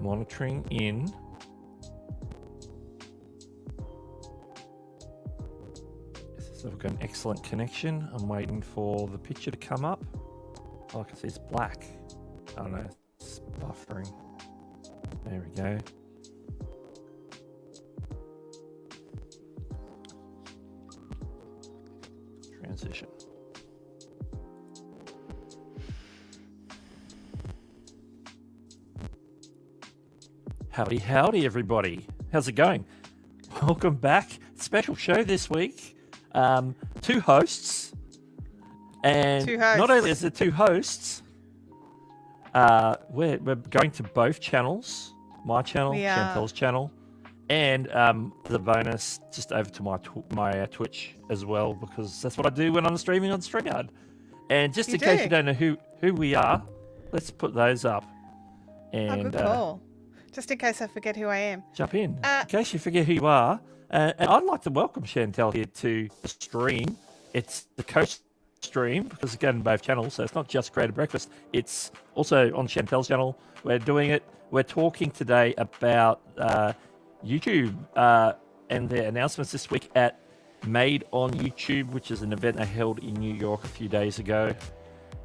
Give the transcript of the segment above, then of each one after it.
Monitoring in. So we've got an excellent connection. I'm waiting for the picture to come up. Oh, I can see it's black. Oh no, it's buffering. There we go. Transition. Howdy, howdy, everybody. How's it going? Welcome back. Special show this week. Two hosts. And not only is it two hosts, we're going to both channels. My channel, Chantelle's channel, and the bonus just over to my Twitch as well, because that's what I do when I'm streaming on StreamYard. And just in case you don't know who we are, let's put those up. And good call. Just in case I forget who I am. Jump in. In case you forget who you are. And I'd like to welcome Chantelle here to the stream. It's the coach stream because it's going on both channels, so it's not just Creative Breakfast. It's also on Chantelle's channel. We're doing it. We're talking today about YouTube and their announcements this week at Made on YouTube, which is an event they held in New York a few days ago.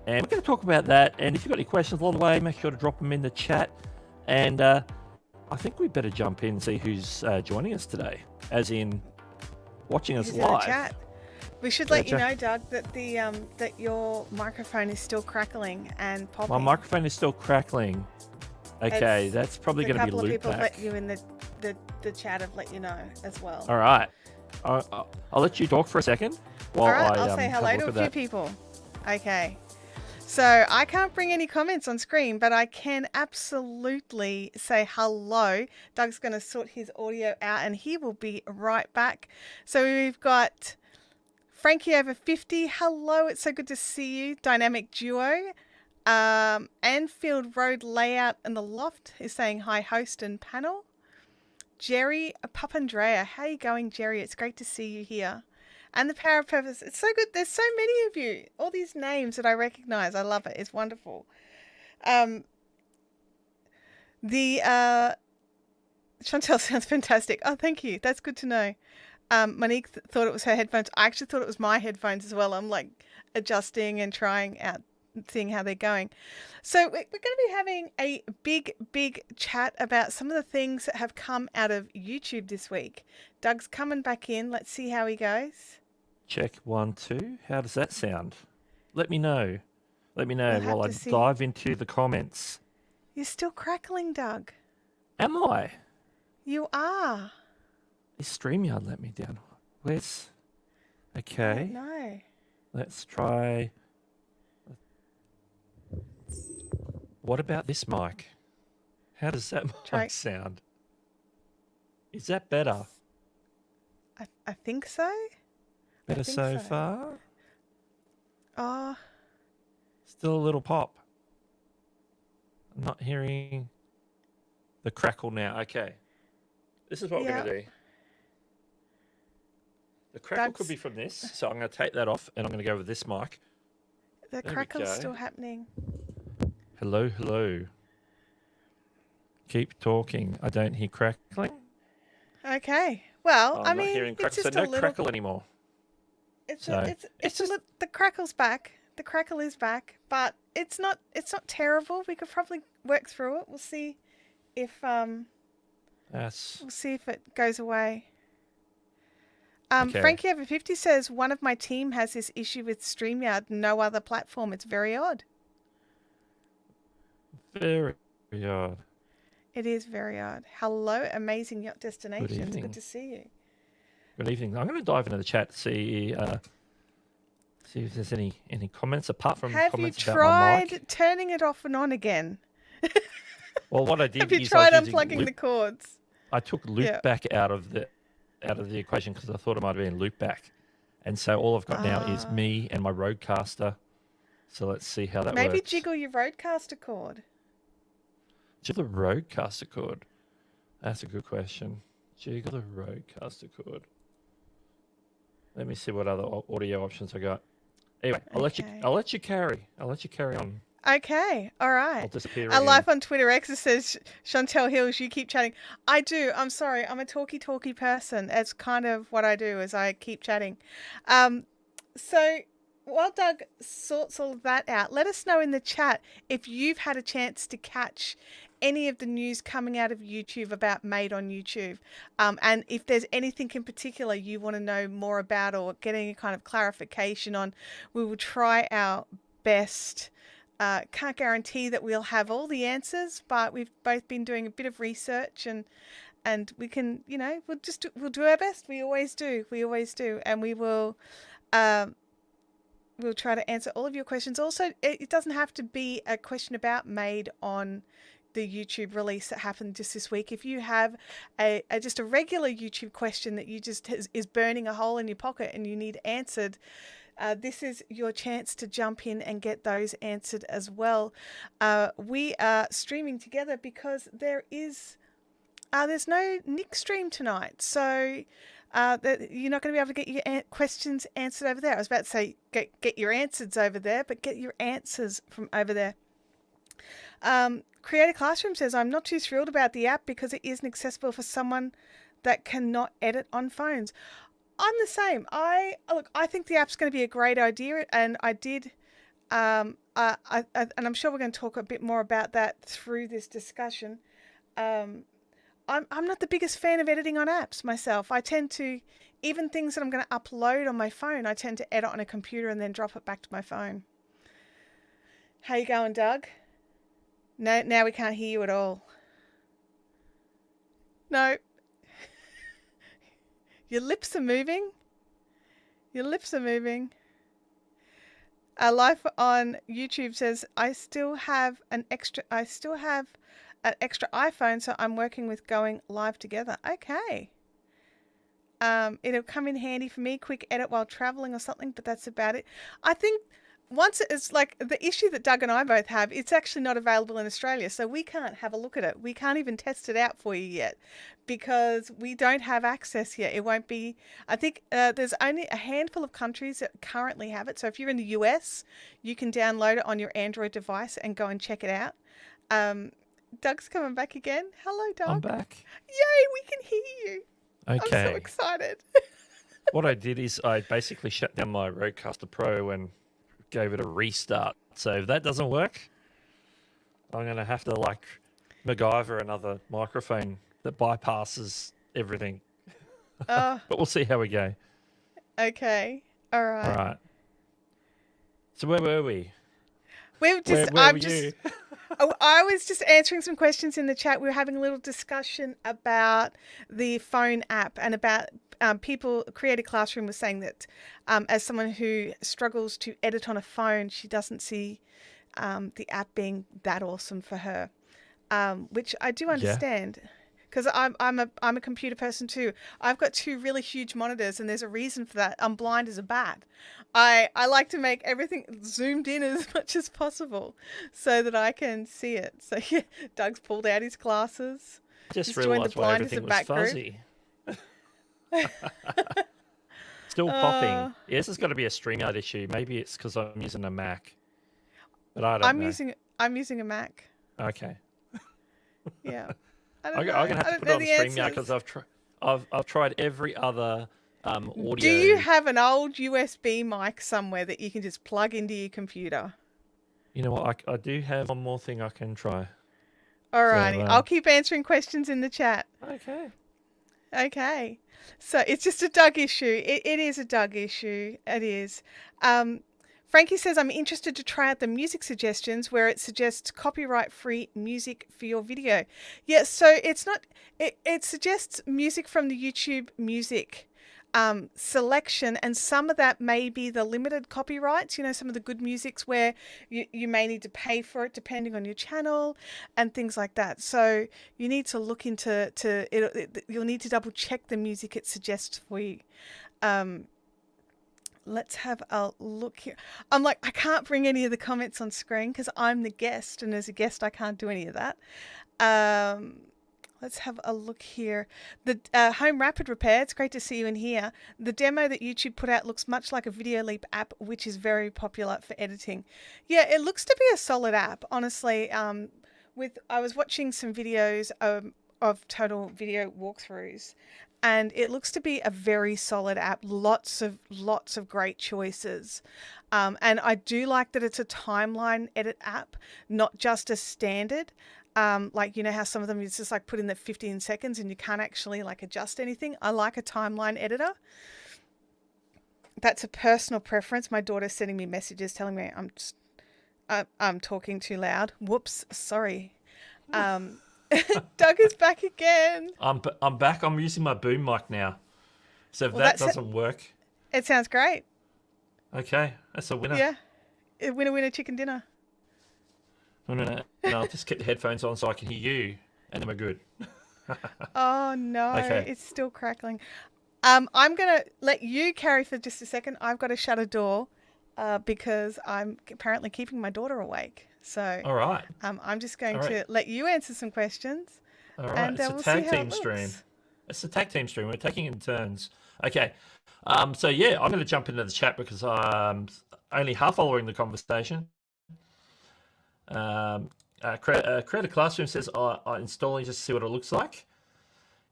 And we're going to talk about that. And if you've got any questions along the way, make sure to drop them in the chat. And I think we better jump in and see who's joining us today, as in watching us live. Chat. We should let you know, Doug, that the that your microphone is still crackling and popping. My microphone is still crackling. Okay, that's probably going to be looped back. A couple of people let you in the chat have let you know as well. All right. I'll let you talk for a second while I'll say hello to a few people. Okay. So I can't bring any comments on screen, but I can absolutely say hello. Doug's going to sort his audio out and he will be right back. So we've got Frankie over 50. Hello, it's so good to see you. Dynamic duo. Anfield Road Layout in the Loft is saying hi, host and panel. Jerry Papandrea. How are you going, Jerry? It's great to see you here. And the Power of Purpose. It's so good. There's so many of you. All these names that I recognize. I love it. It's wonderful. Chantelle sounds fantastic. Oh, thank you. That's good to know. Monique thought it was her headphones. I actually thought it was my headphones as well. I'm like adjusting and trying out, seeing how they're going. So we're going to be having a big chat about some of the things that have come out of YouTube this week. Doug's coming back in. Let's see how he goes. Check 1, 2. How does that sound? Let me know. Let me know while I dive into the comments. You're still crackling, Doug. Am I? You are. Is StreamYard let me down? Where's... Okay. No. Let's try... What about this mic? How does that mic sound? Is that better? I think so. Better so far? Oh. Still a little pop. I'm not hearing the crackle now. Okay. This is what we're going to do. The crackle could be from this, so I'm going to take that off and I'm going to go with this mic. The crackle's still happening. Hello, hello. Keep talking. I don't hear crackling. Okay. Well, I'm not hearing crackle, so no crackle anymore. The crackle's back. The crackle is back, but it's not terrible. We could probably work through it. We'll see if we'll see if it goes away. Okay. Frankie over 50 says one of my team has this issue with StreamYard, no other platform. It's very odd. Very odd. It is very odd. Hello, amazing yacht destinations. Good to see you. Good evening. I'm going to dive into the chat to see if there's any comments apart from comments about my mic. Have you tried turning it off and on again? Well, what I did have you tried unplugging the cords? I took loopback out of the equation because I thought it might have been loopback, and so all I've got now is me and my Rodecaster. So let's see how that works. Maybe jiggle your Rodecaster cord. Jiggle the Rodecaster cord. That's a good question. Jiggle the Rodecaster cord. Let me see what other audio options I got. Anyway, I'll let you carry on. Okay, all right. I'll disappear Our again. life on Twitter X says, Chantelle Hills, you keep chatting. I do. I'm sorry. I'm a talky person. It's kind of what I do is I keep chatting. So while Doug sorts all of that out, let us know in the chat if you've had a chance to catch any of the news coming out of YouTube about Made on YouTube. And if there's anything in particular you want to know more about or get any kind of clarification on, we will try our best. Can't guarantee that we'll have all the answers, but we've both been doing a bit of research and we can, we'll do our best. We always do, and we will. We'll try to answer all of your questions. Also, it doesn't have to be a question about Made on the YouTube release that happened just this week. If you have just a regular YouTube question that you just is burning a hole in your pocket and you need answered, this is your chance to jump in and get those answered as well. We are streaming together because there's no Nick stream tonight, so you're not going to be able to get your questions answered over there. I was about to say get your answers over there, but get your answers from over there. Creator Classroom says, I'm not too thrilled about the app because it isn't accessible for someone that cannot edit on phones. I'm the same. I think the app's going to be a great idea, and I did, and I'm sure we're going to talk a bit more about that through this discussion. I'm not the biggest fan of editing on apps myself. I tend to, even things that I'm going to upload on my phone, I tend to edit on a computer and then drop it back to my phone. How you going, Doug? No, now we can't hear you at all. No. Your lips are moving. Your lips are moving. Our life on YouTube says, I still have an extra iPhone, so I'm working with going live together. Okay. It'll come in handy for me, quick edit while traveling or something, but that's about it. I think once it's like the issue that Doug and I both have, it's actually not available in Australia, so we can't have a look at it. We can't even test it out for you yet because we don't have access yet. It won't be, I think there's only a handful of countries that currently have it. So if you're in the US, you can download it on your Android device and go and check it out. Doug's coming back again. Hello, Doug. I'm back. Yay, we can hear you. Okay. I'm so excited. What I did is I basically shut down my Rodecaster Pro and gave it a restart. So if that doesn't work, I'm going to have to like MacGyver another microphone that bypasses everything. But we'll see how we go. Okay. All right. All right. So where were we? We've just, I was just answering some questions in the chat. We were having a little discussion about the phone app and about people. Creator Classroom was saying that as someone who struggles to edit on a phone, she doesn't see the app being that awesome for her, which I do understand. Because I'm a computer person too. I've got two really huge monitors, and there's a reason for that. I'm blind as a bat. I like to make everything zoomed in as much as possible so that I can see it. So yeah, Doug's pulled out his glasses. Just realised why everything was fuzzy. Still popping. Yeah, this has got to be a StreamYard issue. Maybe it's because I'm using a Mac, but I don't know. I'm using a Mac. Okay. Yeah. I'm gonna have to put it on StreamYard because I've tried every other audio. Do you have an old USB mic somewhere that you can just plug into your computer? You know what? I do have one more thing I can try. Alrighty, so, I'll keep answering questions in the chat. Okay. So it's just a Doug issue. It is a Doug issue. It is. Frankie says, I'm interested to try out the music suggestions where it suggests copyright-free music for your video. Yeah, so it's not, it suggests music from the YouTube music selection, and some of that may be the limited copyrights, some of the good musics where you may need to pay for it depending on your channel and things like that. So you need to look into you'll need to double check the music it suggests for you. Let's have a look here. I'm like, I can't bring any of the comments on screen because I'm the guest, and as a guest, I can't do any of that. let's have a look here. The Home Rapid Repair, it's great to see you in here. The demo that YouTube put out looks much like a Video Leap app, which is very popular for editing. Yeah, it looks to be a solid app, honestly. I was watching some videos of total video walkthroughs, and it looks to be a very solid app. Lots of great choices. And I do like that it's a timeline edit app, not just a standard. Like, you know how some of them is just like put in the 15 seconds and you can't actually like adjust anything. I like a timeline editor. That's a personal preference. My daughter's sending me messages telling me I'm talking too loud. Whoops, sorry. Doug is back again. I'm back. I'm using my boom mic now. So if that doesn't work. It sounds great. Okay, that's a winner. Yeah, winner chicken dinner. No, I'll just get the headphones on so I can hear you, and then we're good. Oh no, okay. It's still crackling. I'm gonna let you carry for just a second. I've got to shut a door because I'm apparently keeping my daughter awake. So all right, I'm just going to let you answer some questions. All right, and it's we'll a tag see how team it stream. looks. It's a tag team stream. We're taking it in turns. Okay. So yeah, I'm going to jump into the chat because I'm only half following the conversation. Creator Classroom says I'm installing just to see what it looks like.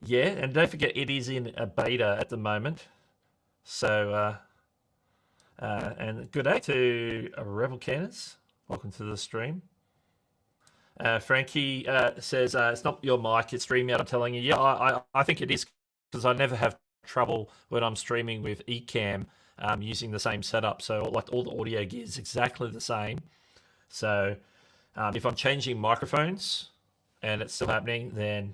Yeah, and don't forget it is in a beta at the moment. So and good day to Rebel Cannons. Welcome to the stream. Frankie says it's not your mic, it's StreamYard. I'm telling you, yeah, I think it is because I never have trouble when I'm streaming with Ecamm using the same setup. So like all the audio gear is exactly the same. So if I'm changing microphones and it's still happening, then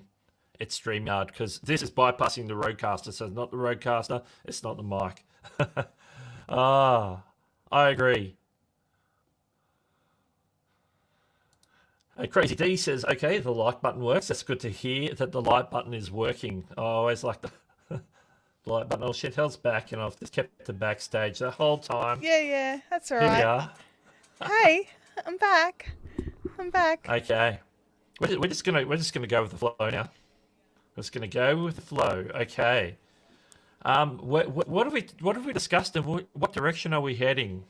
it's StreamYard because this is bypassing the Rodecaster. So it's not the Rodecaster, it's not the mic. I agree. Crazy D says, okay, the like button works. That's good to hear that the like button is working. I always like the like button. Oh, Chantelle's back, and I've just kept her backstage the whole time. Yeah, that's all Here right. we are. Hey, I'm back. Okay, we're just gonna go with the flow now. We're just gonna go with the flow. Okay. What have we discussed, and what direction are we heading?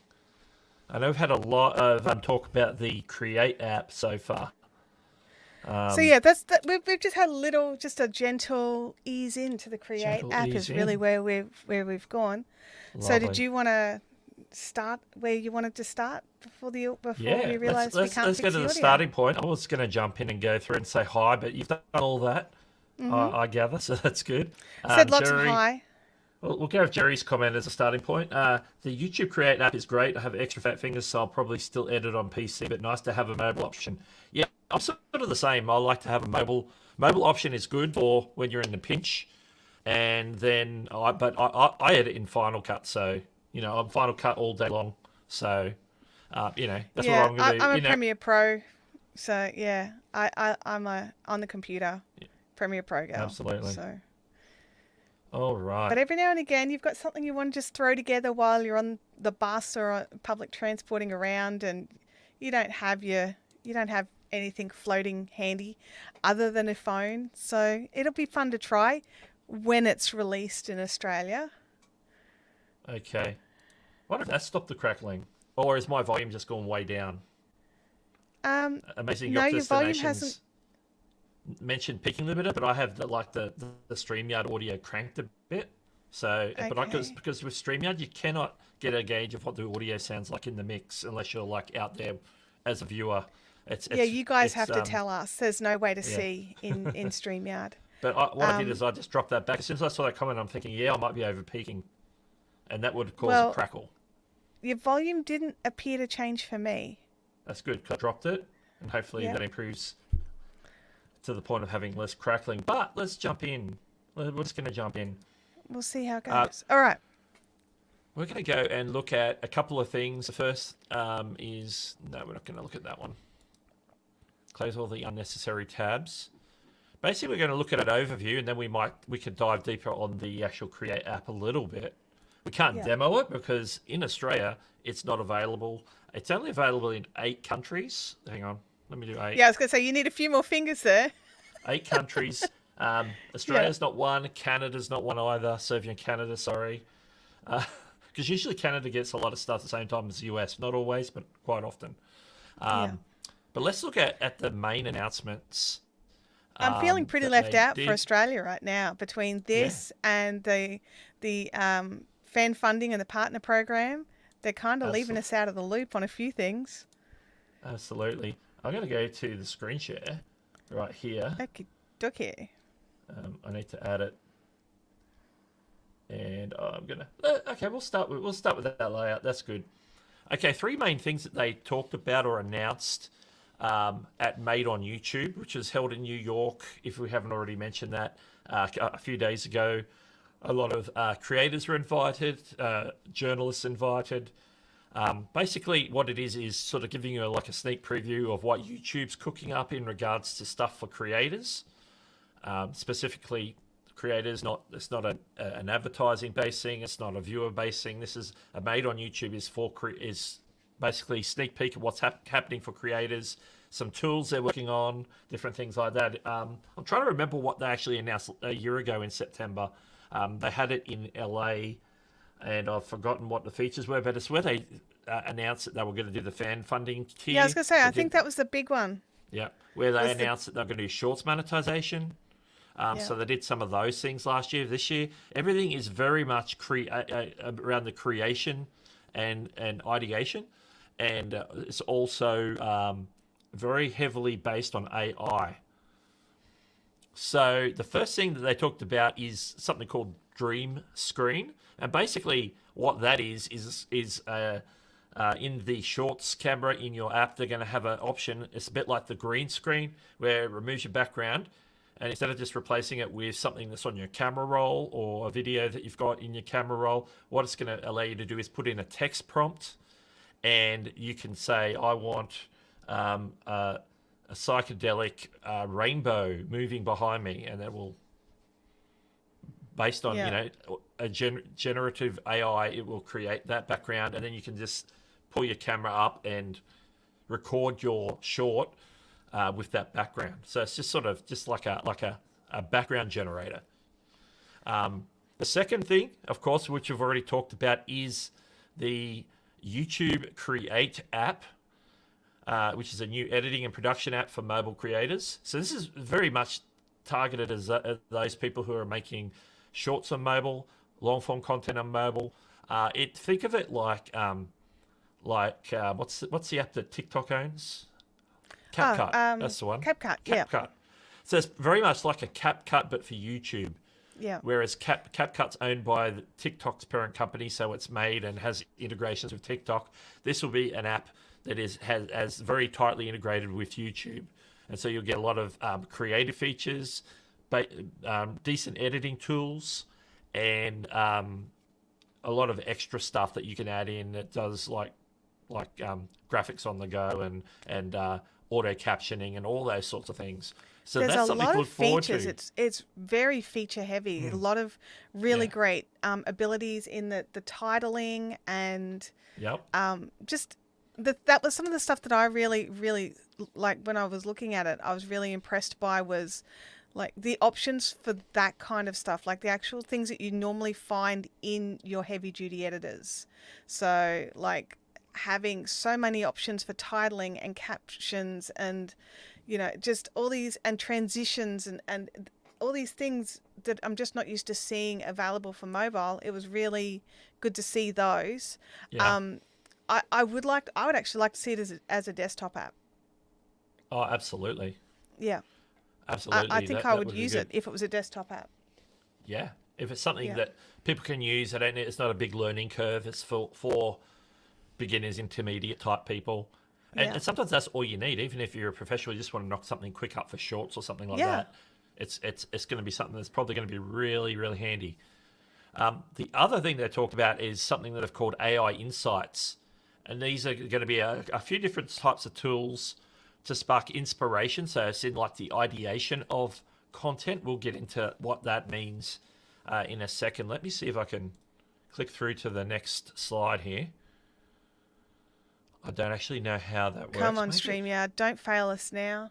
I know we've had a lot of talk about the Create app so far. So yeah, we've just had a gentle ease into the Create app is really where we've gone. Lovely. So did you want to start where you wanted to start before we realised we can't let's fix go to the the audio? starting point. I was going to jump in and go through and say hi, but you've done all that, I gather, so that's good. Said lots of hi. We'll go with Jerry's comment as a starting point. The YouTube Create app is great. I have extra fat fingers, so I'll probably still edit on PC, but nice to have a mobile option. Yeah, I'm sort of the same. I like to have a mobile option is good for when you're in the pinch. And then, I edit in Final Cut, so, I'm Final Cut all day long. So, that's what I'm going to do. I'm a Premiere Pro, so yeah, I'm on the computer, Premiere Pro girl. Absolutely. So. All right. But every now and again, you've got something you want to just throw together while you're on the bus or public transporting around, and you don't have anything floating handy other than a phone. So it'll be fun to try when it's released in Australia. Okay. What if that stopped the crackling? Or is my volume just gone way down? Amazing. No, your volume hasn't. Mentioned peaking limiter, but I have the StreamYard audio cranked a bit. So, okay. But because with StreamYard, you cannot get a gauge of what the audio sounds like in the mix unless you're like out there as a viewer. You guys have to tell us. There's no way to see in StreamYard. But what I did is I just dropped that back. As soon as I saw that comment, I'm thinking, I might be over peaking, and that would cause a crackle. Your volume didn't appear to change for me. That's good. I dropped it, and hopefully that improves to the point of having less crackling. But let's jump in. We're just going to jump in. We'll see how it goes. All right. We're going to go and look at a couple of things. The first is... No, we're not going to look at that one. Close all the unnecessary tabs. Basically, we're going to look at an overview, and then we could dive deeper on the actual Create app a little bit. We can't demo it because in Australia, it's not available. It's only available in 8 countries. Hang on. Let me do 8. Yeah, I was going to say, you need a few more fingers there. 8 countries, Australia's not one. Canada's not one either. So if you're in Canada, sorry. Because usually Canada gets a lot of stuff at the same time as the US. Not always, but quite often. But let's look at the main announcements. I'm feeling pretty left out did. for Australia right now between this and the fan funding and the partner program. They're kind of leaving us out of the loop on a few things. Absolutely. I'm going to go to the screen share right here. Okay. I need to add it. And I'm going to... Okay, we'll start with that layout. That's good. Okay, 3 main things that they talked about or announced at Made on YouTube, which was held in New York, if we haven't already mentioned that, a few days ago. A lot of creators were invited, journalists invited. Basically, what it is sort of giving you a sneak preview of what YouTube's cooking up in regards to stuff for creators. Specifically, creators, it's not an advertising-based thing, it's not a viewer-based thing. This is a Made on YouTube is basically sneak peek of what's happening for creators, some tools they're working on, different things like that. I'm trying to remember what they actually announced a year ago in September. They had it in LA, and I've forgotten what the features were, but it's where they announced that they were going to do the fan funding tier. Yeah, I was going to say, I think that was the big one. Yeah, where they announced that they're going to do shorts monetization. So they did some of those things last year. This year, everything is very much around the creation and ideation. And it's also very heavily based on AI. So the first thing that they talked about is something called Dream Screen. And basically what that is in the Shorts camera in your app, they're going to have an option. It's a bit like the green screen where it removes your background. And instead of just replacing it with something that's on your camera roll or a video that you've got in your camera roll, what it's going to allow you to do is put in a text prompt. And you can say, I want a psychedelic rainbow moving behind me. And that will, based on, a generative AI, it will create that background. And then you can just pull your camera up and record your short with that background. So it's just sort of just like a background generator. The second thing, of course, which we've already talked about, is the YouTube Create app, which is a new editing and production app for mobile creators. So this is very much targeted as those people who are making shorts on mobile, long form content on mobile. Think of it like what's the app that TikTok owns? CapCut. That's the one. CapCut. Yeah. CapCut. So it's very much like a CapCut, but for YouTube. Yeah. Whereas CapCut's owned by TikTok's parent company, so it's made and has integrations with TikTok. This will be an app that has very tightly integrated with YouTube, and so you'll get a lot of creative features, decent editing tools, and a lot of extra stuff that you can add in that does like graphics on the go and auto captioning and all those sorts of things. So there's that's a something lot to of look forward features. to. It's very feature heavy. A lot of really great abilities in the titling and just that was some of the stuff that I really like when I was looking at it. I was really impressed by was like the options for that kind of stuff, like the actual things that you normally find in your heavy duty editors. So like having so many options for titling and captions and just all these and transitions and all these things that I'm just not used to seeing available for mobile. It was really good to see those. I would actually like to see it as a desktop app. Oh, absolutely. Yeah. Absolutely. I think I would use it if it was a desktop app. Yeah. If it's something that people can use, it's not a big learning curve. It's for beginners, intermediate type people. And sometimes that's all you need. Even if you're a professional, you just want to knock something quick up for shorts or something like that. It's going to be something that's probably going to be really, really handy. The other thing they talked about is something that they've called AI Insights. And these are going to be a few different types of tools to spark inspiration. So it's in like the ideation of content. We'll get into what that means in a second. Let me see if I can click through to the next slide here. I don't actually know how that works. Come on, StreamYard. Don't fail us now.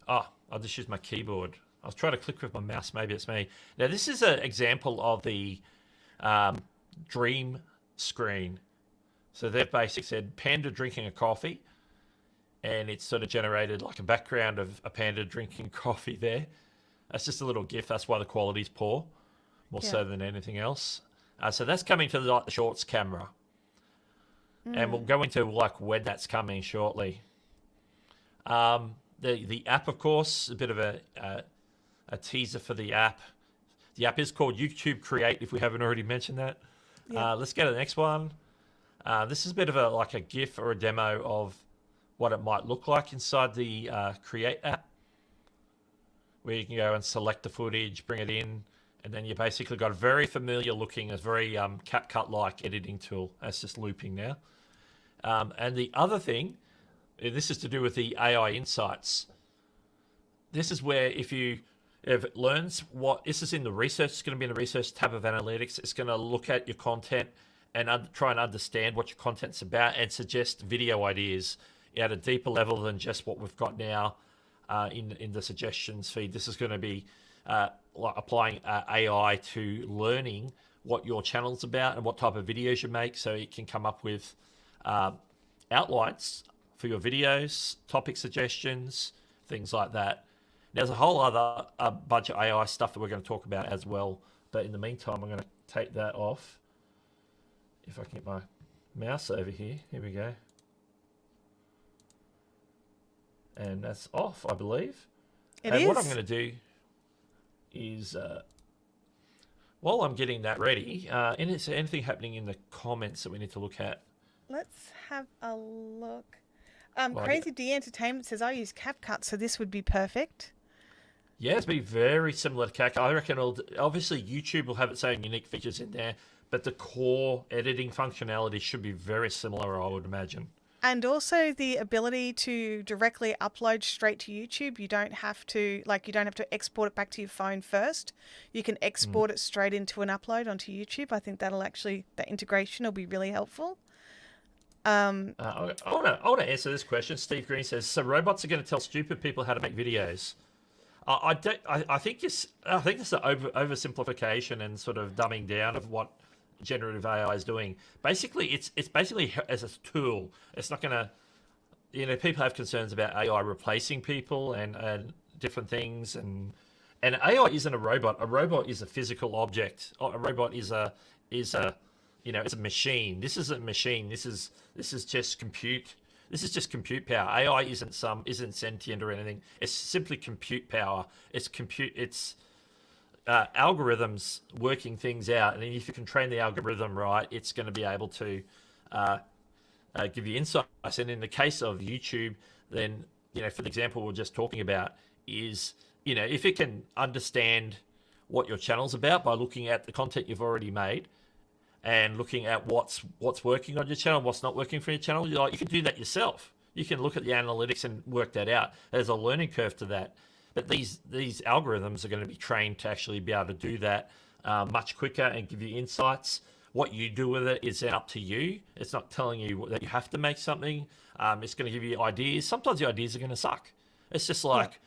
Oh, I'll just use my keyboard. I was trying to click with my mouse. Maybe it's me. Now, this is an example of the dream screen. So they've basically said panda drinking a coffee, and it's sort of generated like a background of a panda drinking coffee there. That's just a little GIF. That's why the quality's poor, more so than anything else. So that's coming to the shorts camera. And we'll go into like when that's coming shortly. The app, of course, a bit of a teaser for the app. The app is called YouTube Create, if we haven't already mentioned that. Let's go to the next one. This is a bit of a GIF or a demo of what it might look like inside the Create app, where you can go and select the footage, bring it in, and then you basically got a very familiar looking, a very CapCut-like editing tool. That's just looping now. And the other thing, this is to do with the AI insights. This is where if it learns this is in the research, it's going to be in the research tab of analytics. It's going to look at your content and try and understand what your content's about and suggest video ideas at a deeper level than just what we've got now in the suggestions feed. This is going to be applying AI to learning what your channel's about and what type of videos you make, so it can come up with outlines for your videos, topic suggestions, things like that. There's a whole other bunch of AI stuff that we're going to talk about as well, but in the meantime, I'm going to take that off. If I can get my mouse over here. Here we go. And that's off, I believe. What I'm going to do is, while I'm getting that ready, is there anything happening in the comments that we need to look at? Let's have a look. Crazy D Entertainment says, I use CapCut, so this would be perfect. Yeah, it's be very similar to CapCut. I reckon obviously YouTube will have its own unique features in there, but the core editing functionality should be very similar, I would imagine. And also the ability to directly upload straight to YouTube. You don't have to export it back to your phone first. You can export it straight into an upload onto YouTube. I think that integration will be really helpful. I want to answer this question. Steve Green says, so robots are going to tell stupid people how to make videos. I think it's an oversimplification and sort of dumbing down of what generative AI is doing. Basically, it's basically as a tool. It's not going to, people have concerns about AI replacing people and different things, and AI isn't a robot. A robot is a physical object. A robot is a it's a machine. This isn't a machine. This is just compute. This is just compute power. AI isn't sentient or anything. It's simply compute power. It's algorithms working things out, and if you can train the algorithm right, it's going to be able to give you insights. And in the case of YouTube, then for the example we're just talking about, is if it can understand what your channel's about by looking at the content you've already made and looking at what's working on your channel, what's not working for your channel, you can do that yourself. You can look at the analytics and work that out. There's a learning curve to that. But these algorithms are going to be trained to actually be able to do that much quicker and give you insights. What you do with it is then up to you. It's not telling you that you have to make something. It's going to give you ideas. Sometimes the ideas are going to suck. It's just like,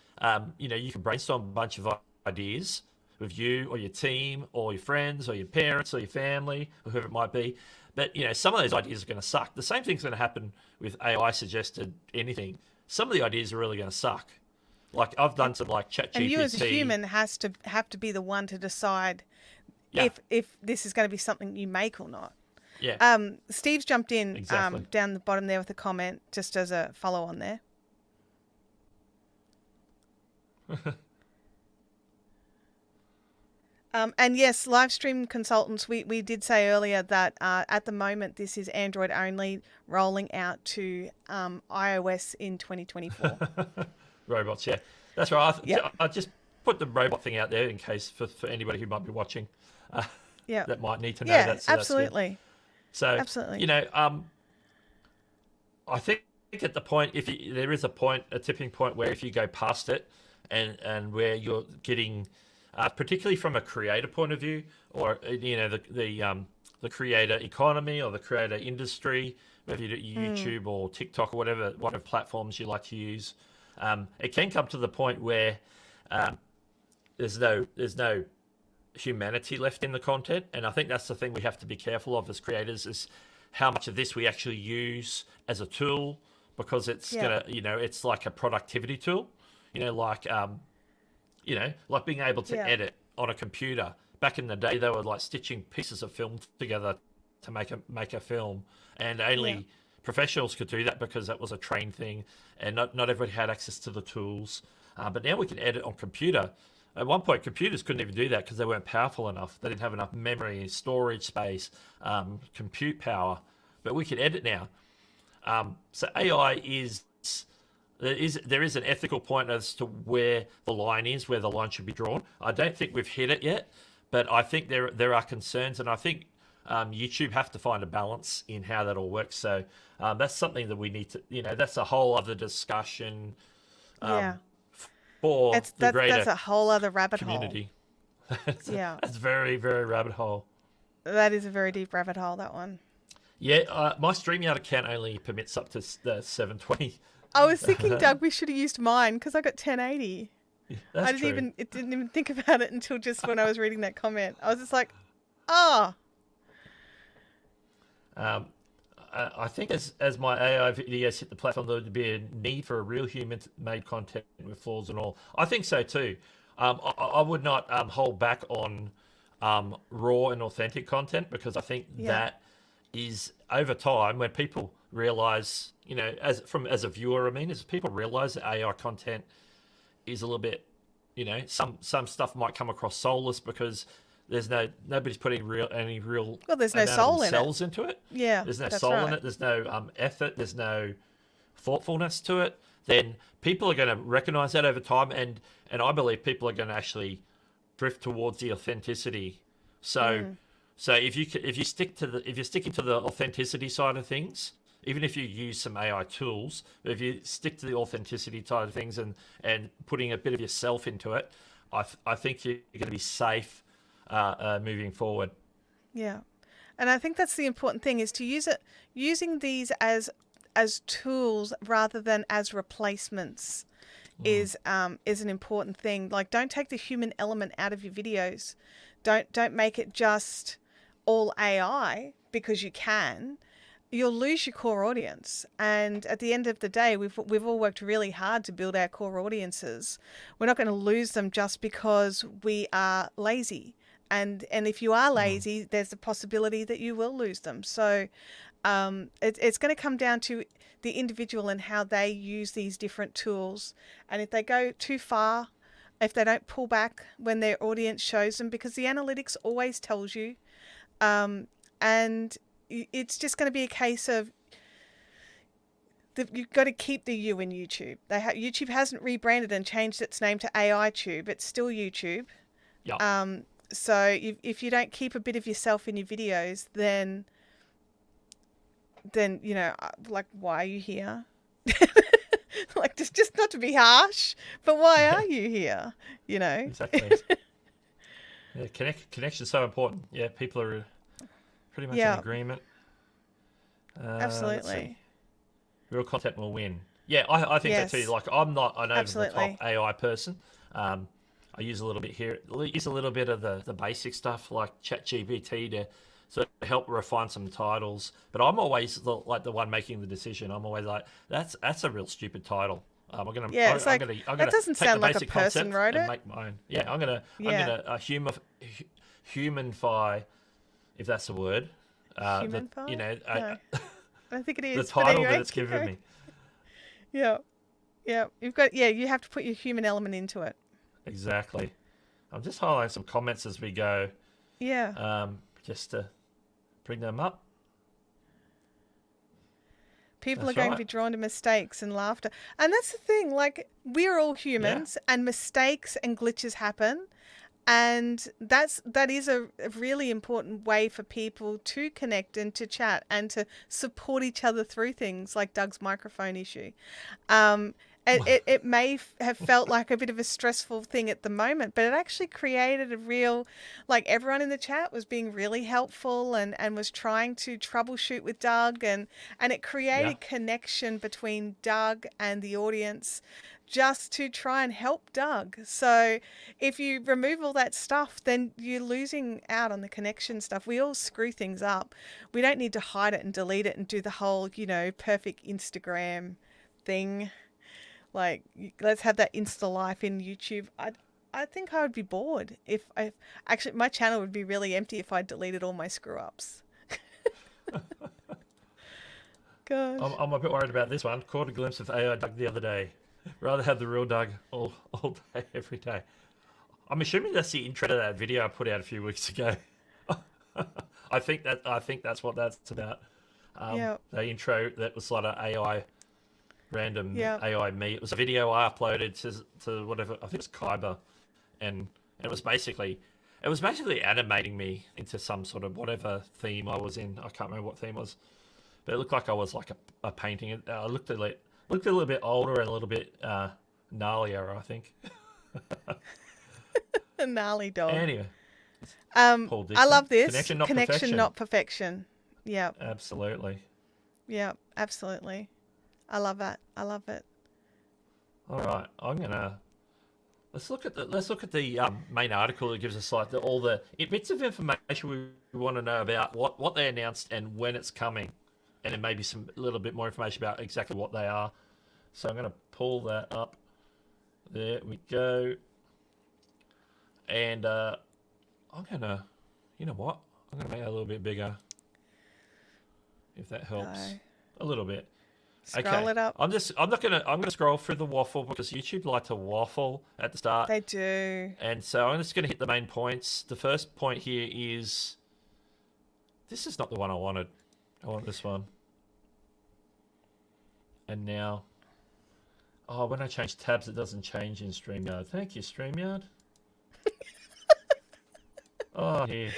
you can brainstorm a bunch of ideas with you or your team or your friends or your parents or your family or whoever it might be. But, some of those ideas are going to suck. The same thing's going to happen with AI suggested anything. Some of the ideas are really going to suck. Like I've done some ChatGPT. And you as a human have to be the one to decide if this is going to be something you make or not. Yeah. Steve's jumped in Exactly. Down the bottom there with a comment just as a follow on there. And yes, live stream consultants, we did say earlier that at the moment this is Android only, rolling out to iOS in 2024. Robots, yeah. That's right. I just put the robot thing out there in case for anybody who might be watching that might need to know that. So absolutely. Absolutely. I think at the point, there is a tipping point where if you go past it and where you're getting, particularly from a creator point of view, or, the creator economy or the creator industry, whether you do YouTube or TikTok or whatever platforms you like to use, it can come to the point where there's no humanity left in the content, and I think that's the thing we have to be careful of as creators, is how much of this we actually use as a tool, because it's gonna, it's like a productivity tool, like like being able to edit on a computer. Back in the day, they were like stitching pieces of film together to make a film, and only professionals could do that because that was a trained thing, and not everybody had access to the tools. But now we can edit on computer. At one point, computers couldn't even do that because they weren't powerful enough. They didn't have enough memory, storage space, compute power. But we can edit now. So AI there is an ethical point as to where the line is, where the line should be drawn. I don't think we've hit it yet, but I think there are concerns, and I think YouTube have to find a balance in how that all works. So that's something that we need to, that's a whole other discussion. For the greater that's a whole other rabbit community. hole. That's very, very rabbit hole. That is a very deep rabbit hole, that one. Yeah, my StreamYard account only permits up to the 720. I was thinking, Doug, we should have used mine because I got 1080. That's I didn't even think about it until just when I was reading that comment. I was just like, oh. I think as my AI videos hit the platform, there would be a need for a real human-made content with flaws and all. I think so too. I would not hold back on raw and authentic content, because I think that is, over time, when people realize, as a viewer, as people realize that AI content is a little bit, some stuff might come across soulless because there's nobody's putting any real there's no soul in it. Into it. Yeah, there's no soul in it. There's no effort. There's no thoughtfulness to it. Then people are going to recognize that over time, and I believe people are going to actually drift towards the authenticity. So if you're sticking to the authenticity side of things, even if you use some AI tools, if you stick to the authenticity side of things and putting a bit of yourself into it, I think you're going to be safe moving forward. Yeah, and I think that's the important thing, is to using these as tools rather than as replacements is an important thing. Like, don't take the human element out of your videos. Don't make it just all AI, because you can. You'll lose your core audience, and at the end of the day, we've all worked really hard to build our core audiences. We're not going to lose them just because we are lazy. And if you are lazy, there's a possibility that you will lose them. So it's going to come down to the individual and how they use these different tools. And if they go too far, if they don't pull back when their audience shows them, because the analytics always tells you, and it's just going to be a case of you've got to keep the you in YouTube. YouTube hasn't rebranded and changed its name to AI Tube. It's still YouTube. Yeah. So if you don't keep a bit of yourself in your videos, then like, why are you here? Like, just not to be harsh, but why are you here? Exactly. Connection's so important. Yeah, people are pretty much in agreement. Absolutely. Real content will win. Yeah, I think that too. Like, I'm not an over-the-top AI person. I use a little bit here. Use a little bit of the basic stuff like ChatGPT to sort of help refine some titles. But I'm always the one making the decision. I'm always like, that's a real stupid title. I'm gonna that doesn't sound like a person wrote it. Make my own. Yeah, I'm gonna humanify, if that's a word. Humanify? No. I don't think it is. The title that it's given me. Yeah. You have to put your human element into it. Exactly. I'm just highlighting some comments as we go. Yeah. Just to bring them up. People are going to be drawn to mistakes and laughter. And that's the thing, like, we're all humans and mistakes and glitches happen. And that is a really important way for people to connect and to chat and to support each other through things like Doug's microphone issue. It may have felt like a bit of a stressful thing at the moment, but it actually created a real, like, everyone in the chat was being really helpful and was trying to troubleshoot with Doug, and it created connection between Doug and the audience just to try and help Doug. So if you remove all that stuff, then you're losing out on the connection stuff. We all screw things up. We don't need to hide it and delete it and do the whole, perfect Instagram thing. Like, let's have that Insta life in YouTube. I think I would be bored if actually my channel would be really empty if I deleted all my screw ups. Gosh. I'm a bit worried about this one. Caught a glimpse of AI Doug the other day. Rather have the real Doug all day, every day. I'm assuming that's the intro to that video I put out a few weeks ago. I think that's what that's about. The intro that was like an AI, random AI me. It was a video I uploaded to whatever, I think it's Kyber, and it was basically animating me into some sort of whatever theme I was in. I can't remember what theme it was, but it looked like I was like a painting. I looked a little bit older and a little bit gnarlier, I think. A gnarly dog. Anyway, I love this. Connection, not perfection. Yeah. Absolutely. Yeah, absolutely. I love that. I love it. All right, let's look at the main article that gives us like all the bits of information we want to know about what they announced and when it's coming, and then maybe a little bit more information about exactly what they are. So I'm going to pull that up. There we go. And I'm going to, you know what? I'm going to make it a little bit bigger, if that helps. No. A little bit. Scroll it up. I'm gonna scroll through the waffle because YouTube like to waffle at the start. They do. And so I'm just gonna hit the main points. The first point here is this is not the one I wanted. I want this one. And now, when I change tabs, it doesn't change in StreamYard. Thank you, StreamYard. Here.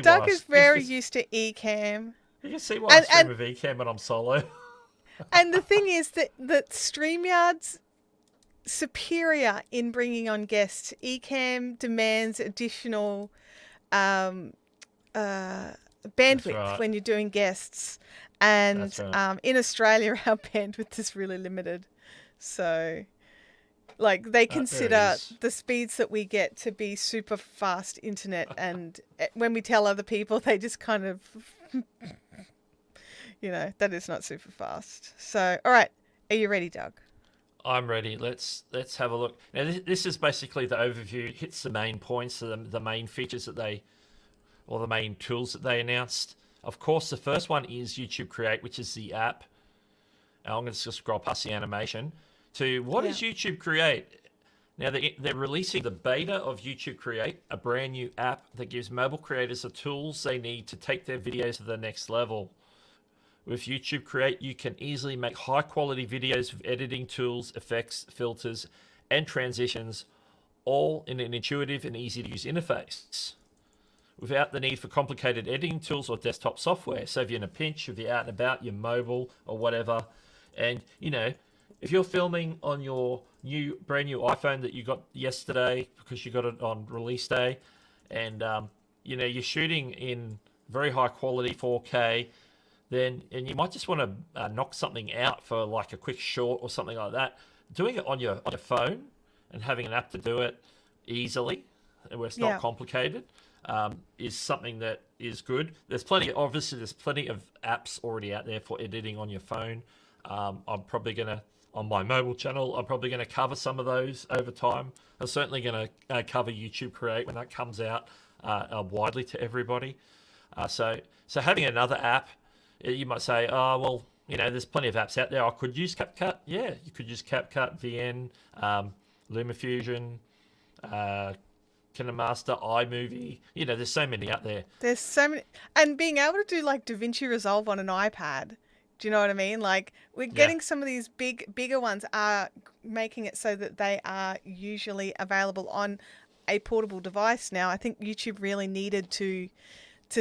Doug is very used to Ecamm. You can see why I stream with Ecamm when I'm solo. And the thing is that StreamYard's superior in bringing on guests. Ecamm demands additional bandwidth when you're doing guests. And in Australia, our bandwidth is really limited. So, like, they consider the speeds that we get to be super fast internet. And when we tell other people, they just kind of... that is not super fast. So, all right. Are you ready, Doug? I'm ready. Let's have a look. Now, this is basically the overview. It hits the main points, the main features the main tools that they announced. Of course, the first one is YouTube Create, which is the app. And I'm going to just scroll past the animation to what is YouTube Create. Now, they're releasing the beta of YouTube Create, a brand new app that gives mobile creators the tools they need to take their videos to the next level. With YouTube Create, you can easily make high-quality videos with editing tools, effects, filters, and transitions, all in an intuitive and easy-to-use interface, without the need for complicated editing tools or desktop software. So if you're in a pinch, if you're out and about, you're mobile or whatever, and, if you're filming on your brand new iPhone that you got yesterday because you got it on release day, and you're shooting in very high quality 4K, and you might just want to knock something out for like a quick short or something like that. Doing it on your phone and having an app to do it easily, where it's not complicated, is something that is good. There's plenty of apps already out there for editing on your phone. I'm probably gonna, on my mobile channel, I'm probably going to cover some of those over time. I'm certainly going to cover YouTube Create when that comes out widely to everybody. So having another app, you might say, there's plenty of apps out there. I could use CapCut. Yeah, you could use CapCut, VN, LumaFusion, KineMaster, iMovie. There's so many out there. There's so many. And being able to do like DaVinci Resolve on an iPad. Do you know what I mean? Like, we're getting some of these bigger ones are making it so that they are usually available on a portable device now. I think YouTube really needed to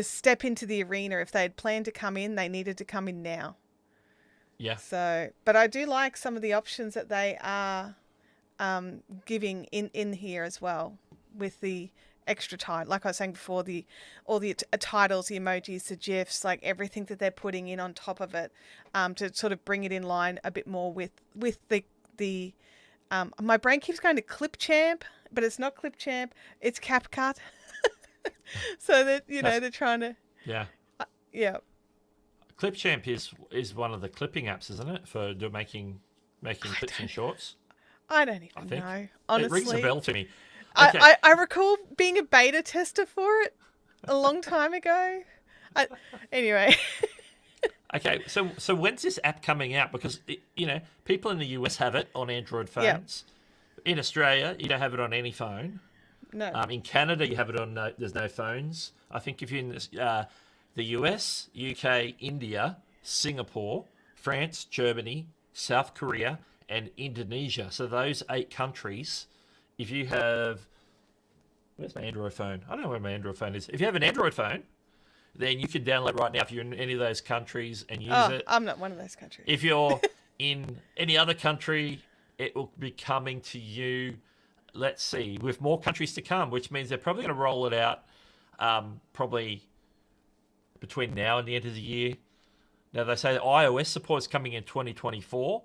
step into the arena. If they had planned to come in, they needed to come in now. Yeah. So, but I do like some of the options that they are giving in here as well, with the extra title, like I was saying before, all the titles, the emojis, the GIFs, like everything that they're putting in on top of it, to sort of bring it in line a bit more with the the my brain keeps going to Clipchamp, but it's not Clipchamp, it's CapCut. So that they're trying to yeah. Clipchamp is one of the clipping apps, isn't it, for making clips and shorts? I don't even know. Honestly, it rings a bell to me. Okay. I recall being a beta tester for it a long time ago. Anyway. Okay, so when's this app coming out? Because people in the US have it on Android phones. In Australia, you don't have it on any phone. No. In Canada, you have it on there's no phones. I think if you're in the US, UK, India, Singapore, France, Germany, South Korea, and Indonesia. So those 8 countries, if you have... Where's my Android phone? I don't know where my Android phone is. If you have an Android phone, then you can download right now if you're in any of those countries and use it. I'm not one of those countries. If you're in any other country, it will be coming to you, let's see, with more countries to come, which means they're probably going to roll it out probably between now and the end of the year. Now, they say that iOS support is coming in 2024.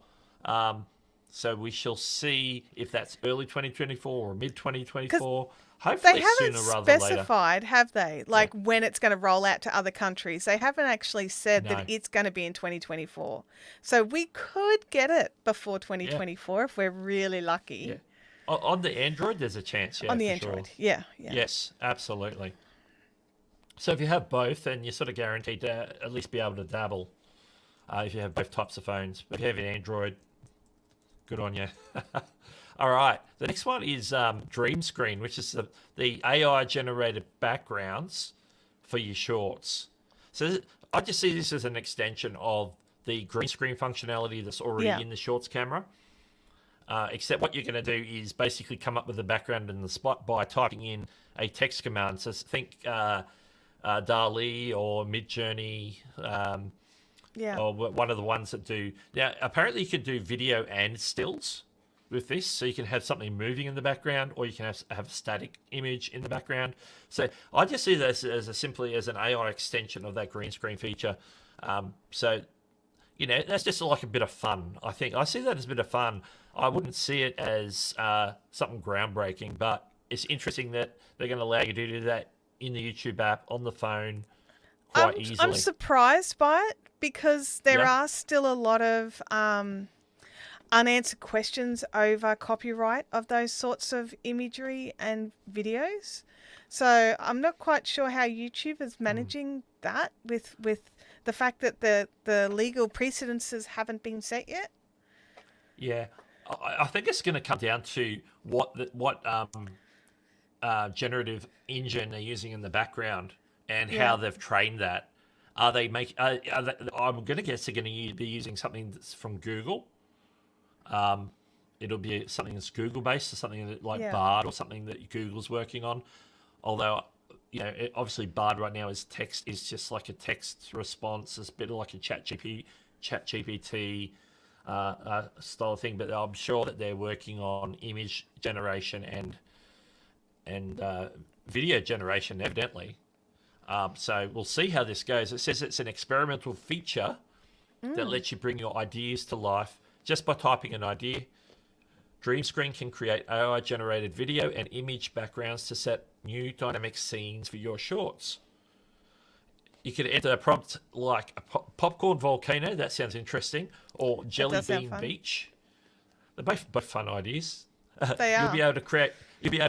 So we shall see if that's early 2024 or mid 2024. Hopefully they haven't sooner rather than later. specified, have they? Like when it's going to roll out to other countries. They haven't actually said that it's going to be in 2024. So we could get it before 2024 if we're really lucky. Yeah. On the Android, there's a chance. Yeah, on the Android, sure. Yes, absolutely. So if you have both, then you're sort of guaranteed to at least be able to dabble if you have both types of phones. But if you have an Android, good on you. All right. The next one is Dream Screen, which is the AI-generated backgrounds for your shorts. So I just see this as an extension of the green screen functionality that's already in the Shorts camera. Except what you're going to do is basically come up with the background in the spot by typing in a text command. So think DALL-E or Midjourney, or one of the ones that do. Now, apparently you can do video and stills with this, so you can have something moving in the background, or you can have a static image in the background. So I just see this as simply as an AI extension of that green screen feature. So that's just like a bit of fun. I think I see that as a bit of fun. I wouldn't see it as something groundbreaking, but it's interesting that they're going to allow you to do that in the YouTube app on the phone quite easily. I'm surprised by it because there are still a lot of unanswered questions over copyright of those sorts of imagery and videos. So I'm not quite sure how YouTube is managing that with the fact that the legal precedences haven't been set yet. Yeah, I think it's going to come down to what generative engine they're using in the background and how they've trained that. I'm going to guess they're going to be using something that's from Google. It'll be something that's Google based, or something like Bard or something that Google's working on. Although, obviously Bard right now is just like a text response. It's a bit like a ChatGPT style thing, but I'm sure that they're working on image generation and video generation, evidently. So we'll see how this goes. It says it's an experimental feature that lets you bring your ideas to life just by typing an idea. Dream Screen can create AI-generated video and image backgrounds to set new dynamic scenes for your shorts. You could enter a prompt like a popcorn volcano. That sounds interesting. Or jelly bean beach. They're both fun ideas. They are. You'll be able to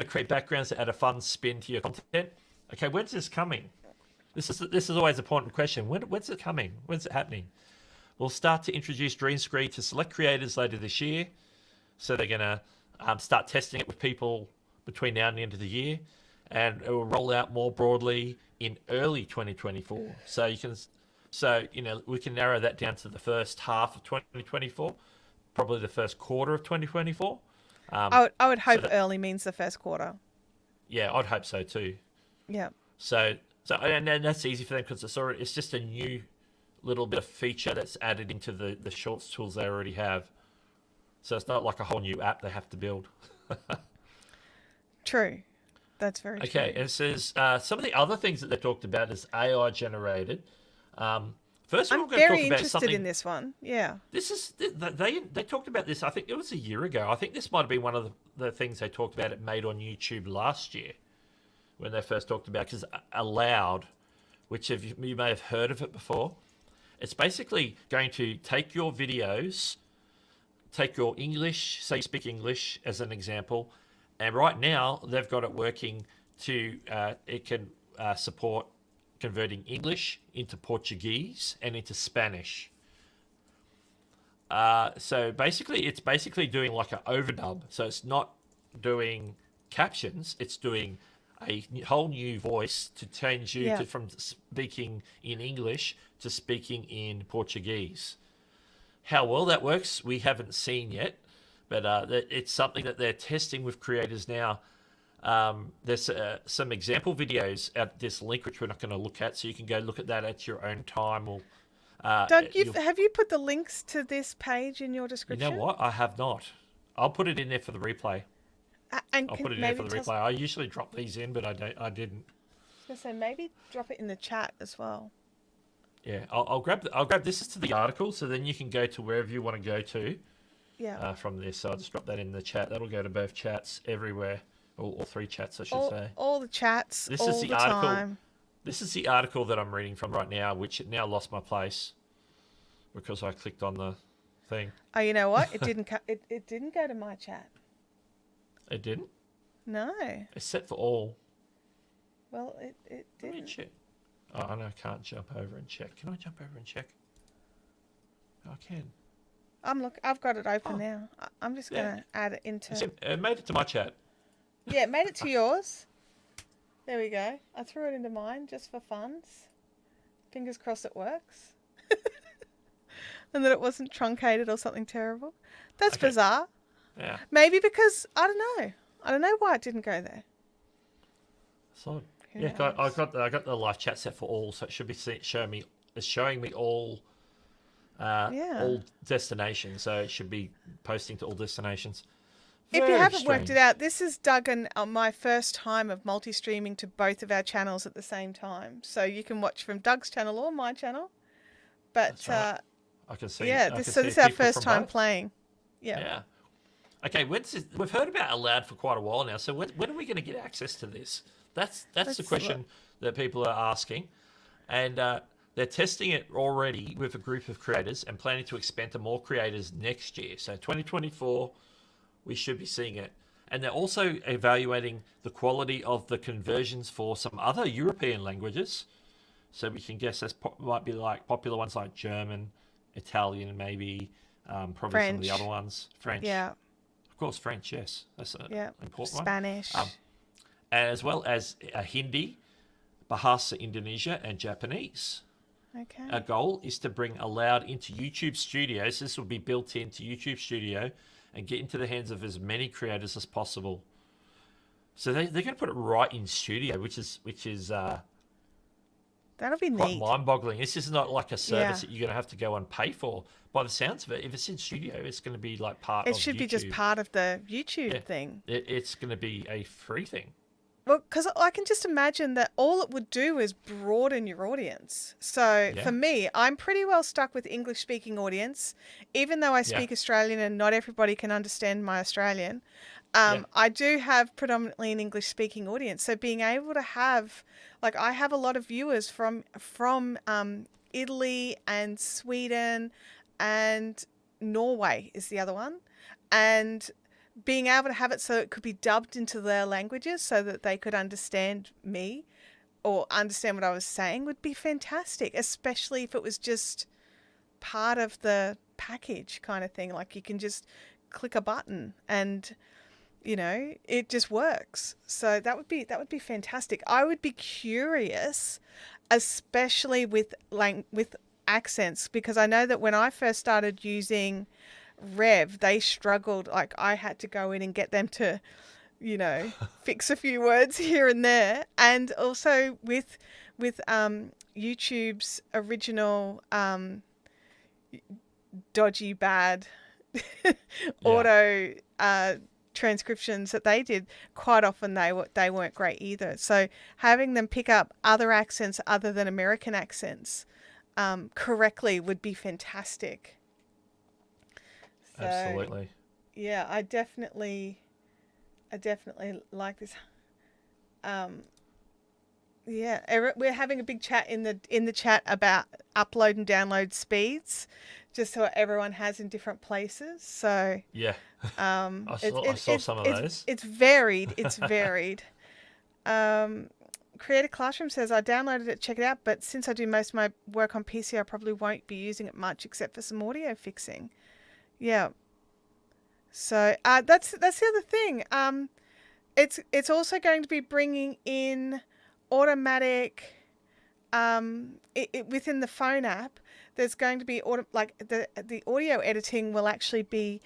create backgrounds that add a fun spin to your content. Okay, when's this coming? This is always an important question. When's it coming? When's it happening? We'll start to introduce Dream Screen to select creators later this year. So they're going to start testing it with people between now and the end of the year. And it will roll out more broadly in early 2024. So we can narrow that down to the first half of 2024, probably the first quarter of 2024. I would hope early means the first quarter. Yeah, I'd hope so too. Yeah. So and that's easy for them because it's just a new little bit of feature that's added into the Shorts tools they already have. So it's not like a whole new app they have to build. True. That's very true. Okay, and it says some of the other things that they talked about is AI generated First of all, I'm we're going to very talk about interested something. in this one. Yeah. This is they talked about this. I think it was a year ago. I think this might have been one of the things they talked about. It made on YouTube last year when they first talked about, because Aloud, which you may have heard of it before. It's basically going to take your videos, take your English, say you speak English as an example, and right now they've got it working to it can support converting English into Portuguese and into Spanish. So basically, it's doing like an overdub. So it's not doing captions; it's doing a whole new voice to change you from speaking in English to speaking in Portuguese. How well that works, we haven't seen yet, but it's something that they're testing with creators now. There's some example videos at this link, which we're not going to look at, so you can go look at that at your own time. Or Doug, have you put the links to this page in your description? You know what? I have not. I'll put it in there for the replay. And I'll put it in there for the replay. I usually drop these in, but I didn't. I was going to say, maybe drop it in the chat as well. Yeah, I'll grab this is to the article, so then you can go to wherever you want to go to. Yeah. From this, so I'll just drop that in the chat. That'll go to both chats everywhere, or three chats, I should say. All the chats. This all is the article. Time. This is the article that I'm reading from right now, which it now lost my place because I clicked on the thing. Oh, you know what? It didn't. It didn't go to my chat. It didn't. No. It's set for all. Well, it didn't. Let me check. Oh, I know I can't jump over and check. Can I jump over and check? I can. I've got it open now. I'm just gonna add it into. It made it to my chat. Yeah, it made it to yours. There we go. I threw it into mine just for funs. Fingers crossed it works. And that it wasn't truncated or something terrible. That's bizarre. Yeah. Maybe because I don't know why it didn't go there. So I got the live chat set for all, so it should be showing me all destinations. So it should be posting to all destinations. If you haven't worked it out, this is Doug and my first time of multi-streaming to both of our channels at the same time. So you can watch from Doug's channel or my channel. But right. I can see. Yeah, this is our first time playing. Yeah. Yeah. Okay, we've heard about Aloud for quite a while now. So when are we going to get access to this? That's the question that people are asking, and they're testing it already with a group of creators and planning to expand to more creators next year. So 2024, we should be seeing it. And they're also evaluating the quality of the conversions for some other European languages. So we can guess might be like popular ones like German, Italian, maybe probably French. Some of the other ones. French. Yeah. Of course, French, yes. That's an important Spanish. one. As well as Hindi, Bahasa Indonesia, and Japanese. Okay. Our goal is to bring Aloud into YouTube Studios. This will be built into YouTube Studio and get into the hands of as many creators as possible. So they're going to put it right in Studio, which is that'll be quite neat. mind-boggling. This is not like a service that you're going to have to go and pay for. By the sounds of it, if it's in Studio, it's going to be like part of YouTube. It should be just part of the YouTube thing. It's going to be a free thing. Well, because I can just imagine that all it would do is broaden your audience. So for me, I'm pretty well stuck with English-speaking audience, even though I speak Australian and not everybody can understand my Australian. I do have predominantly an English-speaking audience. So being able to have, I have a lot of viewers from Italy and Sweden and Norway is the other one. And being able to have it so it could be dubbed into their languages so that they could understand me or understand what I was saying would be fantastic, especially if it was just part of the package kind of thing. Like you can just click a button and, it just works. So that would be fantastic. I would be curious, especially with accents, because I know that when I first started using Rev, they struggled. Like I had to go in and get them to, fix a few words here and there. And also with YouTube's original dodgy bad auto transcriptions that they did, quite often they weren't great either. So having them pick up other accents other than American accents correctly would be fantastic. So, Absolutely. Yeah, I definitely like this. Yeah, we're having a big chat in the chat about upload and download speeds, just so everyone has in different places. So Yeah. I it's saw some of those. it's varied. It's varied. Creator Classroom says, I downloaded it, check it out, but since I do most of my work on PC, I probably won't be using it much except for some audio fixing. Yeah. So that's the other thing. It's also going to be bringing in automatic within the phone app. There's going to be the audio editing will actually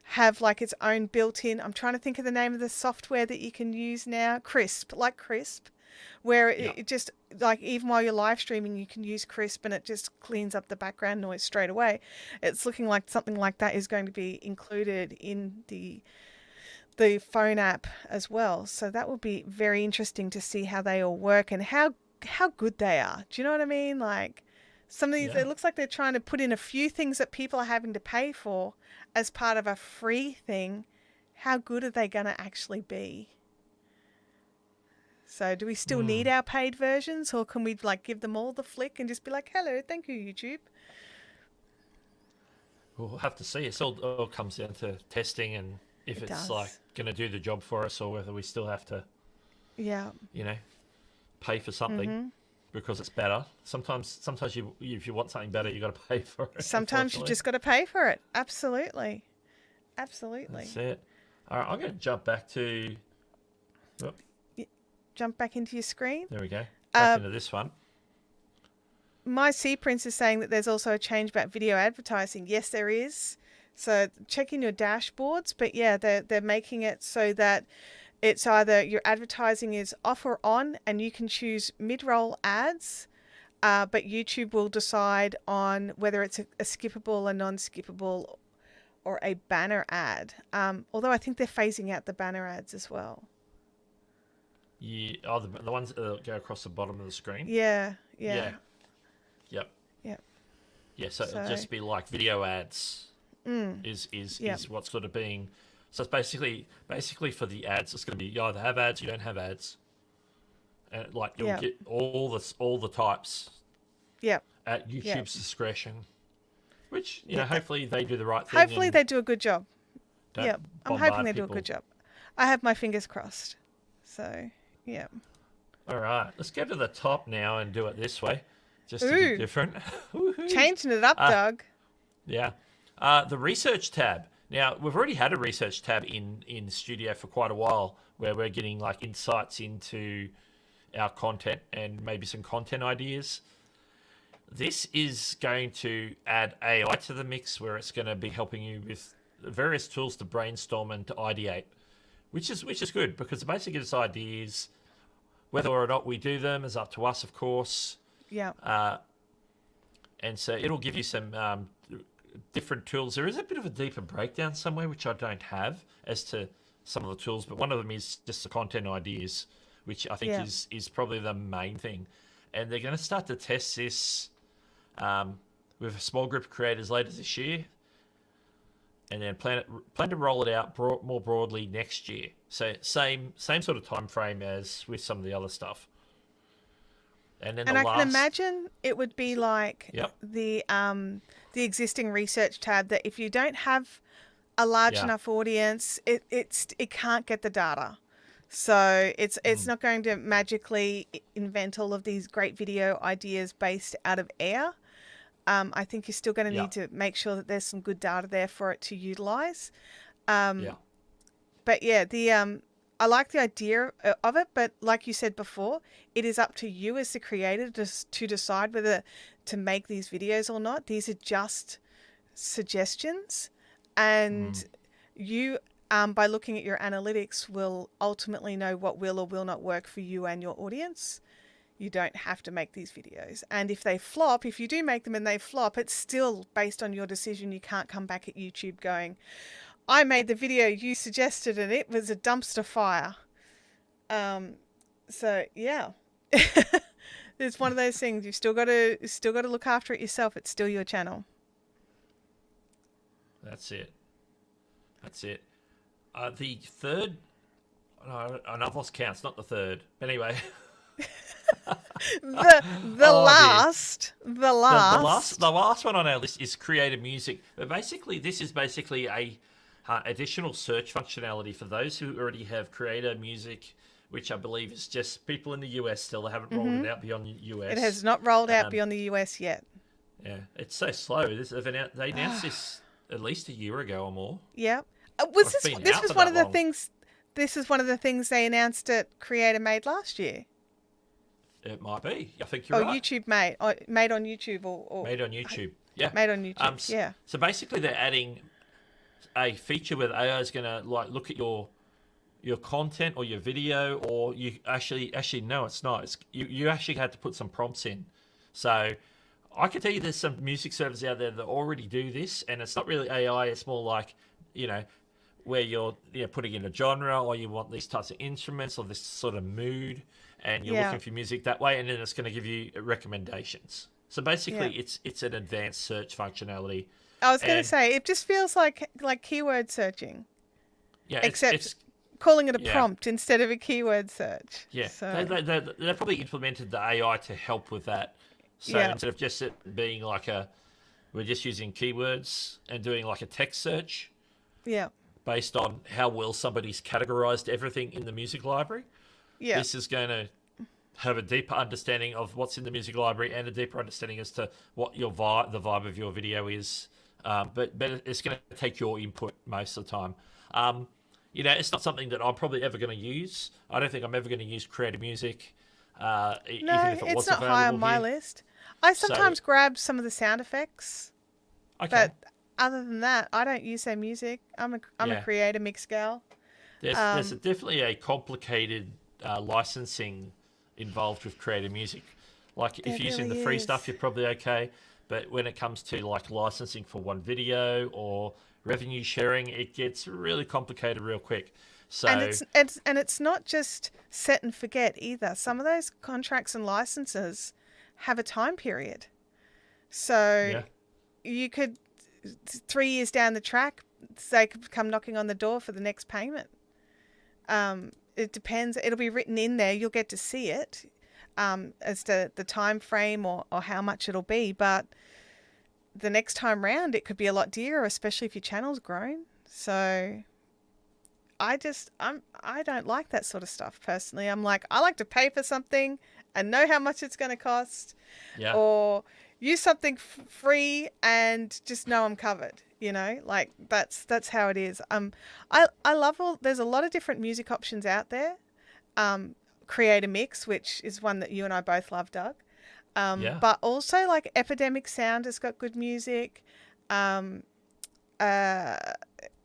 have like its own built-in. I'm trying to think of the name of the software that you can use now. Crisp, where it just like even while you're live streaming, you can use Crisp and it just cleans up the background noise straight away. It's looking like something like that is going to be included in the phone app as well. So that will be very interesting to see how they all work and how good they are. Do you know what I mean? Like some of these, it looks like they're trying to put in a few things that people are having to pay for as part of a free thing. How good are they going to actually be? So do we still need our paid versions, or can we like give them all the flick and just be like, hello, thank you, YouTube? We'll have to see. It all comes down to testing and if it's like going to do the job for us, or whether we still have to, pay for something because it's better. Sometimes if you want something better, you got to pay for it. Sometimes you just got to pay for it. Absolutely. That's it. All right, I'm going to jump back to. Jump back into your screen. There we go. Back into this one. My Sea Prince is saying that there's also a change about video advertising. Yes, there is. So check in your dashboards. But yeah, they're making it so that it's either your advertising is off or on, and you can choose mid-roll ads. But YouTube will decide on whether it's a skippable, a non-skippable, or a banner ad. Although I think they're phasing out the banner ads as well. Yeah, the ones that go across the bottom of the screen. Yeah. Yep. Yeah, so it'll just be like video ads. Is what's sort of being. So it's basically for the ads, it's going to be you either have ads, you don't have ads, and like you'll get all the types. Yeah. At YouTube's discretion, which hopefully they do the right thing. Hopefully they do a good job. Yeah, I'm hoping they do a good job. I have my fingers crossed. So. Yeah. All right, let's go to the top now and do it this way, just to be different. Changing it up, Doug. Yeah. The research tab. Now, we've already had a research tab in Studio for quite a while where we're getting like insights into our content and maybe some content ideas. This is going to add AI to the mix where it's going to be helping you with various tools to brainstorm and to ideate. Which is good because it basically gives us ideas. Whether or not we do them is up to us, of course. Yeah. And so it'll give you some different tools. There is a bit of a deeper breakdown somewhere, which I don't have as to some of the tools, but one of them is just the content ideas, which I think is probably the main thing. And they're going to start to test this with a small group of creators later this year. And then plan to roll it out more broadly next year. So same sort of time frame as with some of the other stuff. And then I can imagine it would be like the existing research tab that if you don't have a large enough audience, it can't get the data. So it's not going to magically invent all of these great video ideas based out of air. I think you're still going to need to make sure that there's some good data there for it to utilize. But yeah, I like the idea of it, but like you said before, it is up to you as the creator to decide whether to make these videos or not. These are just suggestions, and you, by looking at your analytics, will ultimately know what will or will not work for you and your audience. You don't have to make these videos. And if they flop, if you do make them and they flop, it's still based on your decision. You can't come back at YouTube going, I made the video you suggested and it was a dumpster fire. So, yeah. It's one of those things. You've still got to look after it yourself. It's still your channel. That's it. The third, no, I've lost count. It's not the third. But anyway. The last one on our list is creative music. But basically, this is basically a additional search functionality for those who already have creator music, which I believe is just people in the US still. They haven't rolled it out beyond the US. It has not rolled out beyond the US yet. Yeah, it's so slow. They announced this at least a year ago or more. Yeah. This was one of the things. This is one of the things they announced at Creator Made last year. It might be. I think you're right. YouTube Made. Made on YouTube or Made on YouTube. Yeah. Made on YouTube. Yeah. So basically, they're adding a feature where AI is going to look at your content or your video, or you actually no, it's not. You actually had to put some prompts in. So I can tell you there's some music services out there that already do this, and it's not really AI. It's more like, where you're putting in a genre, or you want these types of instruments or this sort of mood, and you're looking for music that way, and then it's going to give you recommendations. So basically, it's an advanced search functionality. I was going to say, it just feels like keyword searching. Yeah, except calling it a prompt instead of a keyword search. Yeah, so. they probably implemented the AI to help with that. So instead of just it being we're just using keywords and doing like a text search. Yeah. Based on how well somebody's categorized everything in the music library. Yeah. This is going to have a deeper understanding of what's in the music library and a deeper understanding as to what the vibe of your video is. But it's going to take your input most of the time. It's not something that I'm probably ever going to use. I don't think I'm ever going to use creative music. No, even if it was it's not high on my list. I sometimes grab some of the sound effects. Okay. But other than that, I don't use their music. I'm a creator mix gal. There's definitely a complicated licensing involved with creative music. Like if you're using the free stuff, you're probably okay. But when it comes to licensing for one video or revenue sharing, it gets really complicated real quick. So and it's not just set and forget either. Some of those contracts and licenses have a time period. So you could 3 years down the track, they could come knocking on the door for the next payment. It depends. It'll be written in there. You'll get to see it as to the time frame or how much it'll be. But the next time round, it could be a lot dearer, especially if your channel's grown. So I don't like that sort of stuff personally. I'm like, I like to pay for something and know how much it's going to cost. Yeah. Or use something free and just know I'm covered, that's how it is. I love there's a lot of different music options out there. Creator Mix, which is one that you and I both love, Doug. But also like Epidemic Sound has got good music. Envato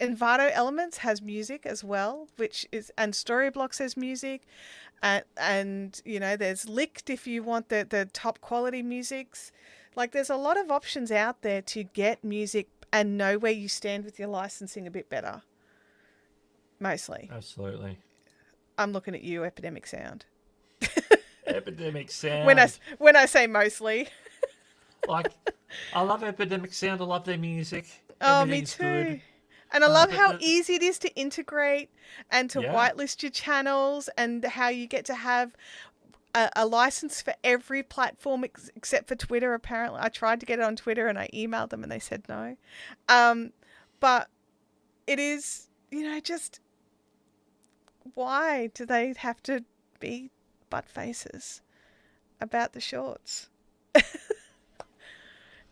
Elements has music as well, and Storyblocks has music. And there's Licked if you want the top quality musics. Like there's a lot of options out there to get music and know where you stand with your licensing a bit better. Mostly. Absolutely. I'm looking at you, Epidemic Sound. Epidemic Sound. When I say mostly. I love Epidemic Sound. I love their music. Oh, me too. Good. And I love how easy it is to integrate and to whitelist your channels, and how you get to have a license for every platform except for Twitter, apparently. I tried to get it on Twitter and I emailed them and they said no. But it is, just why do they have to be butt faces about the shorts?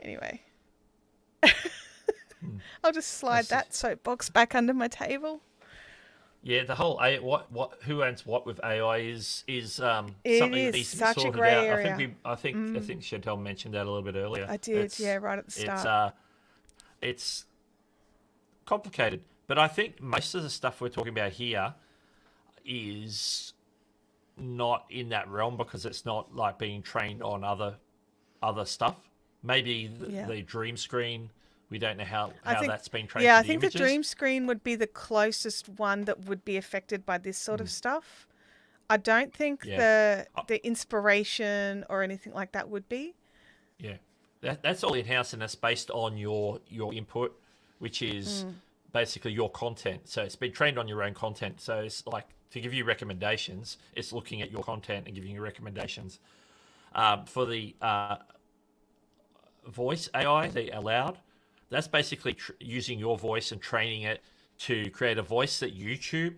Anyway. I'll just slide that soapbox back under my table. Yeah, the whole who owns what with AI is something that needs to be such sorted a grey out. area. I think Chantelle mentioned that a little bit earlier. I did, right at the start. It's complicated, but I think most of the stuff we're talking about here is not in that realm because it's not like being trained on other stuff. Maybe the dream screen. We don't know how that's been trained. Yeah, I think images. the dream screen would be the closest one that would be affected by this sort of stuff. I don't think Yeah. the inspiration or anything like that would be. Yeah, that's all in-house, and that's based on your input, which is basically your content. So it's been trained on your own content. So it's like to give you recommendations, it's looking at your content and giving you recommendations. For the voice AI, the allowed, that's basically using your voice and training it to create a voice that YouTube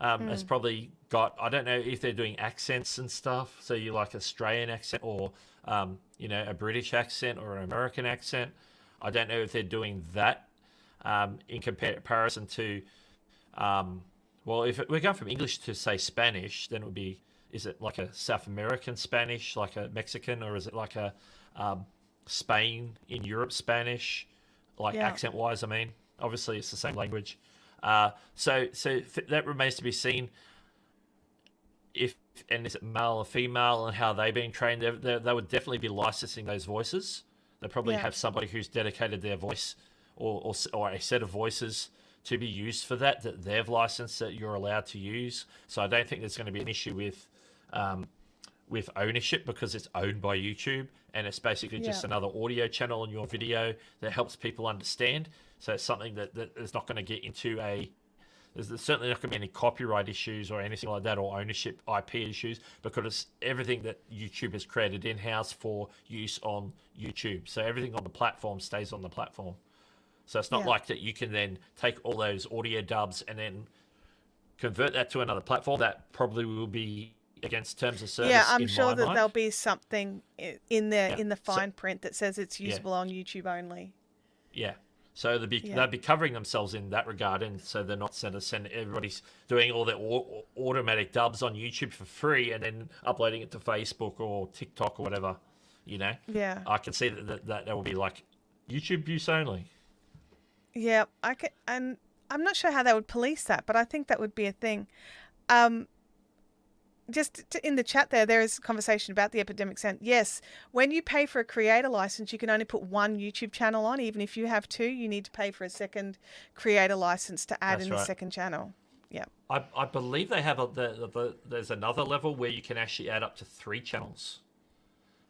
has probably got. I don't know if they're doing accents and stuff. So you like Australian accent or a British accent or an American accent. I don't know if they're doing that in comparison to. If we're going from English to say Spanish, then it would be. Is it like a South American Spanish, like a Mexican, or is it like a Spain in Europe Spanish, accent-wise? I mean, obviously it's the same language. So that remains to be seen. Is it male or female, and how they've been trained? They would definitely be licensing those voices. They probably have somebody who's dedicated their voice or a set of voices to be used for that they've licensed that you're allowed to use. So I don't think there's going to be an issue with ownership, because it's owned by YouTube, and it's basically just another audio channel on your video that helps people understand. So it's something that is not going to get into there's certainly not going to be any copyright issues or anything like that, or ownership IP issues, because it's everything that YouTube has created in-house for use on YouTube. So everything on the platform stays on the platform. So it's not like that you can then take all those audio dubs and then convert that to another platform. That probably will be against terms of service. Yeah, I'm sure that there'll be something in the fine print that says it's usable on YouTube only. Yeah. So they'll be covering themselves in that regard, and so they're not send everybody's doing all their automatic dubs on YouTube for free and then uploading it to Facebook or TikTok or whatever. Yeah. I can see that will be like YouTube use only. Yeah, and I'm not sure how they would police that, but I think that would be a thing. In the chat there is a conversation about the epidemic sound. Yes, when you pay for a creator license, you can only put one YouTube channel on. Even if you have two, you need to pay for a second creator license to add the second channel. Yeah. I believe they have there's another level where you can actually add up to 3 channels,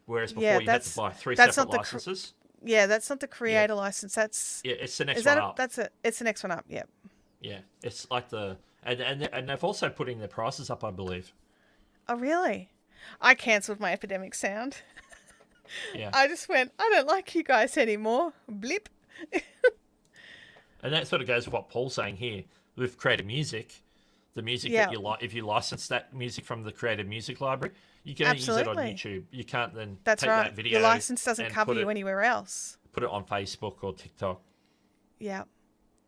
whereas before you had to buy 3 separate licenses. Yeah, that's not the creator license. That's it's the next one up. It's the next one up. Yeah. Yeah, it's like and they've also putting their prices up, I believe. Oh, really? I cancelled my epidemic sound. Yeah. I just went, I don't like you guys anymore. Blip. And that sort of goes with what Paul's saying here. With creative music, the music that you like, if you license that music from the creative music library, you can use it on YouTube. You can't then take that video. Your license doesn't cover you anywhere else. Put it on Facebook or TikTok. Yeah,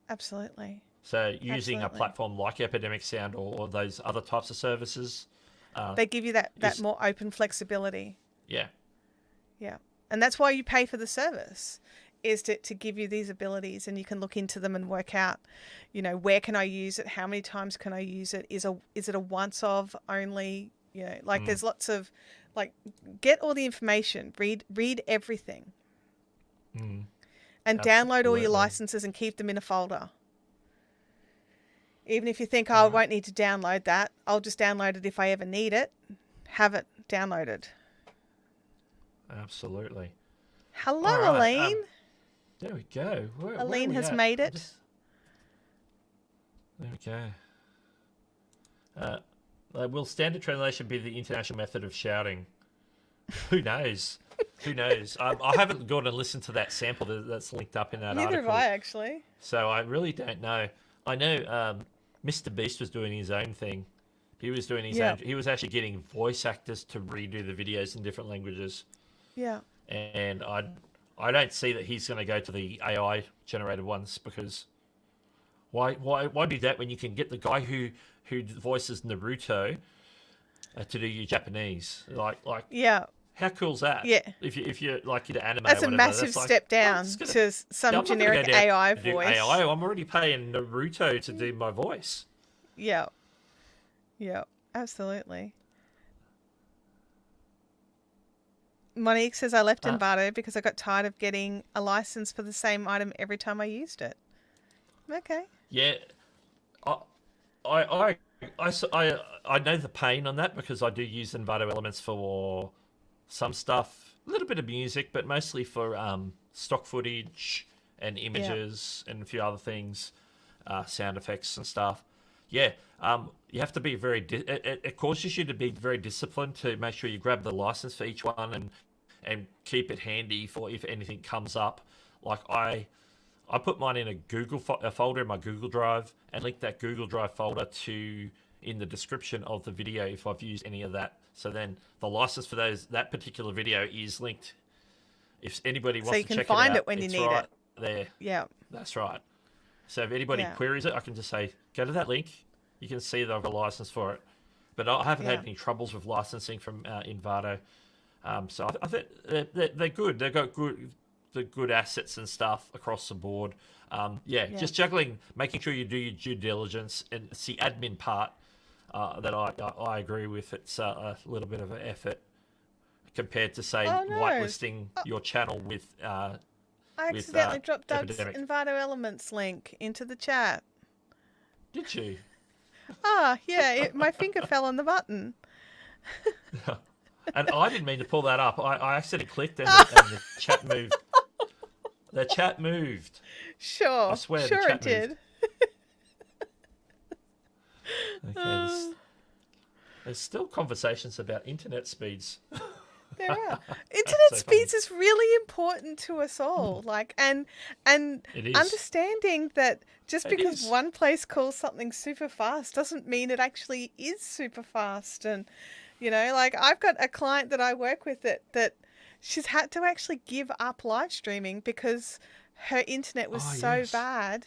absolutely. So using a platform like Epidemic Sound or those other types of services, they give you that more open flexibility. Yeah. Yeah. And that's why you pay for the service, is to give you these abilities, and you can look into them and work out, where can I use it? How many times can I use it? Is it a once of only? There's lots of, get all the information, read everything. And download all your licenses and keep them in a folder. Even if you think, I won't need to download that, I'll just download it if I ever need it. Have it downloaded. Absolutely. Hello, Aline. There we go. Aline has made it. There we go. Will standard translation be the international method of shouting? Who knows? Who knows? I haven't gone and listened to that sample that's linked up in that article. Neither have I, actually. So I really don't know. I know Mr. Beast was doing his own thing. He was doing his own. He was actually getting voice actors to redo the videos in different languages. Yeah. And I don't see that he's going to go to the AI generated ones, because why do that when you can get the guy who voices Naruto to do your Japanese? Yeah. How cool's that? Yeah. If you're like into anime, that's or whatever, a massive step down to some generic AI voice. AI. I'm already paying Naruto to do my voice. Yeah. Yeah. Absolutely. Monique says, I left Envato because I got tired of getting a license for the same item every time I used it. Okay. Yeah. I I know the pain on that because I do use Envato Elements for some stuff, a little bit of music, but mostly for stock footage and images and a few other things, sound effects and stuff. Yeah, you have to be it causes you to be very disciplined to make sure you grab the license for each one and keep it handy for if anything comes up. Like I put mine in a folder in my Google Drive and link that Google Drive folder to in the description of the video if I've used any of that. So then the license for that particular video is linked. If anybody wants to check it out, so you can find it when you need right it. There. Yeah. That's right. So if anybody queries it, I can just say, go to that link. You can see that I've got a license for it. But I haven't had any troubles with licensing from Envato. So I think they're good. They've got good assets and stuff across the board. Just juggling, making sure you do your due diligence, and it's the admin part that I agree with. It's a little bit of an effort compared to say whitelisting your channel with. I accidentally dropped Doug's Envato Elements link into the chat. Did you? My finger fell on the button. And I didn't mean to pull that up. I accidentally clicked and the chat moved. The chat moved. Sure. I swear sure the chat it did. Okay, there's still conversations about internet speeds. There are. Internet speeds is really important to us all. And understanding that just because one place calls something super fast doesn't mean it actually is super fast. And I've got a client that I work with that she's had to actually give up live streaming because her internet was so bad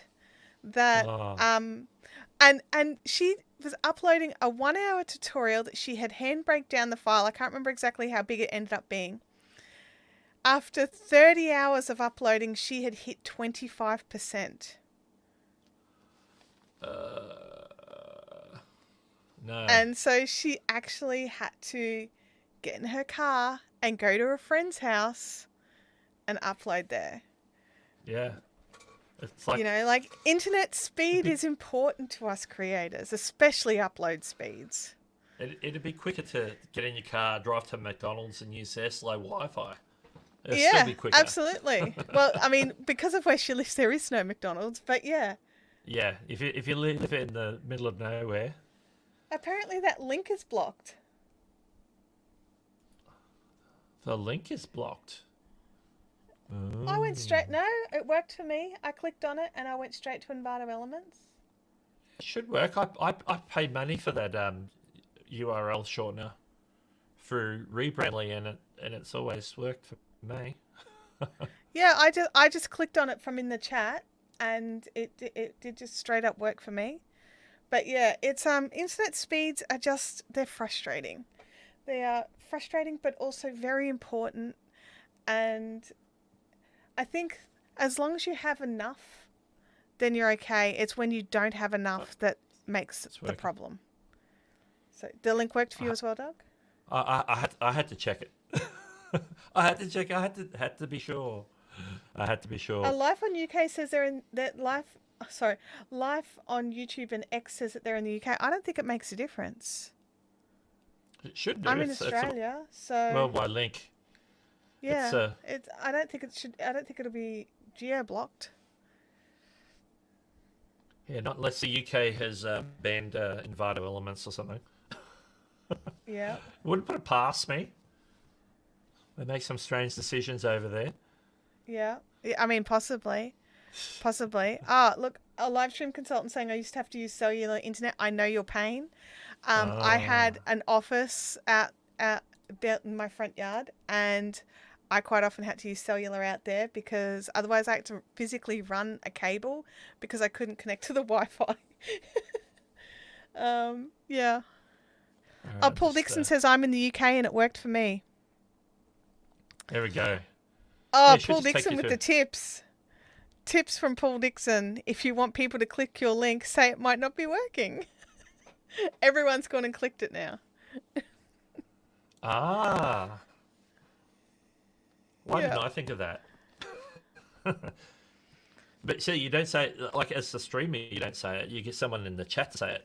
that and she was uploading a 1-hour tutorial that she had handbrake down the file. I can't remember exactly how big it ended up being. After 30 hours of uploading, she had hit 25%. No. And so she actually had to get in her car and go to a friend's house and upload there. Yeah. It's like, internet speed is important to us creators, especially upload speeds. It'd be quicker to get in your car, drive to McDonald's and use their slow Wi-Fi. It'd yeah, still be quicker. Absolutely. Well, I mean, because of where she lives, there is no McDonald's, but yeah. Yeah, if you live in the middle of nowhere. Apparently that link is blocked. The link is blocked. I went straight. No, it worked for me. I clicked on it and I went straight to Envato Elements. It should work. I paid money for that URL shortener through Rebrandly, and it's always worked for me. Yeah, I just clicked on it from in the chat, and it did just straight up work for me. But yeah, it's internet speeds are they're frustrating. They are frustrating, but also very important. And I think as long as you have enough, then you're okay. It's when you don't have enough that makes the problem. So the link worked for you as well, Doug? I had to check it. I had to check. I had to be sure. I had to be sure. Life on UK says they're in that Life on YouTube and X says that they're in the UK. I don't think it makes a difference. It should do. I'm in Australia, so worldwide link. Yeah, I don't think it should. I don't think it'll be geo blocked. Yeah, not unless the UK has banned Envato Elements or something. Yeah. Wouldn't put it past me. They make some strange decisions over there. Yeah, I mean, possibly. Look, a live stream consultant saying I used to have to use cellular internet. I know your pain. I had an office built in my front yard, and I quite often had to use cellular out there because otherwise I had to physically run a cable because I couldn't connect to the Wi-Fi. Yeah. Paul Dixon says I'm in the UK and it worked for me. There we go. Oh, Paul Dixon with the tips. Tips from Paul Dixon. If you want people to click your link, say it might not be working. Everyone's gone and clicked it now. Why didn't I think of that? But see, you don't say it, like as the streamer, you don't say it. You get someone in the chat to say it.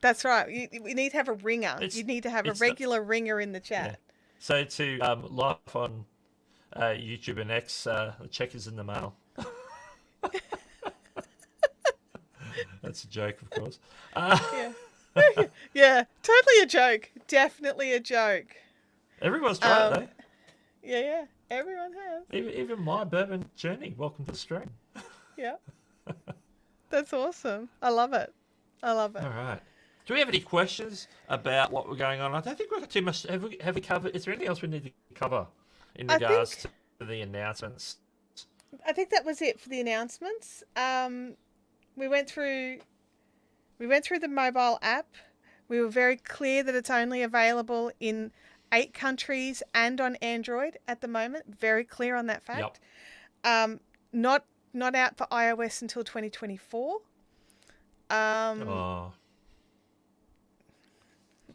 That's right. We need to have a ringer. You need to have a regular ringer in the chat. Yeah. So to live on YouTube and X, the check is in the mail. That's a joke, of course. Yeah. Yeah, totally a joke. Definitely a joke. Everyone's tried it, though. Yeah, everyone has. Even my bourbon journey. Welcome to the stream. Yeah. That's awesome. I love it. All right. Do we have any questions about what we're going on? I don't think we've got too much. Have we covered? Is there anything else we need to cover in regards to the announcements? I think that was it for the announcements. We went through the mobile app. We were very clear that it's only available in 8 countries and on Android at the moment. Very clear on that fact. Yep. Not out for iOS until 2024. Oh.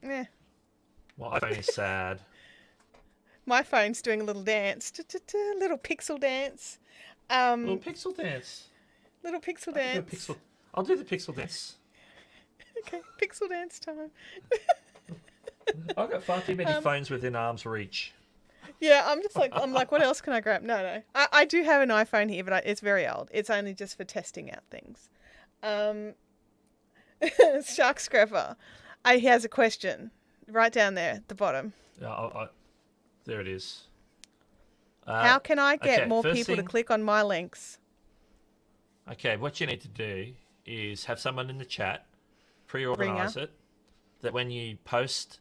Yeah. My iPhone is sad. My phone's doing a little dance. Little pixel dance. Little pixel dance. Little pixel dance. I'll do the pixel dance. Okay, pixel dance time. I've got far too many phones within arm's reach. Yeah, I'm like, what else can I grab? No. I do have an iPhone here, but it's very old. It's only just for testing out things. Shark Scrapper. He has a question right down there at the bottom. Yeah, there it is. How can I get more people to click on my links? Okay, what you need to do is have someone in the chat pre-organize it, that when you post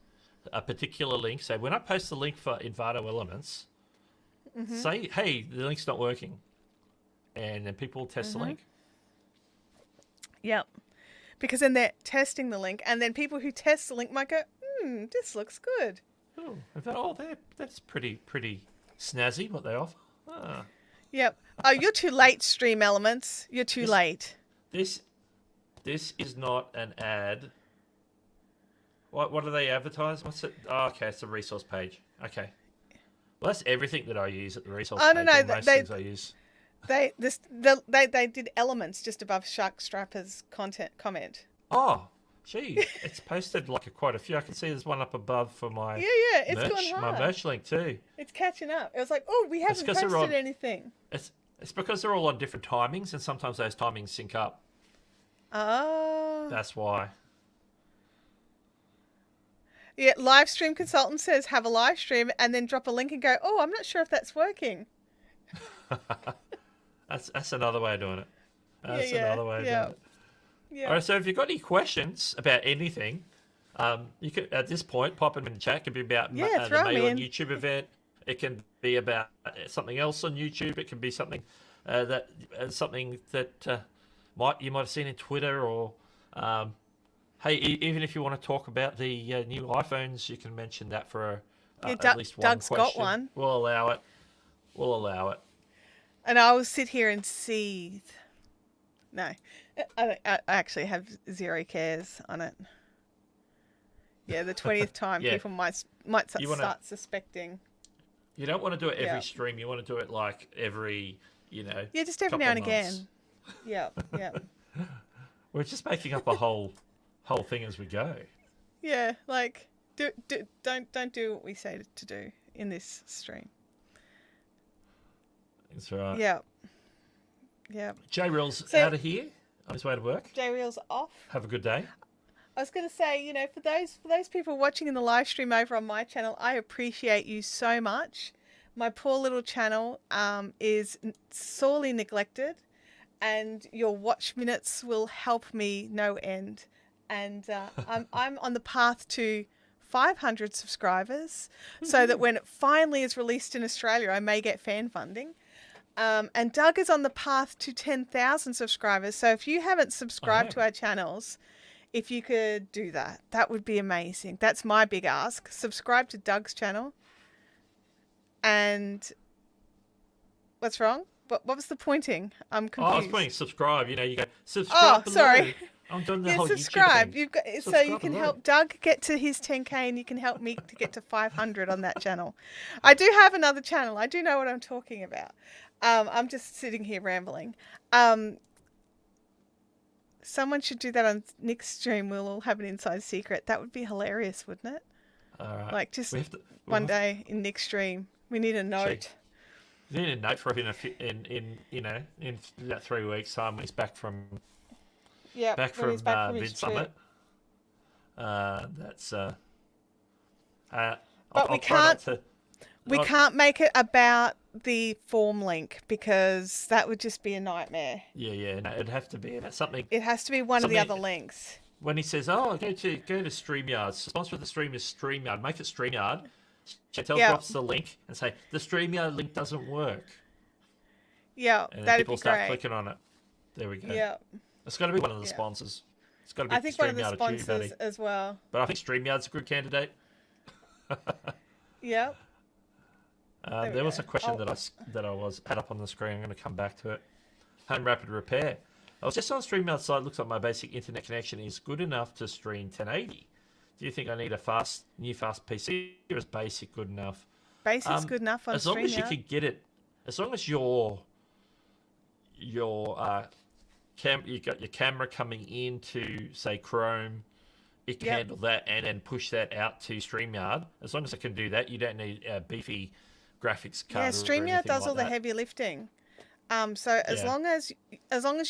a particular link, say when I post the link for Envato Elements, say, hey, the link's not working. And then people will test the link. Yep. Because then they're testing the link, and then people who test the link might go, this looks good. That's pretty snazzy what they offer. Ah. Yep. Oh, you're too late, Stream Elements. You're too late. This is not an ad. What do they advertise? What's it? Oh, okay, it's a resource page. Okay. Well, that's everything that I use at the resource page. No, most things I use. They did elements just above Shark Strapper's comment. Oh, gee, it's posted like quite a few. I can see there's one up above for my it's merch, gone hard. my merch link too. It's catching up. It was like, we haven't posted anything. It's because they're all on different timings, and sometimes those timings sync up. Oh. That's why. Yeah, live stream consultant says have a live stream and then drop a link and go, I'm not sure if that's working. That's another way of doing it. That's another way of doing it. Yeah. All right, so if you've got any questions about anything, you can at this point pop them in the chat. It could be about the Mail on YouTube event. It can be about something else on YouTube. It can be something that you might have seen in Twitter, or hey, even if you want to talk about the new iPhones, you can mention that for at least one Doug's question. got one. We'll allow it. And I will sit here and seethe. No, I actually have 0 cares on it. Yeah, the 20th time people might start suspecting. You don't want to do it every stream. You want to do it like every, Yeah, just every now and again. Yeah. We're just making up a whole thing as we go. Yeah, like don't do what we say to do in this stream. That's right. Yeah. J-Reel's out of here on his way to work. J-Reel's off. Have a good day. I was going to say, for those people watching in the live stream over on my channel, I appreciate you so much. My poor little channel is sorely neglected, and your watch minutes will help me no end. And I'm on the path to 500 subscribers, so that when it finally is released in Australia, I may get fan funding. And Doug is on the path to 10,000 subscribers. So if you haven't subscribed to our channels, if you could do that, that would be amazing. That's my big ask. Subscribe to Doug's channel. And what's wrong? What was the pointing? I'm confused. I was pointing subscribe. You go subscribe. Oh, sorry. I'm doing the whole subscribe. YouTube thing. So you can help Doug get to his 10K, and you can help me to get to 500 on that channel. I do have another channel. I do know what I'm talking about. I'm just sitting here rambling. Someone should do that on Nick's stream. We'll all have an inside secret. That would be hilarious, wouldn't it? All right. Like just We have to, one day in Nick's stream. We need a note. We need a note for him in about 3 weeks' time when he's back from Back from Vid Summit. That's but we can't make it about the form link because that would just be a nightmare. Yeah. No, it'd have to be about something. It has to be one of the other links. When he says, "Oh, go to StreamYard," sponsor of the stream is StreamYard. Make it StreamYard. Chantelle drops the link and say the StreamYard link doesn't work. Yeah, and that'd people be start great. Clicking on it. There we go. Yeah, it's got to be one of the sponsors. It's got to be. I think one of the sponsors as well. But I think StreamYard's a good candidate. Yep. There was a question that I had up on the screen. I'm going to come back to it. Home rapid repair. I was just on StreamYard site. Looks like my basic internet connection is good enough to stream 1080. Do you think I need a new fast PC, or is basic good enough? Basic's good enough on as long StreamYard. as you could get it. As long as you got your camera coming into say Chrome, it can handle that and then push that out to StreamYard. As long as it can do that, you don't need a beefy graphics card. Yeah, StreamYard does all the heavy lifting. So as long as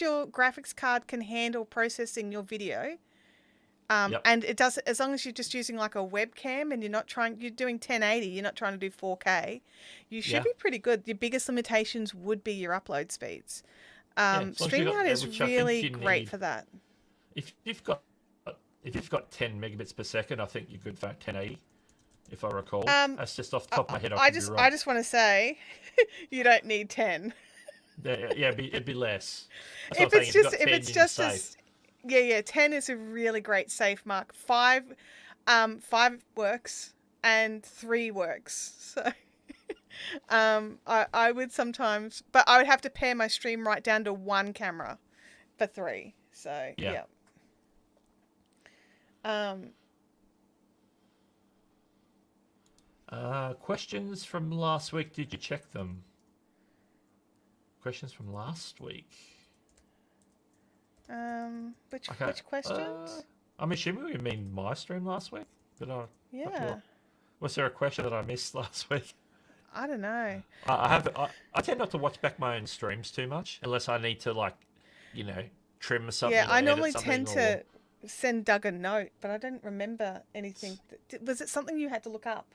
your graphics card can handle processing your video, and it does, as long as you're just using like a webcam and you're doing 1080, you're not trying to do 4K, you should be pretty good. Your biggest limitations would be your upload speeds. StreamYard is really great for that. If you've got 10 megabits per second, I think you're good for 1080. If I recall, that's just off the top of my head. I just want to say, you don't need 10. It'd be less. If it's just 10 is a really great safe mark. 5 works and 3 works. So I would sometimes, but I would have to pare my stream right down to 1 camera for 3. So yeah. Questions from last week. Did you check them? Questions from last week. Which questions? I'm assuming we mean my stream last week. Was there a question that I missed last week? I don't know. I tend not to watch back my own streams too much unless I need to trim something. Yeah, I normally tend to send Doug a note, but I don't remember anything. Was it something you had to look up?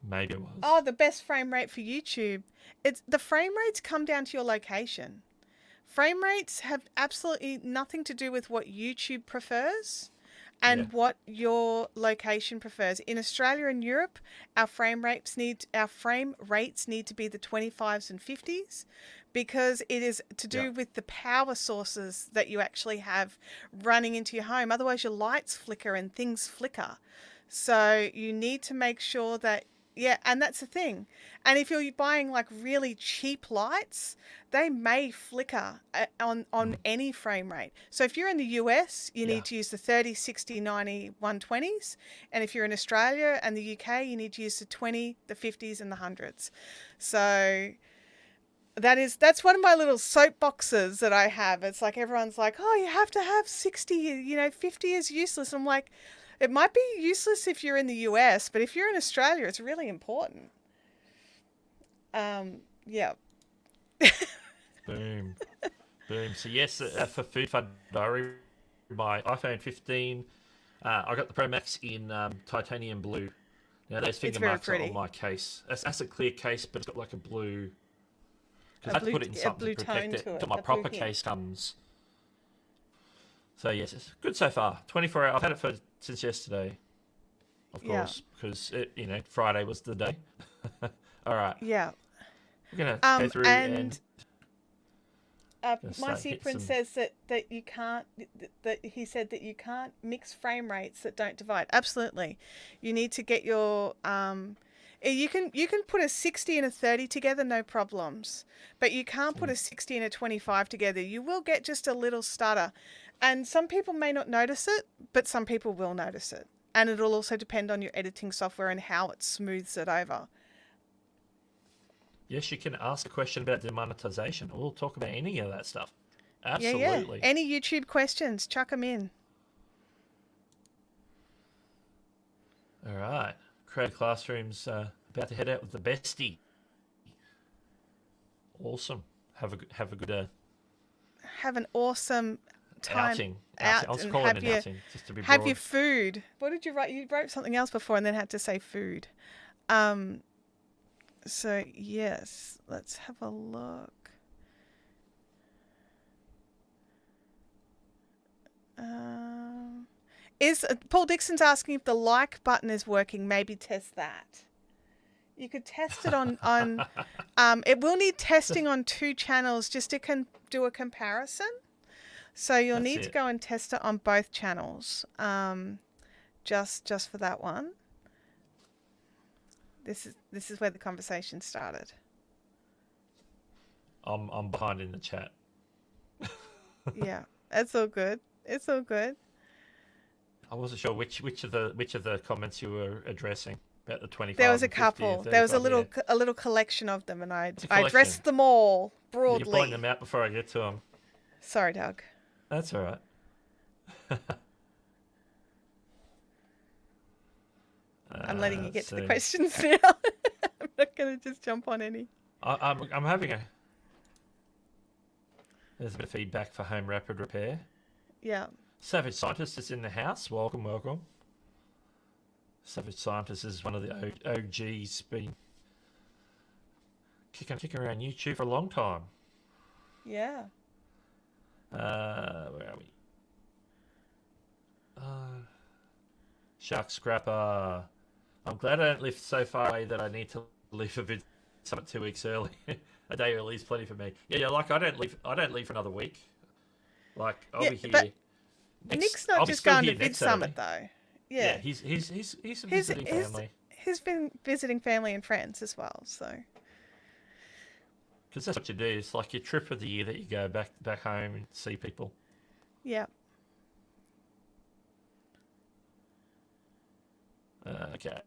Maybe it was. Oh, the best frame rate for YouTube. The frame rates come down to your location. Frame rates have absolutely nothing to do with what YouTube prefers and what your location prefers. In Australia and Europe, our frame rates need to be the 25s and 50s because it is to do with the power sources that you actually have running into your home. Otherwise, your lights flicker and things flicker. So you need to make sure that and that's the thing. And if you're buying like really cheap lights, they may flicker on any frame rate. So if you're in the US, you need to use the 30, 60, 90, 120s. And if you're in Australia and the UK, you need to use the 20, the 50s and the 100s. So that's one of my little soapboxes that I have. It's like everyone's like, oh, you have to have 60, 50 is useless. I'm like, it might be useless if you're in the US, but if you're in Australia, it's really important. Boom. So yes, for Food Fund Diary, my iPhone 15, I got the Pro Max in titanium blue. Now there's finger marks on my case. That's a clear case, but it's got like a blue. Because I had to put it in something to protect it until my proper case comes. So yes, it's good so far. 24 hours. I've had it since yesterday, of course, because Friday was the day. All right. Yeah. We're gonna go through and my sequence says that you can't. That he said that you can't mix frame rates that don't divide. Absolutely, you need to get your. You can put a 60 and a 30 together, no problems, but you can't put a 60 and a 25 together. You will get just a little stutter. And some people may not notice it, but some people will notice it. And it'll also depend on your editing software and how it smooths it over. Yes, you can ask a question about demonetization. We'll talk about any of that stuff. Absolutely. Yeah. Any YouTube questions, chuck them in. All right. Creative Classroom's about to head out with the bestie. Awesome. Have a good Have an awesome time outing. out I'll and call it have an outing, just to be have broad. your food. What did you write? You wrote something else before and then had to say food. So yes, let's have a look. Is Paul Dixon's asking if the like button is working? Maybe test that. You could test it on it will need testing on 2 channels just to do a comparison. So you'll need to go and test it on both channels. Just for that one. This is where the conversation started. I'm behind in the chat. Yeah, it's all good. It's all good. I wasn't sure which of the comments you were addressing about the 25. There was a couple. There was a little collection of them, and I addressed them all broadly. You're pointing them out before I get to them. Sorry, Doug. That's all right. I'm letting you get to the questions now. I'm not going to just jump on any. I'm having there's a bit of feedback for Home Rapid Repair. Yeah. Savage Scientist is in the house. Welcome. Savage Scientist is one of the OGs, been kicking around YouTube for a long time. Yeah. Where are we? Shark Scrapper. I'm glad I don't live so far away that I need to leave a vid summit 2 weeks early. A day early is plenty for me. Yeah, like I don't leave for another week. Like I'll be here. But Nick's not just going to Vid Summit though. Yeah, he's visiting family. He's been visiting family and friends as well, so. Because that's what you do. It's like your trip of the year that you go back home and see people. Yeah. Okay.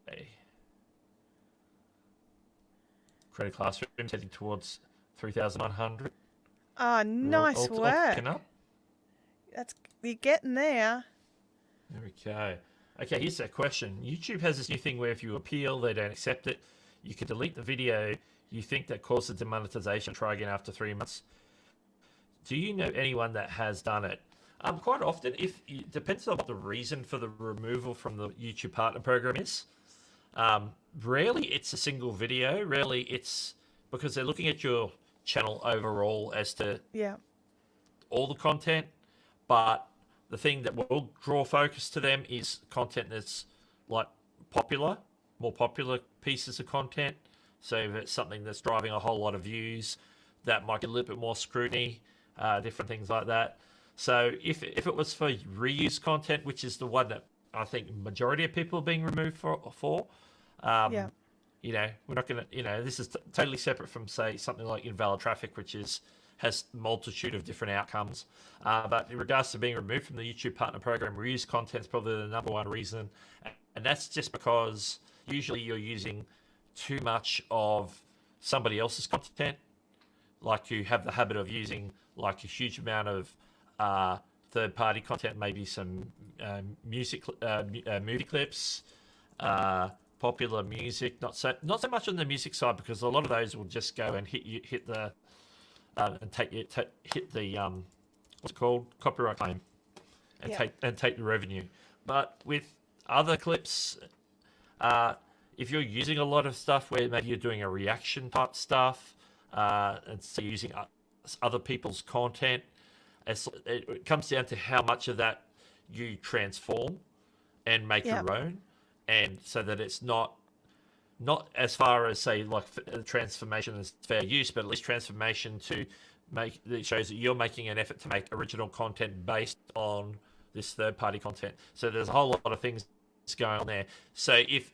Creative Classroom heading towards 3,900. Oh, nice work. Up. You're getting there. There we go. Okay, here's that question. YouTube has this new thing where if you appeal, they don't accept it. You can delete the video. You think that causes demonetization. Try again after 3 months. Do you know anyone that has done it? Quite often, it depends on what the reason for the removal from the YouTube Partner Program is. Rarely it's a single video. Rarely it's because they're looking at your channel overall as to all the content. But the thing that will draw focus to them is content that's like more popular pieces of content. So if it's something that's driving a whole lot of views, that might get a little bit more scrutiny, different things like that. So if it was for reuse content, which is the one that I think majority of people are being removed for you know, we're not going to, you know, this is totally separate from, say, something like invalid traffic, which has multitude of different outcomes. But in regards to being removed from the YouTube Partner Program, reuse content is probably the number one reason. And that's just because usually you're using too much of somebody else's content. Like you have the habit of using like a huge amount of third-party content, maybe some movie clips, popular music. Not so much on the music side, because a lot of those will just go and hit the what's it called, copyright claim, and take the revenue. But with other clips, if you're using a lot of stuff where maybe you're doing a reaction type stuff, and so you're using other people's content, it comes down to how much of that you transform and make your own, and so that it's not as far as, say, like transformation as fair use, but at least transformation to make that shows that you're making an effort to make original content based on this third-party content. So there's a whole lot of things going on there. So if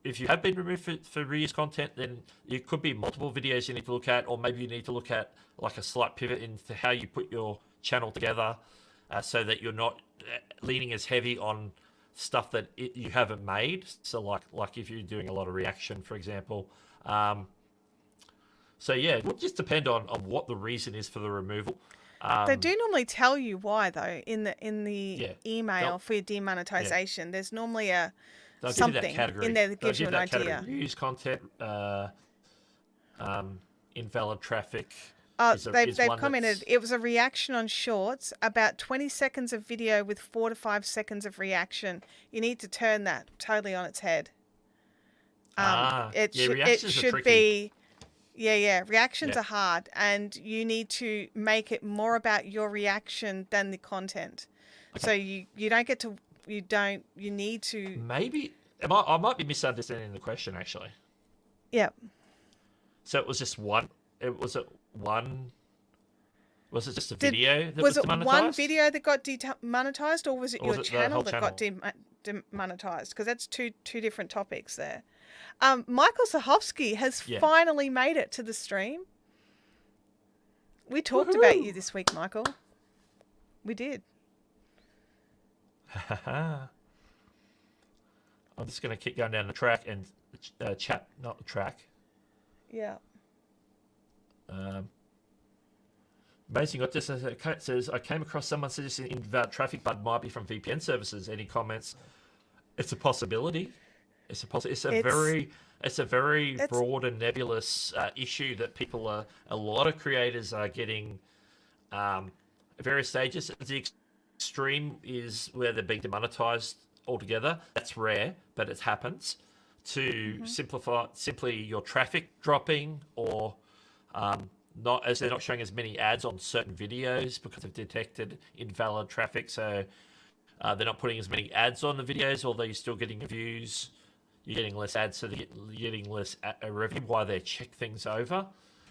you have been removed for reuse content, then it could be multiple videos you need to look at, or maybe you need to look at like a slight pivot into how you put your channel together, so that you're not leaning as heavy on stuff that you haven't made. So like if you're doing a lot of reaction, for example, So yeah, it would just depend on what the reason is for the removal. They do normally tell you why, though, in the Yeah, email for your yeah, demonetization. There's normally they'll give you that something in category. there that They'll gives you give an that category: idea. news content, invalid traffic. They've commented it was a reaction on shorts, about 20 seconds of video with 4 to 5 seconds of reaction. You need to turn that totally on its head. It should tricky. be reactions Yeah. are hard, and you need to make it more about your reaction than the content. So you need to Maybe I might be misunderstanding the question actually. yeah. So it was just one. Was it one? Was it just a video that was demonetized? Was it one video that got demonetized, or was it your channel that got demonetized? Because that's two different topics there. Michael Sahovsky has finally made it to the stream. We talked about you this week, Michael. We did. I'm just going to keep going down the track and chat, not the track. Yeah. Amazing. Got this. It says, I came across someone suggesting invalid traffic button might be from VPN services. Any comments? It's a possibility. It's a very broad and nebulous issue that a lot of creators are getting at various stages. The extreme is where they're being demonetized altogether. That's rare, but it happens. To simply your traffic dropping, or they're not showing as many ads on certain videos because they've detected invalid traffic. So they're not putting as many ads on the videos, although you're still getting views. You're getting less ads, so you're getting less revenue while they check things over.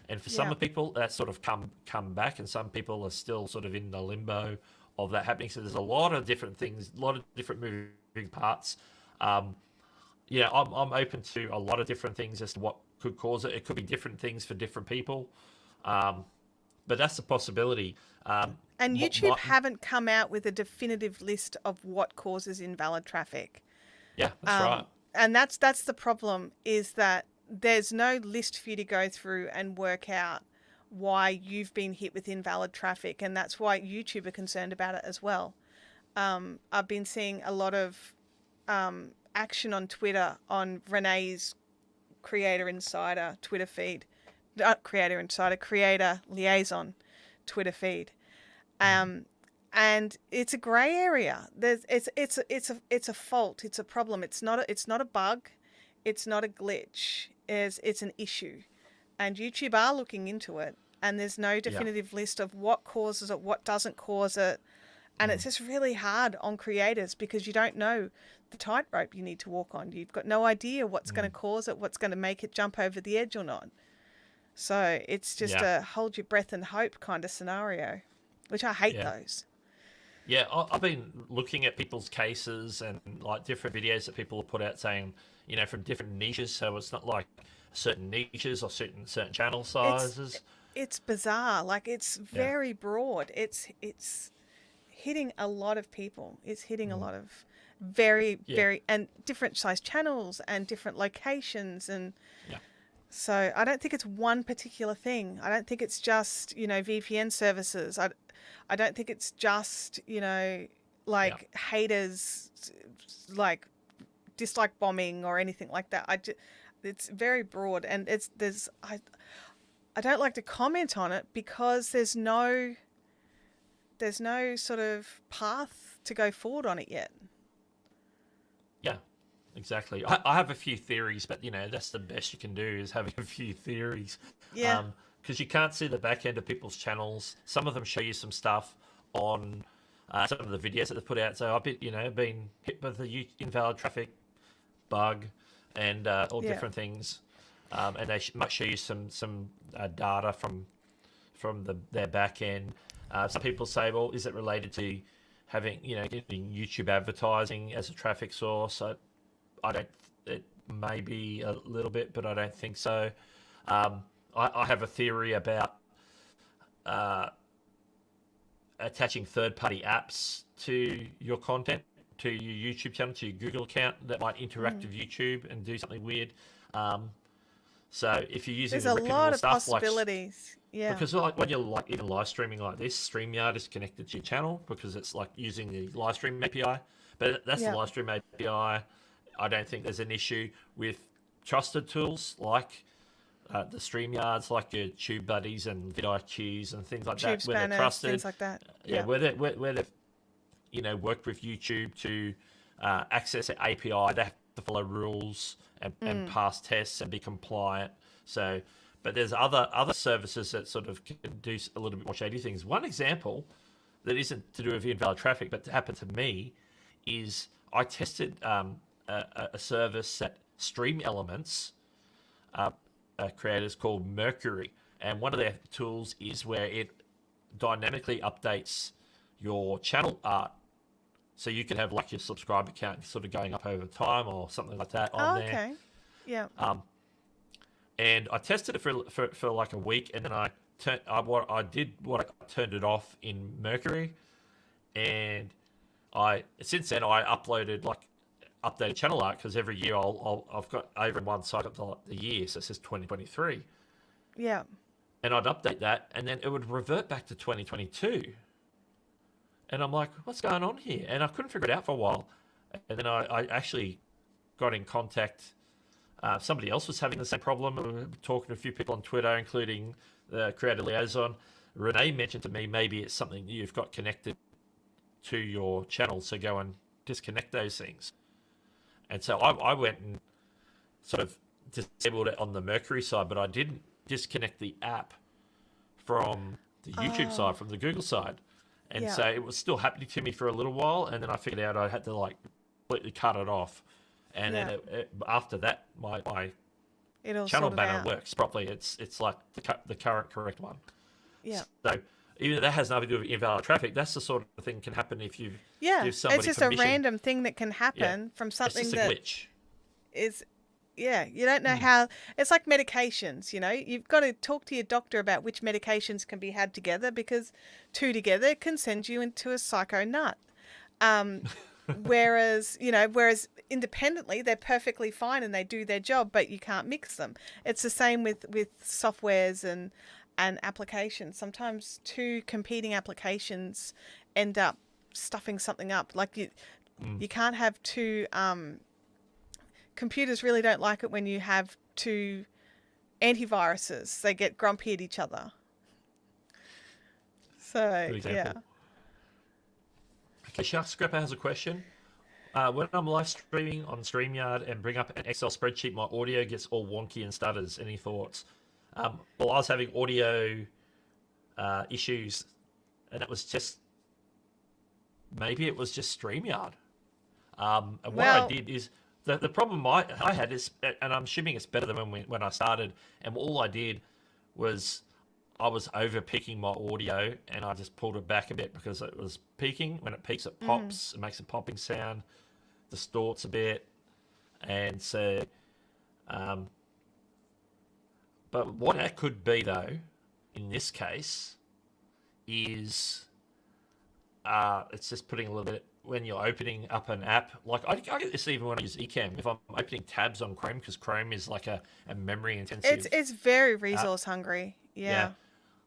And for some people, that's sort of come back, and some people are still sort of in the limbo of that happening. So there's a lot of different things, a lot of different moving parts. I'm open to a lot of different things as to what could cause it. It could be different things for different people, but that's a possibility. And YouTube haven't come out with a definitive list of what causes invalid traffic. Yeah, that's right. And that's the problem, is that there's no list for you to go through and work out why you've been hit with invalid traffic, and that's why YouTube are concerned about it as well. I've been seeing a lot of action on Twitter on Renee's Creator Insider Twitter feed, not Creator Insider, Creator Liaison Twitter feed. And it's a grey area. It's a fault. It's a problem. It's not a bug. It's not a glitch. It's an issue, and YouTube are looking into it. And there's no definitive list of what causes it, what doesn't cause it, and it's just really hard on creators because you don't know the tightrope you need to walk on. You've got no idea what's going to cause it, what's going to make it jump over the edge or not. So it's just a hold your breath and hope kind of scenario, which I hate those. Yeah, I've been looking at people's cases and like different videos that people have put out saying, from different niches. So it's not like certain niches or certain channel sizes. It's bizarre. Like it's very broad. It's hitting a lot of people. It's hitting a lot of very and different size channels and different locations and. So I don't think it's one particular thing. I don't think it's just, VPN services. I don't think it's just, haters, like dislike bombing or anything like that. It's very broad, and I don't like to comment on it because there's no sort of path to go forward on it yet. Yeah. Exactly. I have a few theories, but that's the best you can do is having a few theories. Yeah. Because you can't see the back end of people's channels. Some of them show you some stuff on some of the videos that they put out. So I've been hit with the invalid traffic bug and all different things, and they might show you some data from their back end. Some people say, well, is it related to having getting YouTube advertising as a traffic source? It may be a little bit, but I don't think so. I have a theory about attaching third-party apps to your content, to your YouTube channel, to your Google account that might interact with YouTube and do something weird. So if you're using There's the a reputable lot of stuff, like possibilities. Yeah. because like when you're like even live streaming like this, StreamYard is connected to your channel because it's like using the live stream API. But that's the Yeah. live stream API. I don't think there's an issue with trusted tools like the StreamYards, like your Tube Buddies and vidIQs and things like Tube that, where they're spanners, trusted. things like that. Yeah, where they've worked with YouTube to access an API. They have to follow rules and pass tests and be compliant. So, but there's other services that sort of can do a little bit more shady things. One example that isn't to do with invalid traffic, but happened to me, is I tested a service that Stream Elements creators called Mercury, and one of their tools is where it dynamically updates your channel art. So you can have like your subscriber count sort of going up over time or something like that on there. Okay. Yeah. And I tested it for like a week, and then I turned it off in Mercury, and since then I updated channel art because every year I've got over one side of the year, so it says 2023. Yeah. And I'd update that, and then it would revert back to 2022. And I'm like, what's going on here? And I couldn't figure it out for a while. And then I actually got in contact. Somebody else was having the same problem. We were talking to a few people on Twitter, including the creator liaison. Renee mentioned to me maybe it's something you've got connected to your channel, so go and disconnect those things. And so I went and sort of disabled it on the Mercury side, but I didn't disconnect the app from the YouTube side, from the Google side. And so it was still happening to me for a little while, and then I figured out I had to like completely cut it off. And then after that, my channel banner works properly. It's like the current correct one. Yeah. So even though that has nothing to do with invalid traffic, that's the sort of thing can happen if you give somebody it's just permission. a random thing that can happen from something it's just that a glitch. is. Yeah, you don't know how. It's like medications, you've got to talk to your doctor about which medications can be had together, because two together can send you into a psycho nut. Whereas independently they're perfectly fine and they do their job, but you can't mix them. It's the same with softwares and applications. Sometimes two competing applications end up stuffing something up. Like you can't have two. Computers really don't like it when you have two antiviruses. They get grumpy at each other. So, yeah. Okay, Shark Scrapper has a question. When I'm live streaming on StreamYard and bring up an Excel spreadsheet, my audio gets all wonky and stutters. Any thoughts? Well, I was having audio issues, and it was just... Maybe it was just StreamYard. And what I did is... The problem I had is, and I'm assuming it's better than when I started, and all I did was I was over peaking my audio, and I just pulled it back a bit because it was peaking. When it peaks, it pops. It makes a popping sound, distorts a bit, and so. But what that could be, though, in this case, is it's just putting a little bit. When you're opening up an app, like I get this even when I use Ecamm. If I'm opening tabs on Chrome, because Chrome is like a memory intensive. It's very resource hungry. Yeah.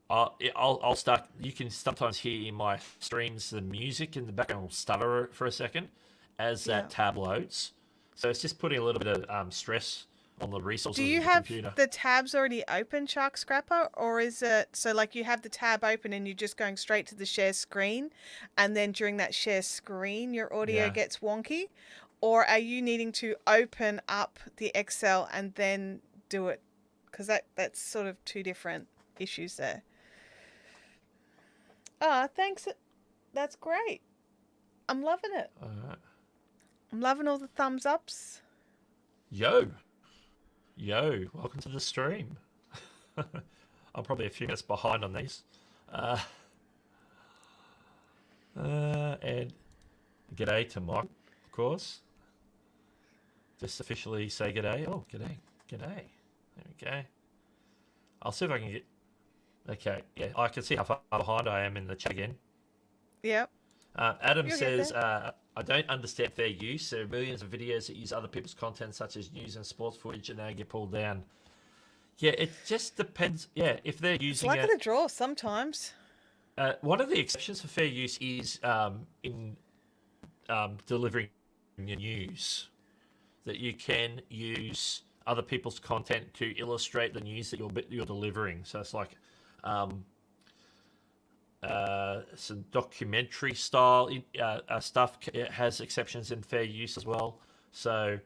I'll start. You can sometimes hear in my streams the music in the background will stutter for a second as that tab loads. So it's just putting a little bit of stress on the resources. Do you of the have computer. the tabs already open, Shark Scrapper, or is it so like you have the tab open and you're just going straight to the share screen, and then during that share screen your audio gets wonky, or are you needing to open up the Excel and then do it? Because that's sort of two different issues there. Thanks. That's great. I'm loving it. I'm loving all the thumbs ups. Yo, welcome to the stream. I'm probably a few minutes behind on these. And g'day to Mike, of course. Just officially say g'day. Oh, g'day. There we go. I'll see if I can get... Okay, yeah, I can see how far behind I am in the chat again. Yep. Adam says, I don't understand fair use. There are millions of videos that use other people's content, such as news and sports footage, and they get pulled down. Yeah, it just depends. Yeah, if they're It's using luck of it. the draw sometimes. One of the exceptions for fair use is in delivering your news, that you can use other people's content to illustrate the news that you're delivering. So it's like some documentary style stuff. It has exceptions in fair use as well. So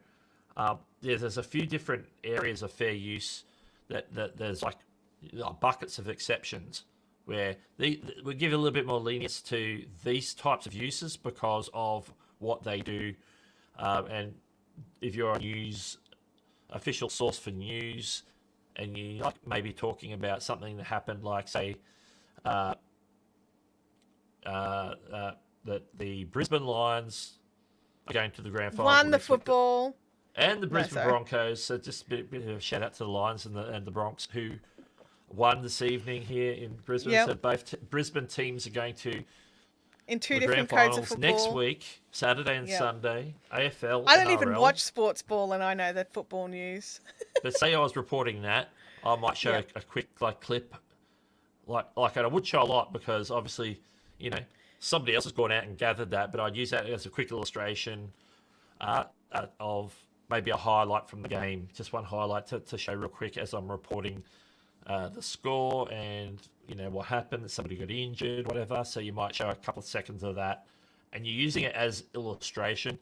there's a few different areas of fair use that there's like buckets of exceptions where we give a little bit more lenience to these types of uses because of what they do, and if you're a news official source for news, and you like maybe talking about something that happened, like say uh, that the Brisbane Lions are going to the grand final Won the next week, football. and the No, Brisbane sorry. Broncos. So just a bit of a shout out to the Lions and the Bronx who won this evening here in Brisbane. Yep. So both Brisbane teams are going to In two the grand different codes of finals football. next week, Saturday and Yep. Sunday, AFL, I don't NRL. even watch sports ball, and I know the football news. But say I was reporting that, I might show Yep. a quick clip, and I would show a lot because obviously, somebody else has gone out and gathered that, but I'd use that as a quick illustration of maybe a highlight from the game, just one highlight to show real quick as I'm reporting the score and what happened, that somebody got injured, whatever. So you might show a couple of seconds of that, and you're using it as illustration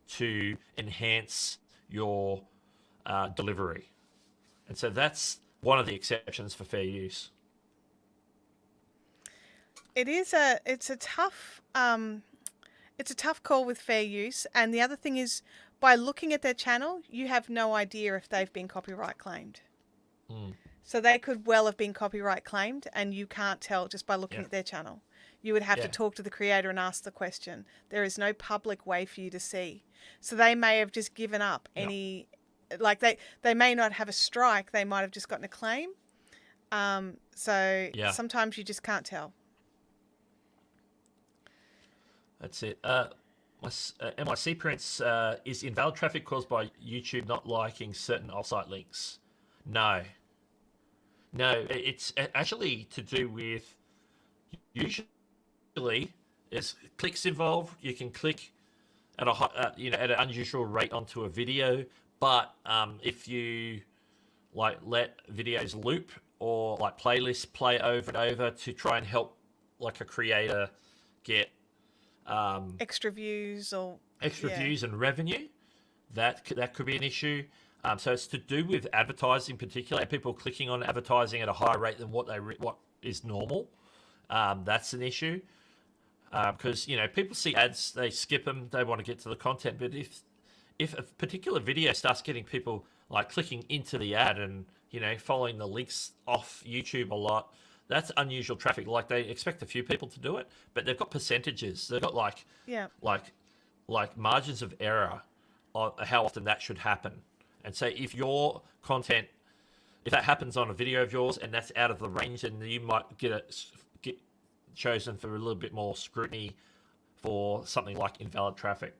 to enhance your delivery. And so that's one of the exceptions for fair use. It's a tough call with fair use, and the other thing is, by looking at their channel, you have no idea if they've been copyright claimed. So they could well have been copyright claimed, and you can't tell just by looking at their channel. You would have to talk to the creator and ask the question. There is no public way for you to see. So they may have just given up any, like they may not have a strike. They might have just gotten a claim. Sometimes you just can't tell. That's it. MIC Prince is invalid traffic caused by YouTube not liking certain offsite links. No, it's actually to do with usually there's clicks involved. You can click at at an unusual rate onto a video, but if you let videos loop or playlists play over and over to try and help a creator get extra views views and revenue, that could be an issue. So it's to do with advertising, particularly people clicking on advertising at a higher rate than what is normal. That's an issue because people see ads, they skip them, they want to get to the content. But if a particular video starts getting people clicking into the ad and following the links off YouTube a lot, that's unusual traffic. They expect a few people to do it, but they've got percentages. They've got margins of error on how often that should happen. And so if your content, if that happens on a video of yours and that's out of the range, then you might get chosen for a little bit more scrutiny for something like invalid traffic.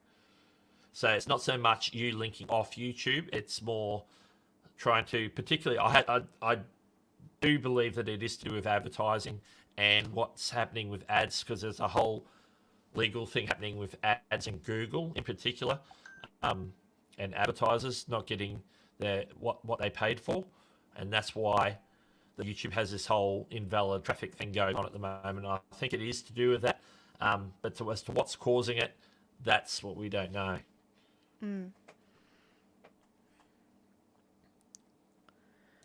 So it's not so much you linking off YouTube. It's more trying to, particularly, I do believe that it is to do with advertising and what's happening with ads, because there's a whole legal thing happening with ads in Google in particular, and advertisers not getting what they paid for, and that's why the YouTube has this whole invalid traffic thing going on at the moment. I think it is to do with that, but as to what's causing it, that's what we don't know.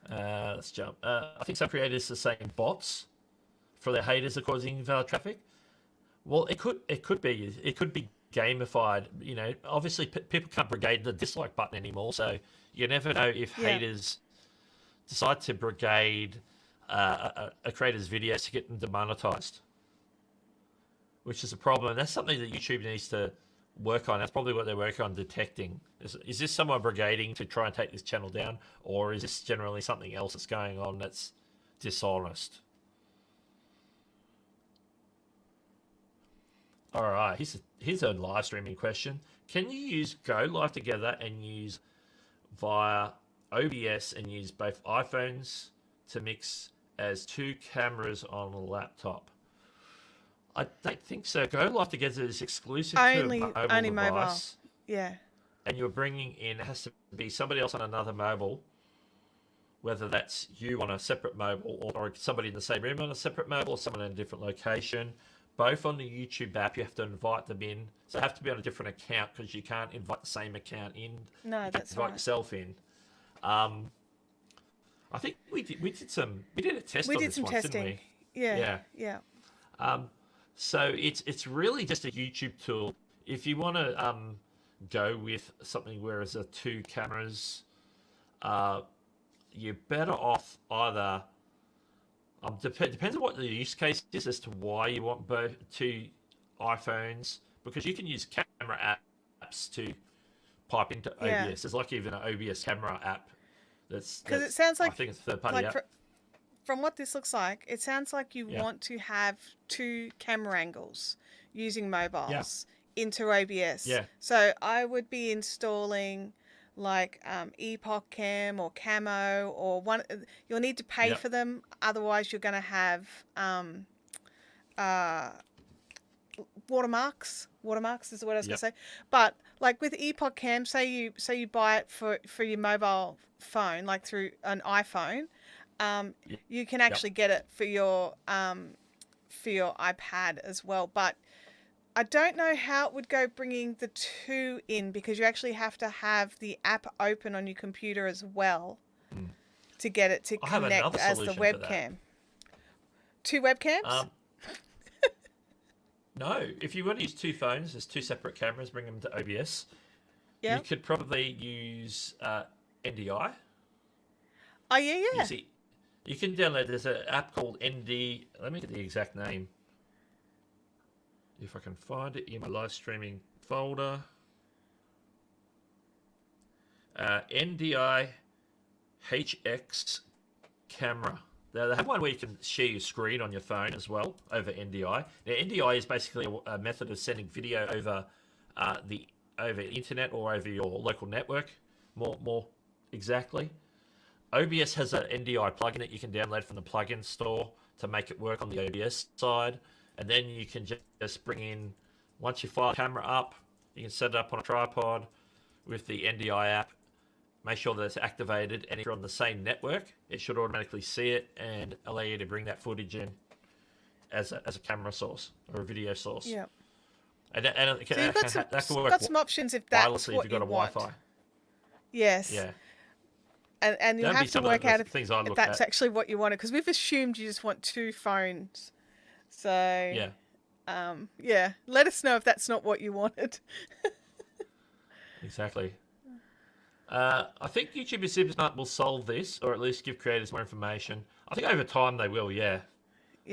Let's jump. I think some creators are saying bots for their haters are causing invalid traffic. Well, it could be gamified. Obviously people can't brigade the dislike button anymore, so you never know if haters decide to brigade a creator's videos to get them demonetized, which is a problem. That's something that YouTube needs to work on. That's probably what they're working on detecting. Is this someone brigading to try and take this channel down, or is this generally something else that's going on that's dishonest? All right, here's a live streaming question. Can you use Go Live Together and use via OBS and use both iPhones to mix as two cameras on a laptop. I don't think so. Go Live Together is exclusive to a mobile device. Yeah. And you're bringing in, it has to be somebody else on another mobile, whether that's you on a separate mobile or somebody in the same room on a separate mobile or someone in a different location. Both on the YouTube app, you have to invite them in. So they have to be on a different account because you can't invite the same account in. No, that's invite yourself in. I think we did a test on this once, testing. didn't we? Yeah. So it's really just a YouTube tool. If you want to go with something where it's two cameras, you're better off either. Depends on what the use case is as to why you want both two iPhones, because you can use camera apps to pipe into OBS. There's like even an OBS camera app. Because it sounds like, I think it's a third party app. From what this looks like, it sounds like you want to have two camera angles using mobiles into OBS. Yeah. So I would be installing like Epoch Cam or Camo or one. You'll need to pay for them, otherwise you're going to have watermarks. Watermarks is what I was going to say. But like with Epoch Cam, say you buy it for your mobile phone, like through an iPhone. You can actually get it for your iPad as well, but I don't know how it would go bringing the two in, because you actually have to have the app open on your computer as well to get it to connect as the webcam. Two webcams? No, if you want to use two phones, there's two separate cameras, bring them to OBS. You could probably use NDI. Oh, yeah. You can download, there's an app called ND, let me get the exact name. If I can find it in my live streaming folder. NDI HX camera. They have one where you can share your screen on your phone as well over NDI. Now, NDI is basically a method of sending video over over internet or over your local network, more exactly. OBS has an NDI plugin that you can download from the plugin store to make it work on the OBS side. And then you can just bring in, once you fire the camera up, you can set it up on a tripod with the NDI app. Make sure that it's activated, and if you're on the same network, it should automatically see it and allow you to bring that footage in as a camera source or a video source. Yeah. And so you've got some options if that's what if you've got a want. Wi-Fi. Yes. Yeah. And you have to work out if that's at. Actually what you wanted, because we've assumed you just want two phones. So let us know if that's not what you wanted. Exactly. I think YouTube is Super Smart will solve this, or at least give creators more information. I think over time they will. Yeah.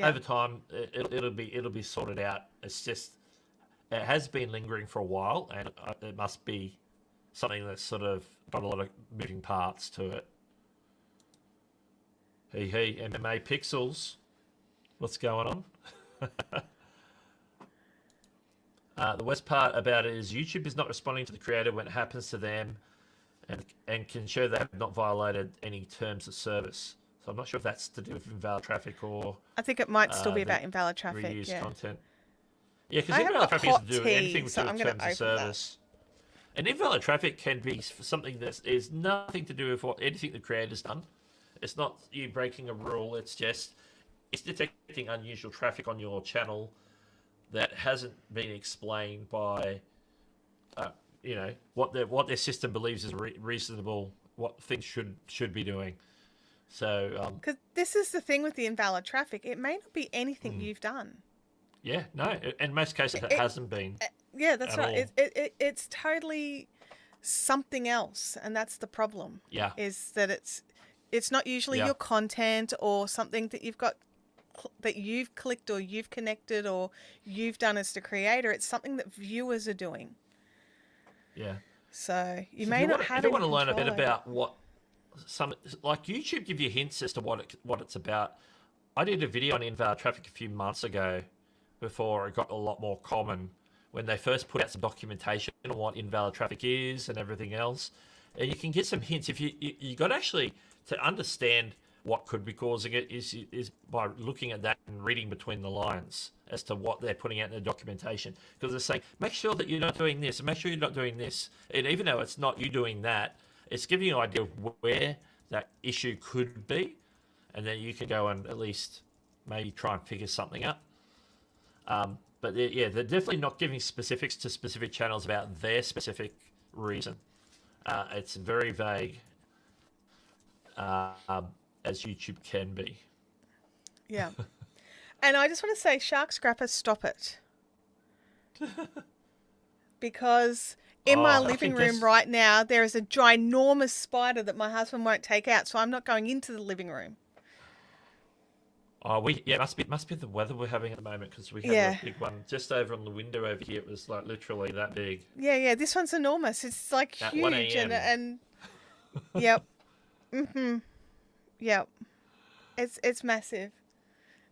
Over time it'll be sorted out. It's just it has been lingering for a while, and it must be something that's sort of got a lot of moving parts to it. Hey, MMA Pixels, what's going on? The worst part about it is YouTube is not responding to the creator when it happens to them, and can show they have not violated any terms of service. So I'm not sure if that's to do with invalid traffic or... I think it might still be about invalid traffic, reused content. Yeah, because invalid traffic has to do with anything to do with terms of service. And invalid traffic can be something that is nothing to do with anything the creator's done. It's not you breaking a rule. It's detecting unusual traffic on your channel that hasn't been explained by, what their system believes is reasonable, what things should be doing. So, because this is the thing with the invalid traffic, it may not be anything you've done. Yeah, no, in most cases it hasn't been. Yeah, that's right. It's totally something else, and that's the problem. Yeah, is that it's not usually your content or something that you've got that you've clicked or you've connected or you've done as the creator. It's something that viewers are doing. Yeah. So you may not have. If you want to learn a bit about what like YouTube give you hints as to what it's about. I did a video on invalid traffic a few months ago, before it got a lot more common, when they first put out some documentation on what invalid traffic is and everything else. and you can get some hints. If you got actually to understand what could be causing it is by looking at that and reading between the lines as to what they're putting out in the documentation, because they're saying make sure that you're not doing this and make sure you're not doing this, and even though it's not you doing that, it's giving you an idea of where that issue could be, and then you can go and at least maybe try and figure something out. But they're definitely not giving specifics to specific channels about their specific reason. It's very vague, as YouTube can be. Yeah. And I just want to say, Shark Scrapper, stop it. Because in my living room right now, there is a ginormous spider that my husband won't take out, so I'm not going into the living room. Oh, it must be the weather we're having at the moment, because we have a big one just over on the window over here. It was like literally that big. Yeah. This one's enormous. It's like at huge, 1 a.m. and yep, yep. It's massive.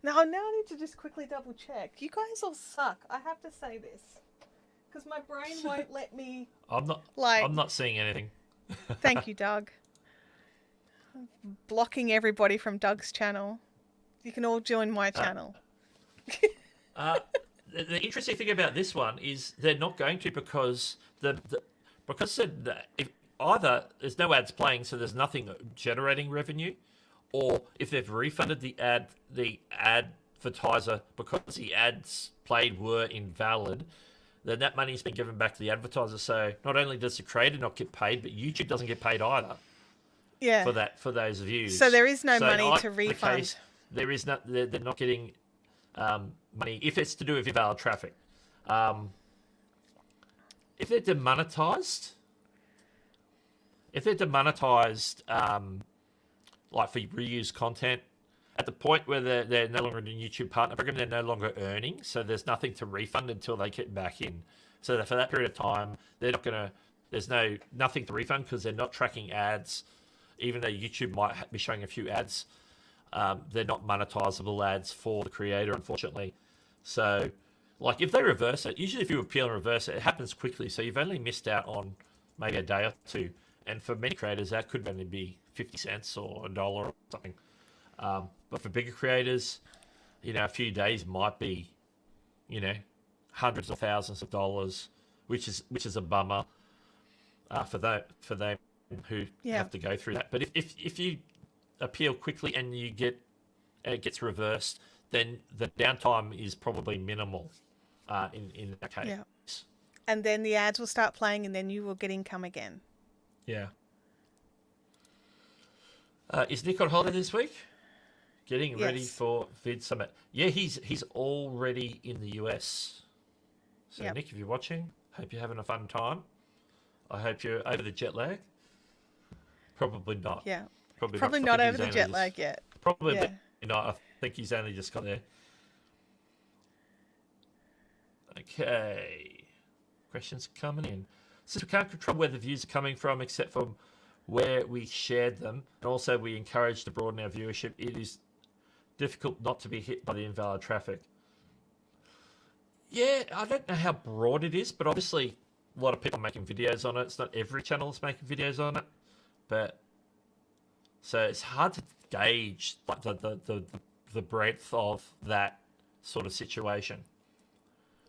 Now I need to just quickly double check. You guys all suck. I have to say this because my brain won't let me. I'm not seeing anything. Thank you, Doug. Blocking everybody from Doug's channel. You can all join my channel. The interesting thing about this one is they're not going to, because if either there's no ads playing, so there's nothing generating revenue, or if they've refunded the advertiser because the ads played were invalid, then that money's been given back to the advertiser. So not only does the creator not get paid, but YouTube doesn't get paid either. Yeah. For those views. So there is no money to refund. They're not getting money if it's to do with invalid traffic. If they're demonetized, like for reused content, at the point where they're no longer in the YouTube partner program, they're no longer earning, so there's nothing to refund until they get back in. So that for that period of time, they're not gonna. There's nothing to refund because they're not tracking ads, even though YouTube might be showing a few ads. They're not monetizable ads for the creator, unfortunately. So, like, if they reverse it, usually if you appeal and reverse it, it happens quickly. So you've only missed out on maybe a day or two. And for many creators, that could only be 50 cents or $1 or something. But for bigger creators, a few days might be, hundreds of thousands of dollars, which is a bummer for them who have to go through that. But if you appeal quickly and it gets reversed, then the downtime is probably minimal in that case. Yeah. And then the ads will start playing, and then you will get income again. Yeah. Is Nick on holiday this week? Getting ready for Vid Summit. Yeah, he's already in the US. So Nick, if you're watching, hope you're having a fun time. I hope you're over the jet lag. Probably not. Yeah. Probably not over the jet lag yet. Probably not. I think he's only just got there. Okay. Questions coming in. Since we can't control where the views are coming from, except from where we shared them, and also we encourage to broaden our viewership, it is difficult not to be hit by the invalid traffic. Yeah, I don't know how broad it is, but obviously a lot of people are making videos on it. It's not every channel is making videos on it, but so it's hard to gauge like the breadth of that sort of situation.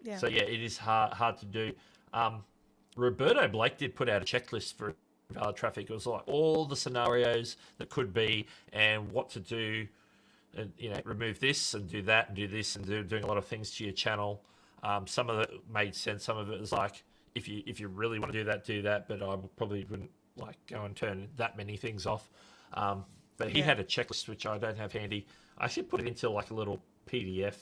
Yeah. So yeah, it is hard to do. Roberto Blake did put out a checklist for invalid traffic. It was like all the scenarios that could be and what to do, and remove this and do that and do this and doing a lot of things to your channel. Some of it made sense. Some of it was like if you really want to do that, but I probably wouldn't like go and turn that many things off. But he had a checklist which I don't have handy. I should put it into like a little PDF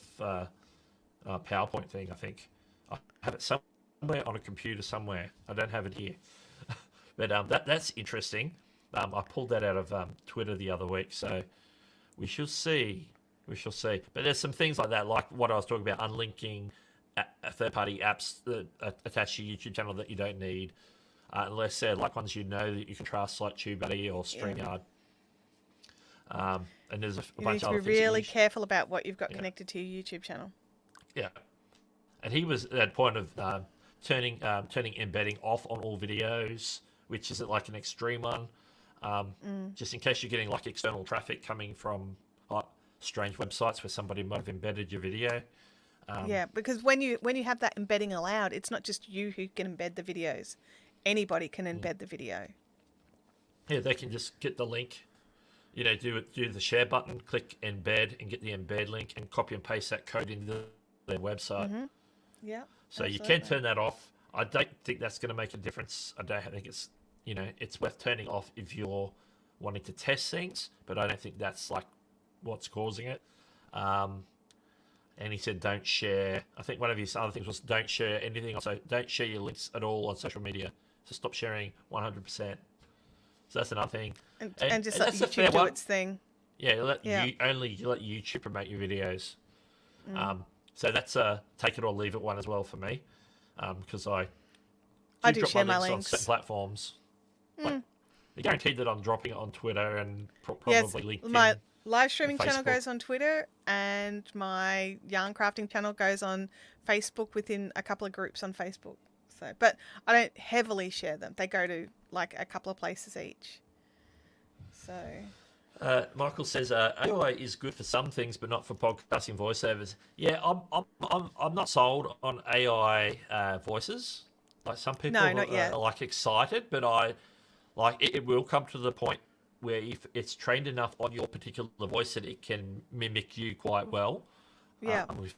PowerPoint thing. I think I have it somewhere on a computer somewhere. I don't have it here. But that's interesting. I pulled that out of Twitter the other week, so we shall see. But there's some things like that, like what I was talking about, unlinking third-party apps that attach to your YouTube channel that you don't need, unless they're like ones that you can trust, like TubeBuddy or StreamYard. And there's a bunch of other things. You need to be really careful about what you've got connected to your YouTube channel. Yeah, and he was at the point of turning embedding off on all videos, which is like an extreme one, just in case you're getting like external traffic coming from like strange websites where somebody might have embedded your video. Yeah, because when you have that embedding allowed, it's not just you who can embed the videos. Anybody can embed the video. Yeah, they can just get the link, do the share button, click embed, and get the embed link, and copy and paste that code into their website. Yeah. So absolutely. you can turn that off. I don't think that's going to make a difference. I think it's it's worth turning off if you're wanting to test things, but I don't think that's like what's causing it. And he said, don't share. I think one of his other things was don't share anything. Also, don't share your links at all on social media. So stop sharing 100%. So that's another thing. And just let YouTube do its thing. Yeah, let YouTube promote your videos. So that's a take it or leave it one as well for me, because I do drop share my my links on links. certain platforms. Like, you're guaranteed that I'm dropping it on Twitter and probably LinkedIn. My live streaming channel Facebook. goes on Twitter, and my yarn crafting channel goes on Facebook within a couple of groups on Facebook. So, but I don't heavily share them. They go to like a couple of places each. So. Michael says AI is good for some things, but not for podcasting voiceovers. Yeah, I'm not sold on AI voices. Like some people are like excited, but I like it will come to the point where if it's trained enough on your particular voice that it can mimic you quite well. Yeah, we've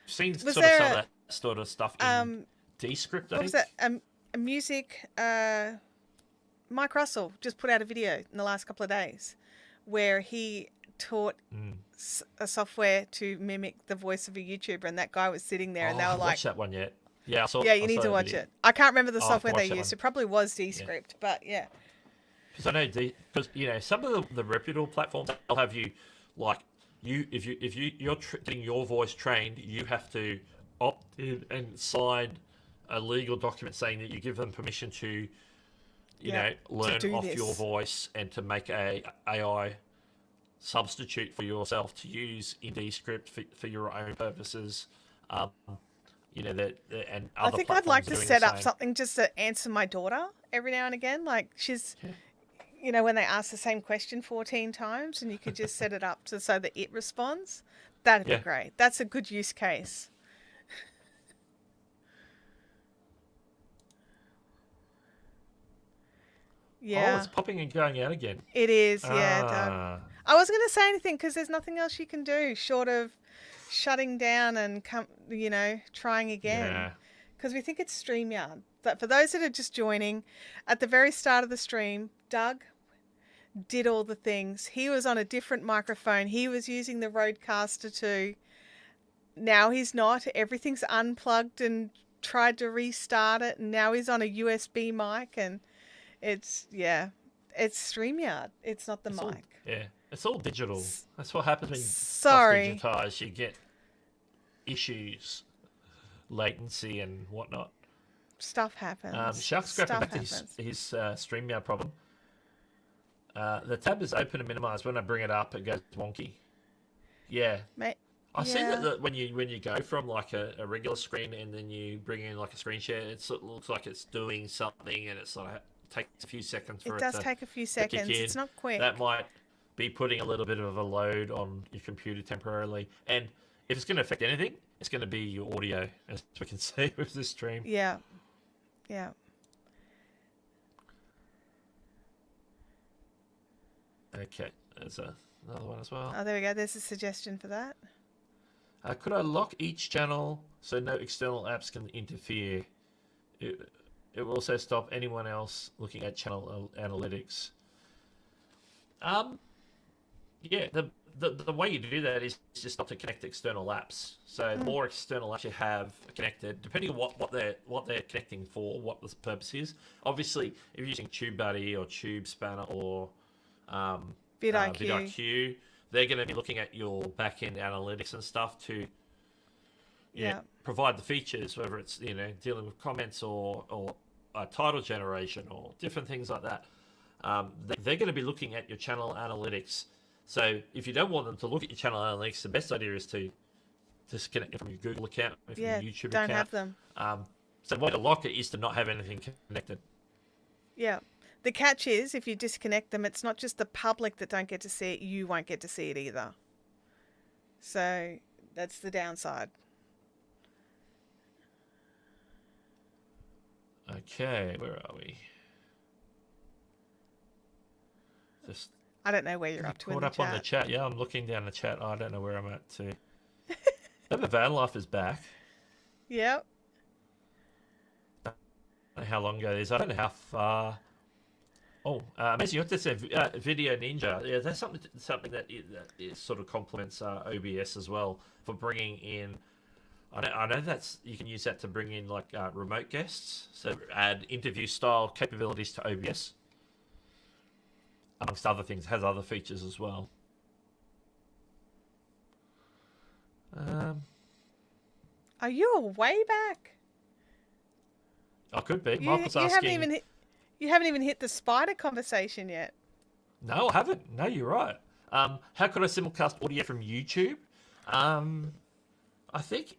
seen some of that sort of stuff in Descript. What was that? A music. Mike Russell just put out a video in the last couple of days where he taught a software to mimic the voice of a YouTuber, and that guy was sitting there, and they were like, I haven't watched that one yet. Yeah, you need to watch it. I can't remember the software they used. One. It probably was Descript, but yeah. Because I know, some of the reputable platforms, they'll have you like if you're getting your voice trained, you have to opt in and sign a legal document saying that you give them permission to learn off your voice and to make a AI substitute for yourself to use in Descript for your own purposes. And other I think I'd like to set up something just to answer my daughter every now and again. Like she's, when they ask the same question 14 times, and you could just set it up so that it responds. That'd be great. That's a good use case. Yeah. Oh, it's popping and going out again. It is, yeah. Doug. I wasn't going to say anything because there's nothing else you can do short of shutting down and trying again. Because we think it's StreamYard. But for those that are just joining, at the very start of the stream, Doug did all the things. He was on a different microphone. He was using the Rodecaster 2. Now he's not. Everything's unplugged and tried to restart it. And now he's on a USB mic, and it's StreamYard. It's not the mic. It's all digital. That's what happens when you digitize. You get issues, latency and whatnot. Stuff happens. Shark's grabbing back to his StreamYard problem. The tab is open and minimized. When I bring it up, it goes wonky. Yeah. I've seen that when you go from like a regular screen and then you bring in like a screen share, it looks like it's doing something, and it sort of takes a few seconds for it does take a few seconds. It's not quick. That might be putting a little bit of a load on your computer temporarily. And if it's going to affect anything, it's going to be your audio, as we can see with this stream. Yeah. Okay, there's another one as well. Oh, there we go. There's a suggestion for that. Could I lock each channel so no external apps can interfere? It will also stop anyone else looking at channel analytics. The way you do that is just not to connect external apps. So the more external apps you have connected, depending on what they're connecting for, what the purpose is. Obviously, if you're using TubeBuddy or TubeSpanner or vidIQ, they're going to be looking at your back-end analytics and stuff to provide the features, whether it's dealing with comments or title generation or different things like that. They're going to be looking at your channel analytics. So if you don't want them to look at your channel analytics, the best idea is to disconnect it from your Google account, from your YouTube account. Don't have them. So the way to lock it is to not have anything connected. Yeah. The catch is, if you disconnect them, it's not just the public that don't get to see it, you won't get to see it either. So that's the downside. Okay, where are we? Just I don't know where you're up to in the caught up chat. on the chat. Yeah, I'm looking down the chat. I don't know where I'm at too. The van life is back. Yep. I don't know how long ago it is. I don't know how far. Oh, amazing! You have to say Video Ninja. Yeah, that's something that sort of complements OBS as well for bringing in. I know that's you can use that to bring in like remote guests. So add interview style capabilities to OBS. Amongst other things, it has other features as well. Are you way back? I could be. You Michael's asking. You haven't even hit the spider conversation yet. No, I haven't. No, you're right. How could I simulcast audio from YouTube? I think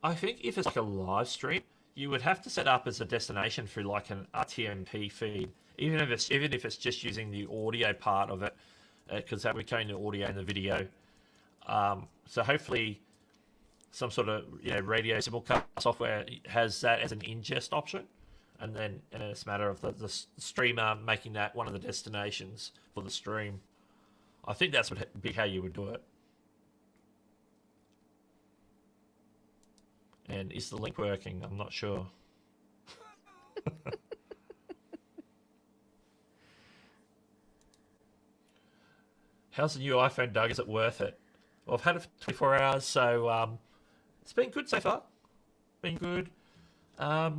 if it's like a live stream, you would have to set up as a destination for like an RTMP feed, even if it's just using the audio part of it, because that would carry the audio and the video. So hopefully, some sort of radio simulcast software has that as an ingest option, and then it's a matter of the streamer making that one of the destinations for the stream. I think that's would be how you would do it. And is the link working? I'm not sure. How's the new iPhone, Doug? Is it worth it? Well, I've had it for 24 hours, so it's been good so far. Been good. For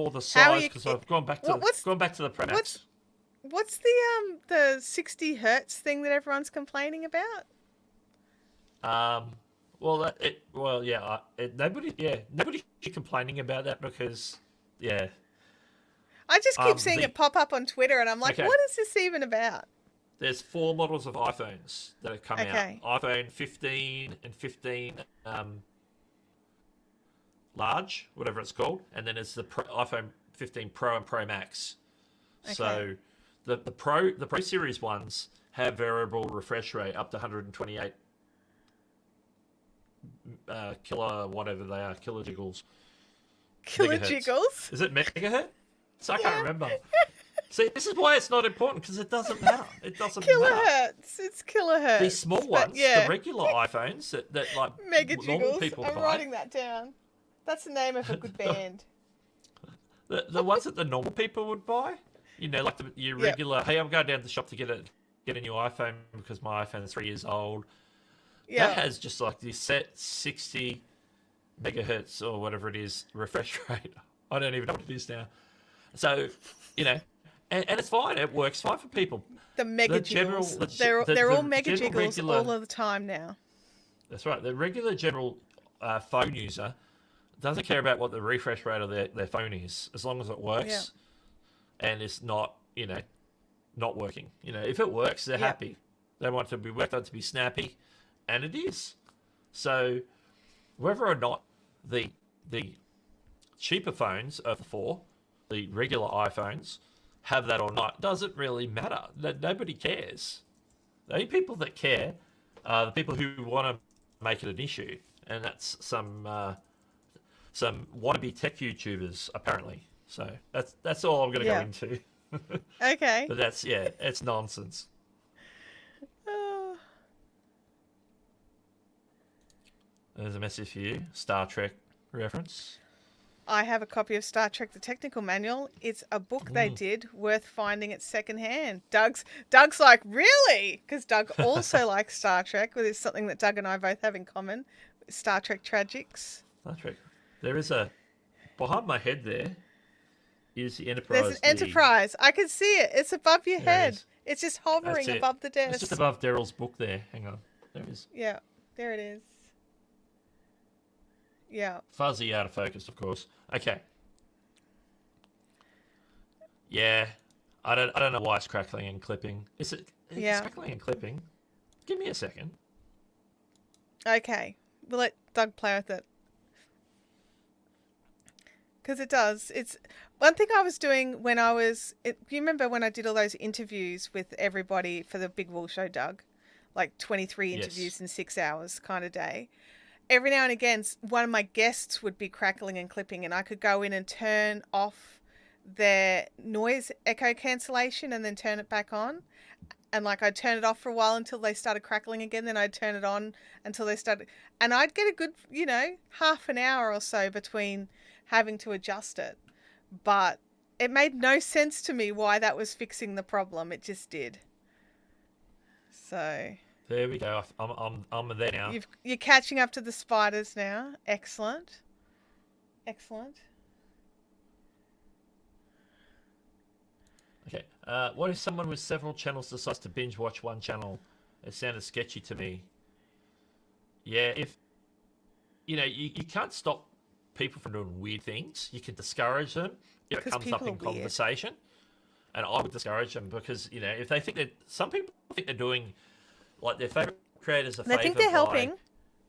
the size, because I've gone back to the Pro Max. What's the 60 hertz thing that everyone's complaining about? Nobody's complaining about that because, yeah. I just keep seeing it pop up on Twitter, and I'm like, what is this even about? There's 4 models of iPhones that have come out. iPhone 15 and 15 large, whatever it's called, and then it's the iPhone 15 Pro and Pro Max. Okay. So the Pro series ones have variable refresh rate up to 128 kilojiggles. Kilojiggles? Is it megahertz? I can't remember. See, this is why it's not important, because it doesn't matter. It doesn't matter. Kilohertz. It's kilohertz. These small ones, the regular iPhones that like normal people buy. I'm writing that down. That's the name of a good band. The ones that the normal people would buy, like your regular. Hey, I'm going down to the shop to get a new iPhone because my iPhone is 3 years old. Yeah. That has just like this set 60 megahertz or whatever it is refresh rate. I don't even know what it is now. So, and it's fine. It works fine for people. The megajiggles. They're all megajiggles all of the time now. That's right. The regular general phone user doesn't care about what the refresh rate of their phone is, as long as it works and it's not, not working. If it works, they're happy. They want to be worked on to be snappy, and it is. So, whether or not the cheaper phones of the 4, the regular iPhones, have that or not, doesn't really matter. Nobody cares. The only people that care are the people who want to make it an issue, and that's some wannabe tech YouTubers apparently. So that's all I'm going to go into. Okay. But it's nonsense. There's a message for you. Star Trek reference. I have a copy of Star Trek: The Technical Manual. It's a book they did, worth finding at secondhand. Doug's like, really? Because Doug also likes Star Trek, which is something that Doug and I both have in common. Star Trek Tragics. Star Trek. There is behind my head there is the Enterprise. There's an Enterprise. I can see it. It's above your head. It's just hovering above the desk. It's just above Daryl's book there. Hang on. There it is. Yeah, there it is. Yeah. Fuzzy, out of focus, of course. Okay. Yeah. I don't know why it's crackling and clipping. It's crackling and clipping. Give me a second. Okay. We'll let Doug play with it. Because it does. It's one thing I was doing when I was. You remember when I did all those interviews with everybody for the Big Wool Show, Doug? Like 23 interviews in 6 hours kind of day. Every now and again, one of my guests would be crackling and clipping, and I could go in and turn off their noise echo cancellation and then turn it back on. And like I'd turn it off for a while until they started crackling again. Then I'd turn it on until they started. And I'd get a good, half an hour or so between having to adjust it. But it made no sense to me why that was fixing the problem. It just did. So there we go. I'm there now. You're catching up to the spiders now. Excellent. Okay. What if someone with several channels decides to binge watch one channel? It sounded sketchy to me. Yeah, if you can't stop people from doing weird things. You can discourage them if it comes up in conversation. And I would discourage them because, if they think that some people think they're doing like their favorite creators a favor. They think they're helping.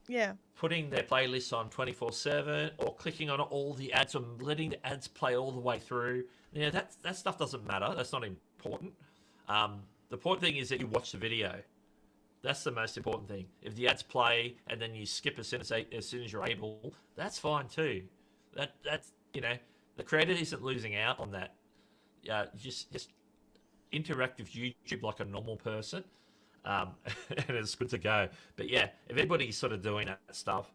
Yeah. Putting their playlists on 24/7 or clicking on all the ads or letting the ads play all the way through. That stuff doesn't matter. That's not important. The important thing is that you watch the video. That's the most important thing. If the ads play and then you skip as soon as you're able, that's fine too. That's the creator isn't losing out on that. Just interact with YouTube like a normal person, and it's good to go. But yeah, if everybody's sort of doing that stuff,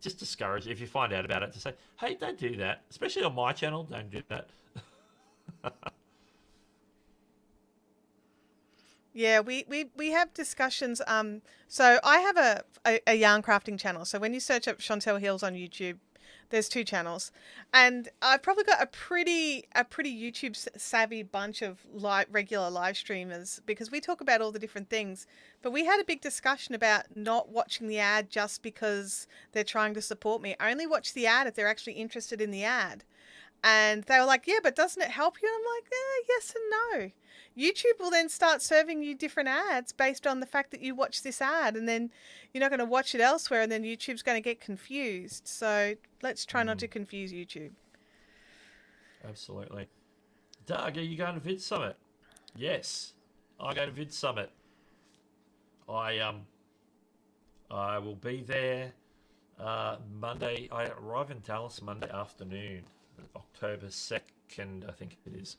just discourage it. If you find out about it, to say, hey, don't do that. Especially on my channel, don't do that. Yeah, we have discussions. So I have a yarn crafting channel. So when you search up Chantelle Hills on YouTube, there's 2 channels, and I've probably got a pretty YouTube savvy bunch of regular live streamers because we talk about all the different things. But we had a big discussion about not watching the ad just because they're trying to support me. Only watch the ad if they're actually interested in the ad. And they were like, yeah, but doesn't it help you? And I'm like, yes and no. YouTube will then start serving you different ads based on the fact that you watch this ad, and then you're not going to watch it elsewhere, and then YouTube's going to get confused. So let's try not to confuse YouTube. Absolutely. Doug, are you going to Vid Summit? Yes, I go to Vid Summit. I will be there Monday. I arrive in Dallas Monday afternoon, October 2nd, I think it is.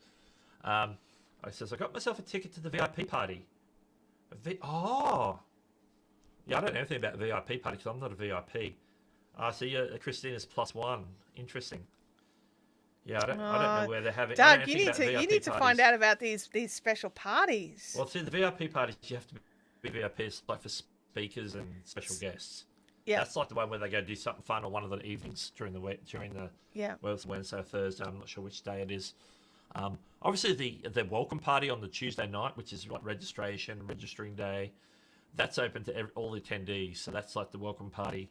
I says, I got myself a ticket to the VIP party. Yeah, I don't know anything about the VIP party because I'm not a VIP. So Christina's +1. Interesting. Yeah, I don't know where they're having. Doug, you need to find out about these special parties. Well, see, the VIP parties you have to be VIPs like for speakers and special guests. Yeah, that's like the one where they go do something fun on one of the evenings during the week, well, it's Wednesday or Thursday. I'm not sure which day it is. Obviously, the welcome party on the Tuesday night, which is like registering day, that's open to all the attendees. So that's like the welcome party.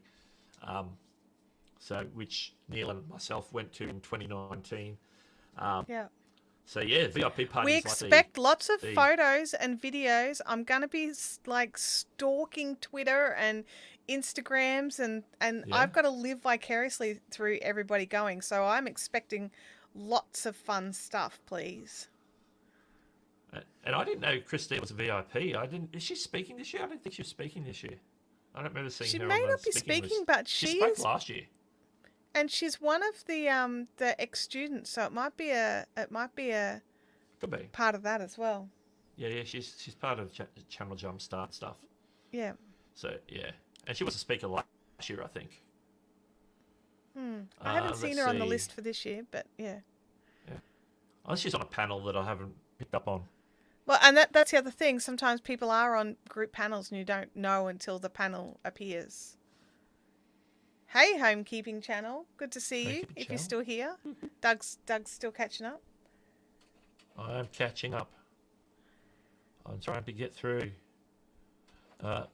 Which Neil and myself went to in 2019. So yeah, VIP parties. We expect lots of photos and videos. I'm gonna be like stalking Twitter and Instagrams, and I've got to live vicariously through everybody going. So I'm expecting lots of fun stuff, please. And I didn't know Christine was a VIP. Is she speaking this year? I don't think she was speaking this year. I don't remember seeing her. She may not be speaking, but she spoke last year. And she's one of the ex-students, so it might be a Could be part of that as well. Yeah, she's part of Channel Jumpstart stuff. Yeah. So yeah, and she was a speaker last year, I think. I haven't seen her on the list for this year, but yeah. Yeah. Unless she's on a panel that I haven't picked up on. Well, and that's the other thing. Sometimes people are on group panels and you don't know until the panel appears. Hey, Homekeeping Channel. Good to see you, if you're still here. Doug's still catching up. I'm catching up. I'm trying to get through. I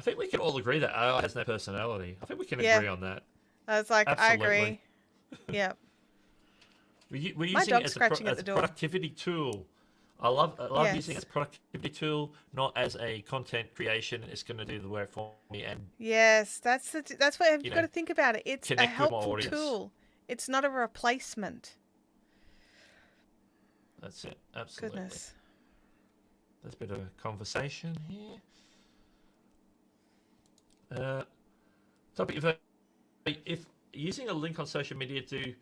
think we can all agree that AI has no personality. I think we can agree on that. I was like, absolutely. I agree. Yeah. We're using it as a productivity tool. I love using it as a productivity tool, not as a content creation. It's going to do the work for me. And yes, that's what you've got to think about it. It's a helpful tool. It's not a replacement. That's it. Absolutely. Goodness. There's a bit of a conversation here. Topic: if using a link on social media to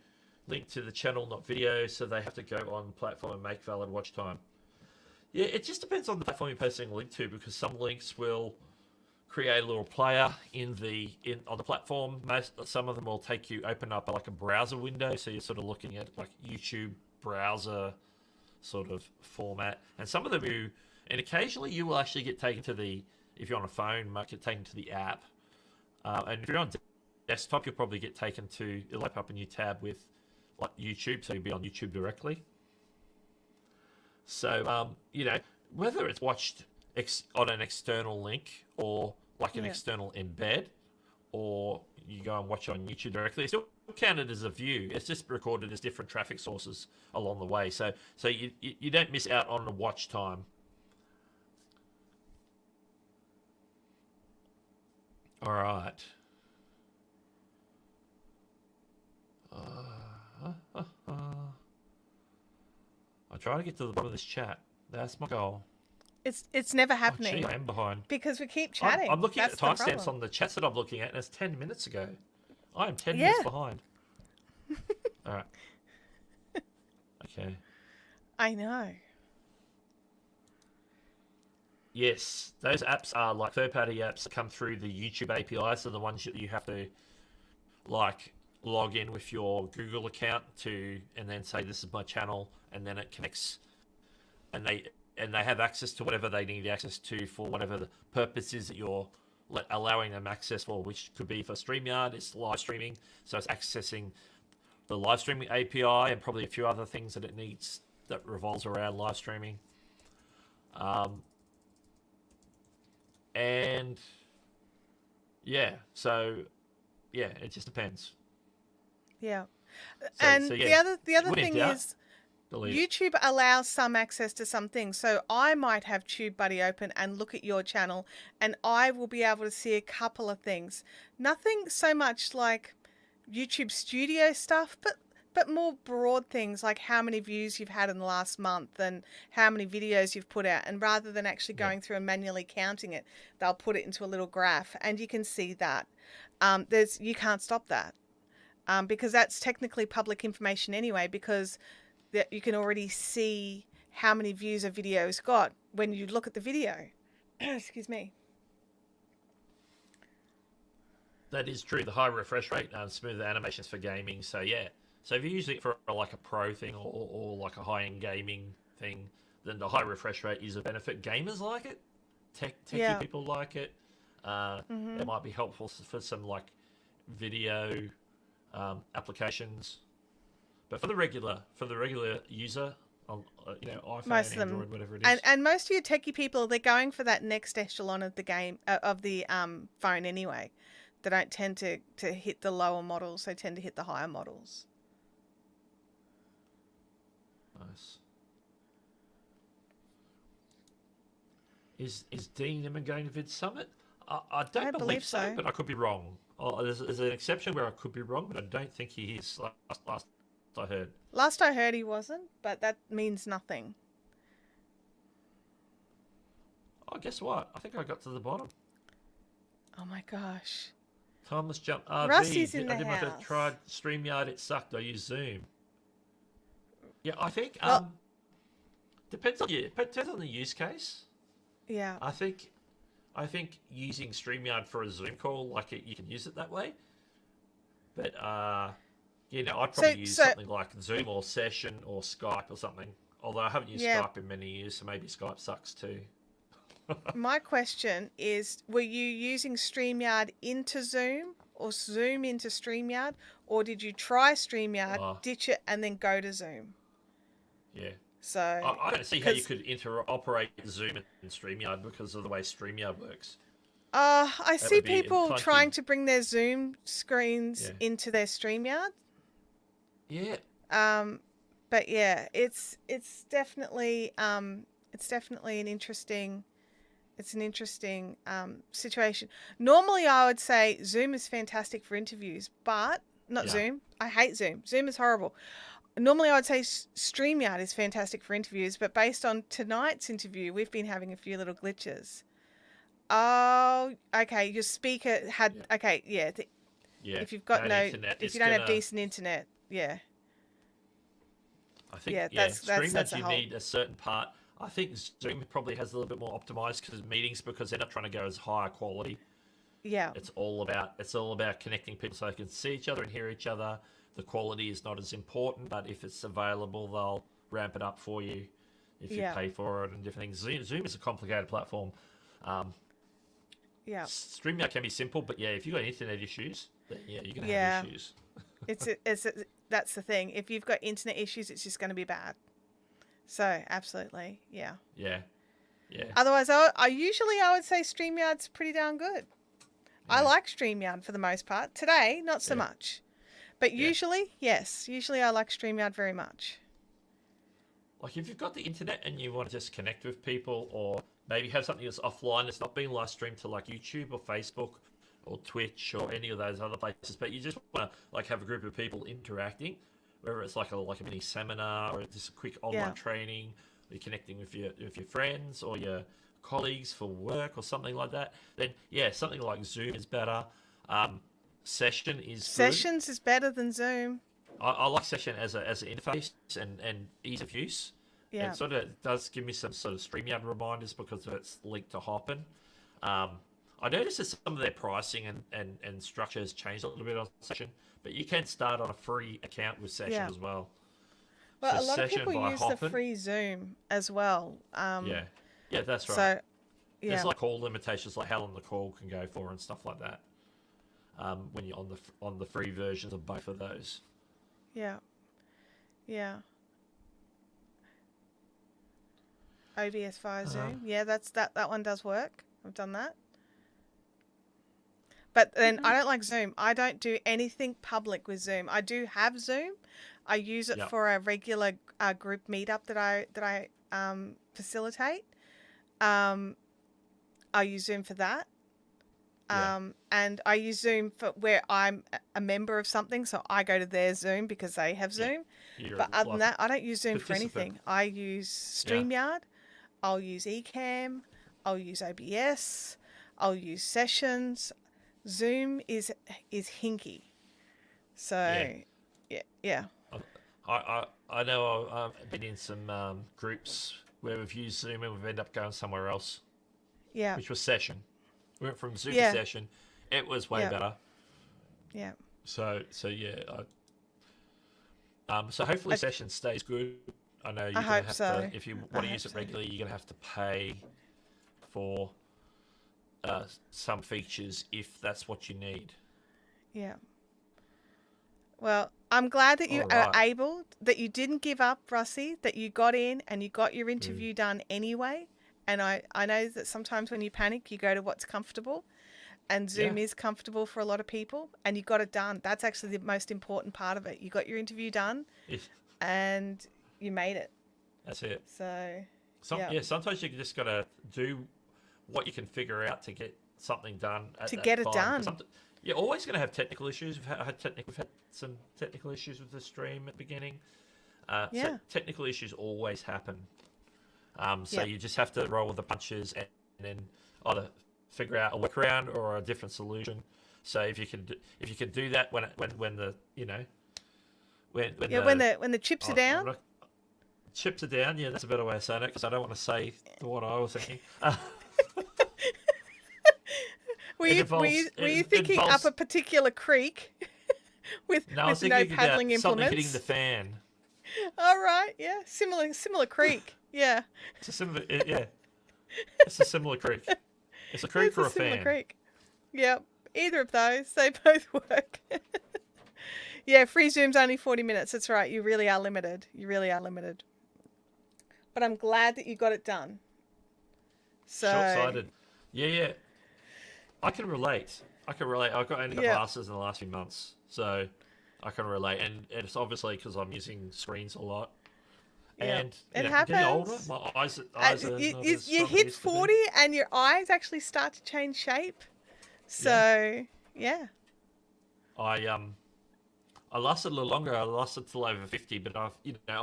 link to the channel, not video, so they have to go on the platform and make valid watch time. Yeah, it just depends on the platform you're posting a link to, because some links will create a little player on the platform. Some of them will open up like a browser window, so you're sort of looking at like YouTube browser sort of format. And some of them and occasionally you will actually get taken to if you're on a phone, might get taken to the app. And if you're on desktop, you'll probably get taken to, it'll open up a new tab with like YouTube, so you'll be on YouTube directly. So, whether it's watched on an external link or like an external embed, or you go and watch it on YouTube directly, it's still counted as a view. It's just recorded as different traffic sources along the way. So you don't miss out on the watch time. All right. I try to get to the bottom of this chat. That's my goal. It's never happening. Oh, gee, I am behind. Because we keep chatting. I'm looking That's at the timestamps on the chats that I'm looking at, and it's 10 minutes ago. I am 10 minutes behind. All right. Okay. I know. Yes, those apps are like third-party apps that come through the YouTube API, so the ones that you have to like log in with your Google account and then say this is my channel, and then it connects, and they have access to whatever they need access to for whatever the purpose is that you're allowing them access for, which could be for StreamYard, it's live streaming, so it's accessing the live streaming API and probably a few other things that it needs that revolves around live streaming. And yeah, so yeah, it just depends. Yeah. So the other thing is YouTube allows some access to some things. So I might have TubeBuddy open and look at your channel, and I will be able to see a couple of things. Nothing so much like YouTube Studio stuff, but more broad things like how many views you've had in the last month and how many videos you've put out. And rather than actually going through and manually counting it, they'll put it into a little graph, and you can see that. You can't stop that because that's technically public information anyway, because you can already see how many views a video's got when you look at the video. Excuse me. That is true. The high refresh rate, smoother animations for gaming. So yeah. So if you're using it for like a pro thing or like a high-end gaming thing, then the high refresh rate is a benefit. Gamers like it. Techie people like it. It might be helpful for some like video applications. But for the regular user, iPhone, most of them, Android, whatever it is, and most of your techie people, they're going for that next echelon of the game of the phone anyway. They don't tend to hit the lower models; they tend to hit the higher models. Nice. Is Dean Emma going to Vid Summit? I don't believe so, but I could be wrong. There's an exception where I could be wrong, but I don't think he is. Last I heard. Last I heard he wasn't, but that means nothing. Oh, guess what? I think I got to the bottom. Oh my gosh. Thomas jumped. Rusty's in the I didn't house. have to try StreamYard. It sucked. I used Zoom. Yeah, I think depends on the use case. Yeah. I think using StreamYard for a Zoom call, you can use it that way. But I'd probably use something like Zoom or Session or Skype or something. Although I haven't used Skype in many years, so maybe Skype sucks too. My question is, were you using StreamYard into Zoom or Zoom into StreamYard, or did you try StreamYard, ditch it, and then go to Zoom? Yeah. So I don't see how you could interoperate Zoom and StreamYard because of the way StreamYard works. I see people trying to bring their Zoom screens into their StreamYard. Yeah. But yeah, it's definitely an interesting situation. Normally, I would say Zoom is fantastic for interviews, but not Yeah. Zoom. I hate Zoom. Zoom is horrible. Normally, I would say StreamYard is fantastic for interviews, but based on tonight's interview, we've been having a few little glitches. Oh, okay. Your speaker had Yeah. okay. Yeah. Yeah. If you've got Bad internet, if it's you don't have gonna- decent internet, yeah. I think Yeah, that's StreamYard a you whole- need a certain part. I think Zoom probably has a little bit more optimized because they're not trying to go as higher quality. Yeah. It's all about connecting people so they can see each other and hear each other. The quality is not as important, but if it's available, they'll ramp it up for you if you Yeah. pay for it and different things. Zoom is a complicated platform. Yeah. StreamYard can be simple, but yeah, if you've got internet issues, then yeah, you're gonna Yeah. have issues. That's the thing. If you've got internet issues, it's just going to be bad. So absolutely, yeah. Yeah, yeah. Otherwise, I would say StreamYard's pretty darn good. I like StreamYard for the most part. Today, not so much. But usually, yes. Usually I like StreamYard very much. Like if you've got the internet and you want to just connect with people, or maybe have something that's offline that's not being live streamed to like YouTube or Facebook or Twitch or any of those other places, but you just want to like have a group of people interacting, whether it's like a mini seminar or just a quick online training, or you're connecting with your friends or your colleagues for work or something like that, then yeah, something like Zoom is better. Session is Sessions is better than Zoom. I like Session as an interface and ease of use. Yeah. It sort of does give me some sort of StreamYard reminders because it's linked to Hopin. I noticed that some of their pricing and structure has changed a little bit on Session, but you can start on a free account with Session as well. Well, So a lot of Session people by use Hopin, the free Zoom as well. yeah, that's right. So, yeah. There's like call limitations, like how long the call can go for and stuff like that. When you're on the free versions of both of those. Yeah. Yeah. OBS via Zoom. Yeah, that one does work. I've done that. But then I don't like Zoom. I don't do anything public with Zoom. I do have Zoom. I use it for a regular group meetup that I facilitate. I use Zoom for that. And I use Zoom for where I'm a member of something, so I go to their Zoom because they have Zoom. But other than that, I don't use Zoom for anything. I use StreamYard. I'll use Ecamm. I'll use OBS. I'll use Sessions. Zoom is hinky. So, yeah. I know I've been in some groups where we've used Zoom and we've ended up going somewhere else. Yeah. Which was Session. We went from Zoom to Session. It was way better. Yeah. So yeah. So hopefully Session stays good. I know you're gonna have to, if you want to use it regularly, you're gonna have to pay for some features if that's what you need. Yeah. Well, I'm glad that you are able, that you didn't give up, Russie, that you got in and you got your interview done anyway. And I know that sometimes when you panic, you go to what's comfortable. And Zoom is comfortable for a lot of people. And you got it done. That's actually the most important part of it. You got your interview done and you made it. That's it. So, sometimes you just got to do what you can figure out to get something done at to that get it time. done. You're always going to have technical issues. We've had some technical issues with the stream at the beginning. So technical issues always happen. So you just have to roll with the punches and then either figure out a workaround or a different solution. So if you can do that when the when the chips are down. Chips are down. Yeah, that's a better way of saying it because I don't want to say what I was thinking. Were you thinking up a particular creek with no paddling implements? Something hitting the fan. All right, yeah, similar creek, yeah. It's a similar, It's a similar creek. It's a creek or a fan. Similar creek. Yep, either of those, they both work. Yeah, free Zoom's only 40 minutes. That's right. You really are limited. But I'm glad that you got it done. So short-sighted. Yeah. I can relate. I've got only got glasses in the last few months, so I can relate. And it's obviously because I'm using screens a lot. And it happens. Getting older, my eyes are you hit 40 and your eyes actually start to change shape. So yeah. I lasted a little longer. I lasted till over 50, but I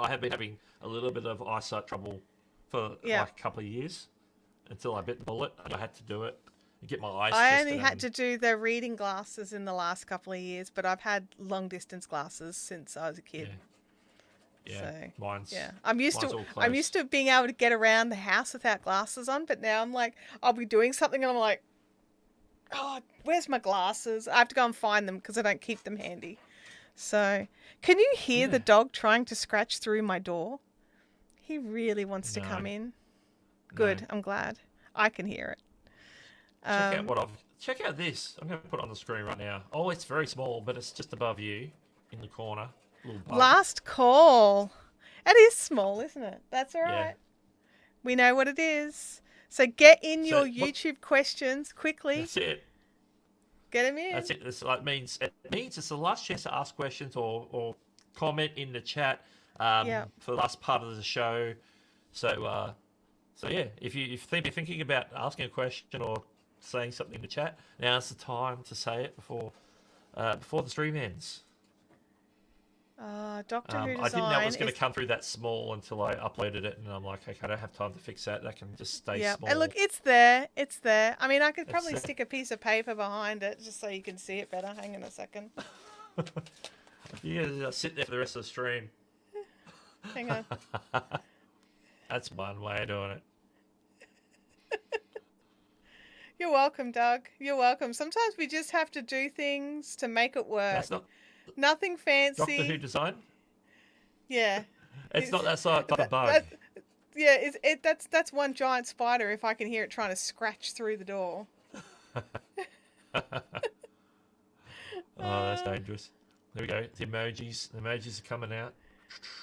have been having a little bit of eyesight trouble for like a couple of years until I bit the bullet and I had to do it and get my eyes tested. I only had to do the reading glasses in the last couple of years, but I've had long distance glasses since I was a kid. Yeah, so, mine's. Yeah, I'm used to being able to get around the house without glasses on, but now I'm like, I'll be doing something and I'm like, oh, where's my glasses? I have to go and find them because I don't keep them handy. So, can you hear the dog trying to scratch through my door? He really wants to come in. Good, I'm glad. I can hear it. Check out this. I'm going to put it on the screen right now. Oh, it's very small, but it's just above you in the corner. Last call. It is small, isn't it? That's all right. Yeah. We know what it is. So get in your YouTube questions quickly. That's it. Get them in. That's it. It means it's the last chance to ask questions or comment in the chat for the last part of the show. So yeah, if you're thinking about asking a question or saying something in the chat, now's the time to say it before the stream ends. Doctor Who Design. I didn't know it was going to come through that small until I uploaded it, and I'm like, okay, I don't have time to fix that. That can just stay small. And look, it's there. It's there. I mean, I could probably stick a piece of paper behind it just so you can see it better. Hang on a second. You gotta sit there for the rest of the stream. Hang on. That's one way of doing it. You're welcome, Doug. You're welcome. Sometimes we just have to do things to make it work. Nothing fancy. Doctor Who Design? Yeah. It's not that sort of bug. That's one giant spider if I can hear it trying to scratch through the door. Oh, that's dangerous. There we go. The emojis. The emojis are coming out.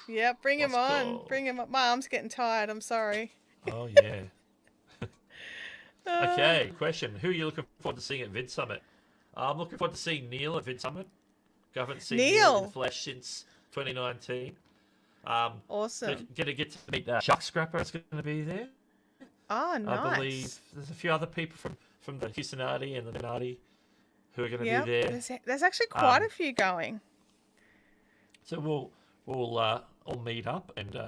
Yeah, bring them on. Bring them up. My arm's getting tired. I'm sorry. Oh, yeah. Okay, question. Who are you looking forward to seeing at Vid Summit? I'm looking forward to seeing Neil at Vid Summit. I haven't seen Neil in the flesh since 2019. Awesome. Going to get to meet Chuck Scrapper is going to be there. Oh, nice. I believe there's a few other people from the Hewsonati and the Minardi who are going to be there. There's actually quite a few going. So we'll all meet up, and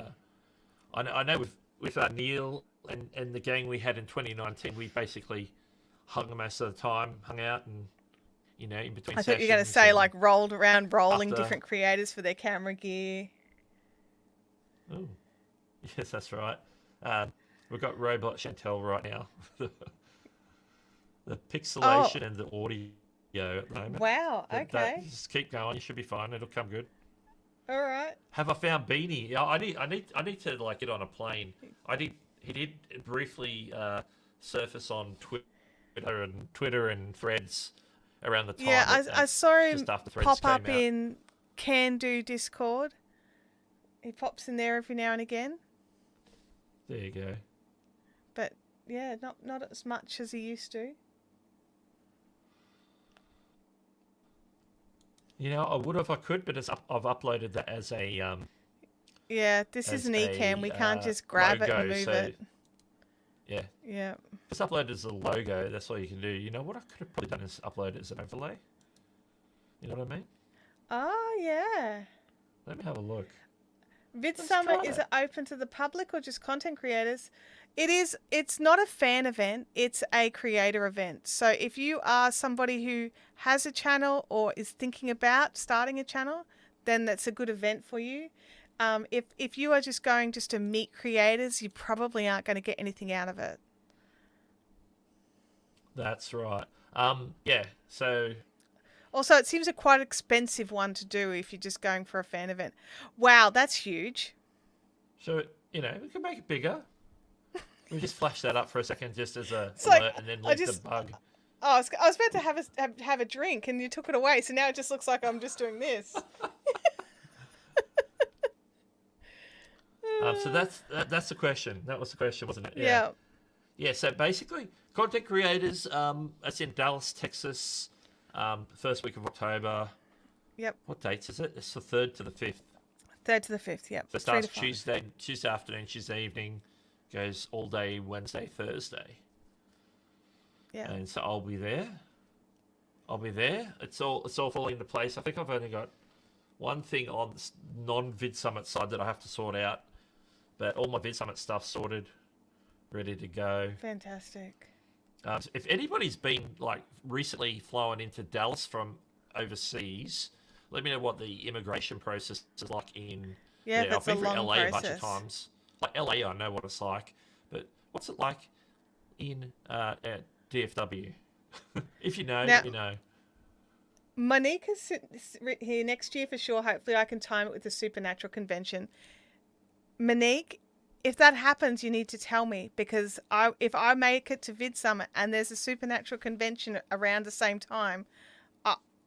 I know with Neil and the gang we had in 2019, we basically hung most of the time, hung out, and in between. I thought you were going to say like rolled around rolling different creators for their camera gear. Oh, yes, that's right. We've got Robot Chantelle right now. The pixelation and the audio at the moment. Wow. Okay. Just keep going. You should be fine. It'll come good. All right. Have I found Beanie? Yeah, I need to like get on a plane. He did briefly surface on Twitter and Threads around the time. Yeah, I saw him pop up in Can Do Discord. He pops in there every now and again. There you go. But yeah, not as much as he used to. I would if I could, but I've uploaded that as a yeah, this is an eCam. We can't just grab it and move it. Yeah. Yeah. Just upload it as a logo. That's all you can do. You know what I could have probably done is upload it as an overlay. You know what I mean? Oh, yeah. Let me have a look. Vid Summit, is it open to the public or just content creators? It's not a fan event. It's a creator event. So if you are somebody who has a channel or is thinking about starting a channel, then that's a good event for you. If you are just going to meet creators, you probably aren't going to get anything out of it. That's right. Yeah, so... Also, it seems a quite expensive one to do if you're just going for a fan event. Wow, that's huge. So, we can make it bigger. We just flash that up for a second just as a alert and then leave the bug. Oh, I was about to have a drink and you took it away, so now it just looks like I'm just doing this. So that's the question. That was the question, wasn't it? Yeah. Yeah, so basically, content creators, it's in Dallas, Texas, first week of October. Yep. What dates is it? It's the 3rd to the 5th. 3rd to the 5th, yep. So it starts Tuesday afternoon, Tuesday evening, goes all day Wednesday, Thursday. Yeah. And so I'll be there. It's all falling into place. I think I've only got one thing on non-Vid Summit side that I have to sort out, but all my Vid Summit stuff sorted, ready to go. Fantastic. If anybody's been like recently flown into Dallas from overseas, let me know what the immigration process is like in. Yeah, I've that's been a through long LA a bunch process. of times. Like LA, I know what it's like, but what's it like in at DFW? If you know, Now, you know. Monique is here next year for sure. Hopefully, I can time it with the Supernatural Convention. Monique, if that happens, you need to tell me, because if I make it to Vid Summit and there's a Supernatural Convention around the same time,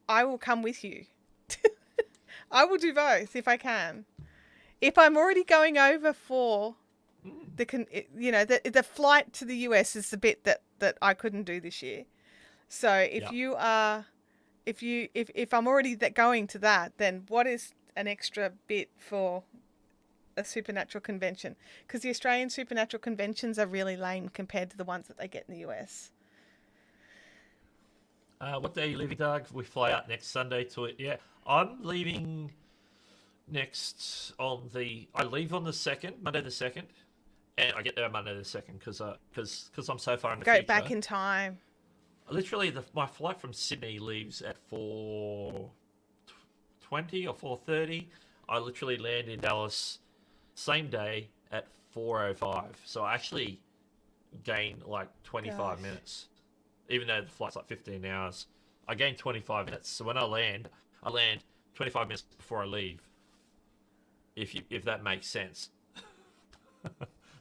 I will come with you. I will do both if I can. If I'm already going over for the flight to the US is the bit that I couldn't do this year. So if you are, if I'm already going to that, then what is an extra bit for a Supernatural Convention? Because the Australian Supernatural Conventions are really lame compared to the ones that they get in the US. What day are you leaving, Doug? We fly out next Sunday to it. Yeah, I'm leaving I leave on the 2nd, Monday the 2nd, and I get there Monday the 2nd because I'm so far in the future. Go back in time. Literally, my flight from Sydney leaves at 4:20 or 4:30. I literally land in Dallas same day at 4:05. So I actually gain like 25 minutes. Even though the flight's like 15 hours, I gain 25 minutes. So when I land 25 minutes before I leave. If that makes sense.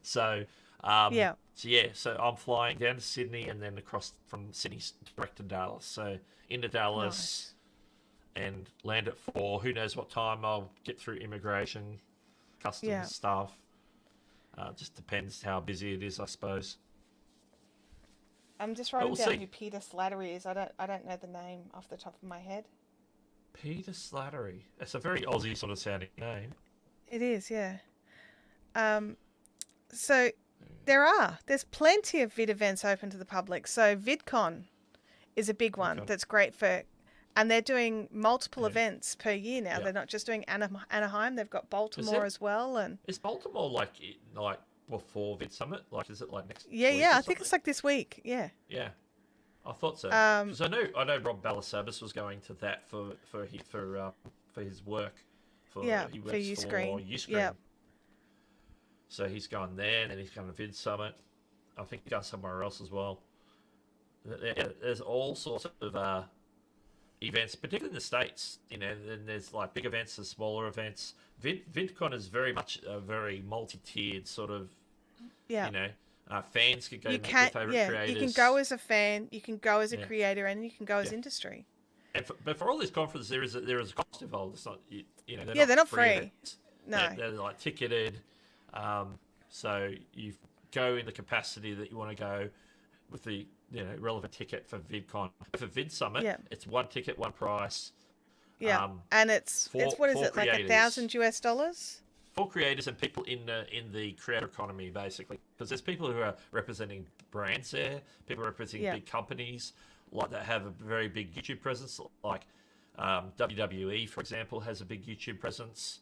So so I'm flying down to Sydney and then across from Sydney direct to Dallas. So into Dallas and land at 4. Who knows what time I'll get through immigration, customs stuff. Just depends how busy it is, I suppose. I'm just writing down who Peter Slattery is. I don't know the name off the top of my head. Peter Slattery. That's a very Aussie sort of sounding name. It is, yeah. So there's plenty of vid events open to the public. So VidCon is a big one that's great for, and they're doing multiple events per year now. They're not just doing Anaheim. They've got Baltimore as well. And is Baltimore like before Vid Summit? Like, is it like next? Yeah. I think it's like this week. Yeah. Yeah, I thought so. Because I know Rob Balasabas was going to that for his work. For Uscreen. Yeah. So he's gone there, and then he's going to Vid Summit. I think he goes somewhere else as well. There's all sorts of events, particularly in the States. Then there's like big events and smaller events. VidCon is very much a very multi-tiered sort of. Fans can go with their favorite creators. You can go as a fan, you can go as a creator, and you can go as industry. And but for all these conferences, there is a cost involved. It's not they're not free. Events. No, they're like ticketed. So you go in the capacity that you want to go with the relevant ticket for VidCon. For Vid Summit, it's one ticket, one price. Yeah, and it's what is it, like $1,000 for creators and people in the creator economy, basically, because there's people who are representing brands there, people representing big companies like that have a very big YouTube presence, like WWE, for example, has a big YouTube presence.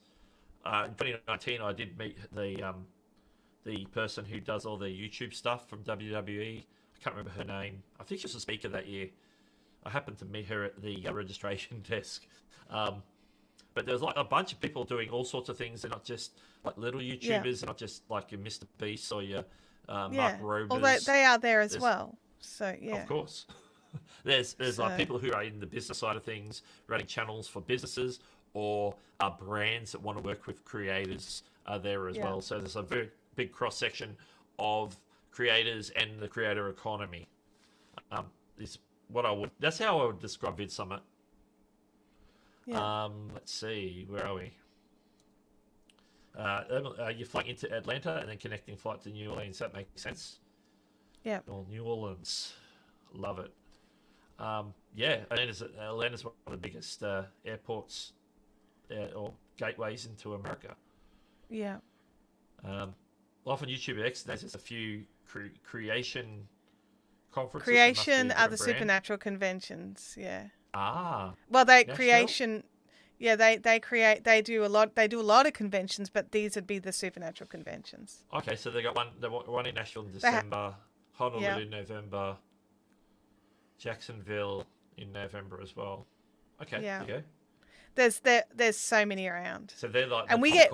In 2019, I did meet the person who does all the YouTube stuff from WWE. I can't remember her name. I think she was a speaker that year. I happened to meet her at the registration desk. But there's like a bunch of people doing all sorts of things. They're not just like little YouTubers. They're not just like your Mr. Beast or your Mark Roberts. Although they are there as well. So of course. There's like people who are in the business side of things, running channels for businesses, or brands that want to work with creators are there as well. So there's a very big cross section of creators and the creator economy. That's how I would describe Vid Summit. Let's see, where are we? You're flying into Atlanta and then connecting flight to New Orleans. That makes sense. Yeah. Well, New Orleans, love it. Atlanta's one of the biggest airports or gateways into America. Yeah. Often YouTube X, there's a few creation conferences. Creation are the Supernatural conventions. Yeah. Ah. Well, creation Yeah, they do a lot of conventions, but these would be the supernatural conventions. Okay, so they got one in Nashville in December, Honolulu in November, Jacksonville in November as well. Okay, yeah. there you go. There's so many around. So they're like and we get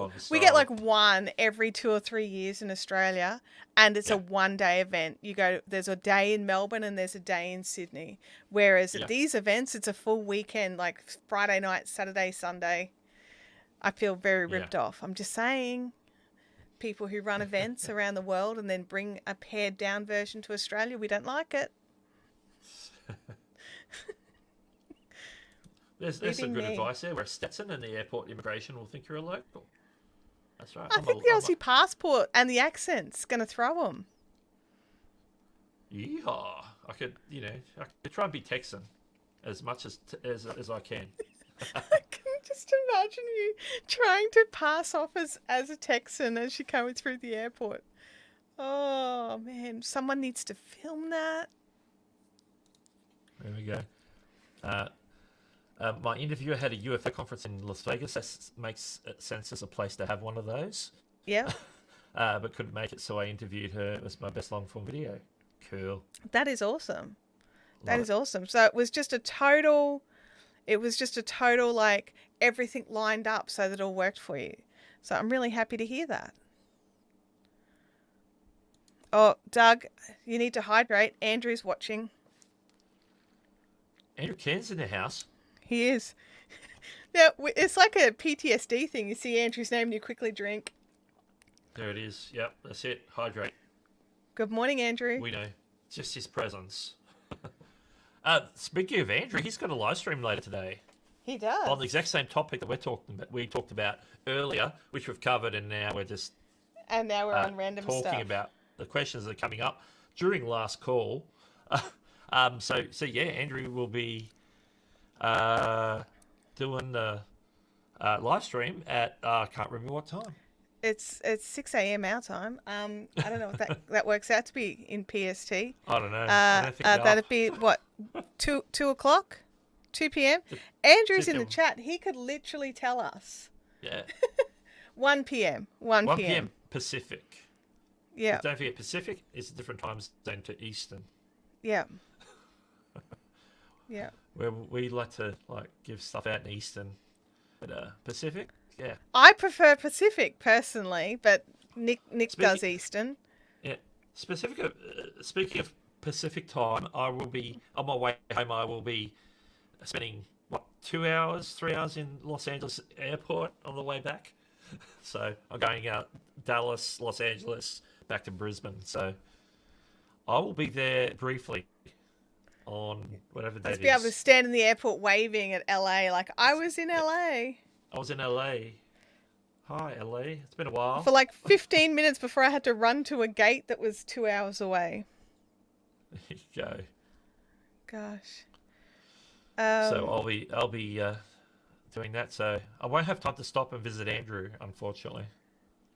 like one every 2 or 3 years in Australia, and it's a 1-day event. There's a day in Melbourne and there's a day in Sydney. Whereas at these events, it's a full weekend, like Friday night, Saturday, Sunday. I feel very ripped off. I'm just saying, people who run events around the world and then bring a pared down version to Australia, we don't like it. There's some good advice there. Where Stetson and the airport immigration will think you're a local. That's right. I think the Aussie passport and the accent's going to throw them. Yeehaw! I could try and be Texan as much as I can. I can just imagine you trying to pass off as a Texan as you're coming through the airport. Oh man, someone needs to film that. There we go. My interviewer had a UFO conference in Las Vegas. That makes sense as a place to have one of those. Yeah. But couldn't make it, so I interviewed her. It was my best long form video. Cool. That is awesome. That is awesome. So it was just a total like everything lined up so that it all worked for you. So I'm really happy to hear that. Oh, Doug, you need to hydrate. Andrew's watching. Andrew Cairns in the house. He is. Now, it's like a PTSD thing. You see Andrew's name and you quickly drink. There it is. Yep, that's it. Hydrate. Good morning, Andrew. We know. Just his presence. Speaking of Andrew, he's got a live stream later today. He does. On the exact same topic that we talked about earlier, which we've covered, and now we're just... And now we're on random stuff. Talking about the questions that are coming up during last call. So yeah, Andrew will be doing the live stream at I can't remember what time. It's 6 a.m. our time. I don't know what that works out to be in PST. I don't know. That'd be what 2 o'clock, 2 p.m. Andrew's in the chat. He could literally tell us. Yeah. 1 p.m. 1 p.m. Pacific. Yeah. But don't forget, Pacific is a different time zone to Eastern. Yeah. Yeah. Where we like to give stuff out in Eastern, but Pacific, yeah. I prefer Pacific personally, but Nick does Eastern. Yeah. Speaking of Pacific time, I will be on my way home. I will be spending 3 hours in Los Angeles airport on the way back. So I'm going out Dallas, Los Angeles, back to Brisbane. So I will be there briefly on whatever day it is. Be able to stand in the airport waving at LA like I was in LA. I was in LA. Hi, LA. It's been a while. For like 15 minutes before I had to run to a gate that was 2 hours away. There you go. Gosh. So I'll be doing that. So I won't have time to stop and visit Andrew, unfortunately.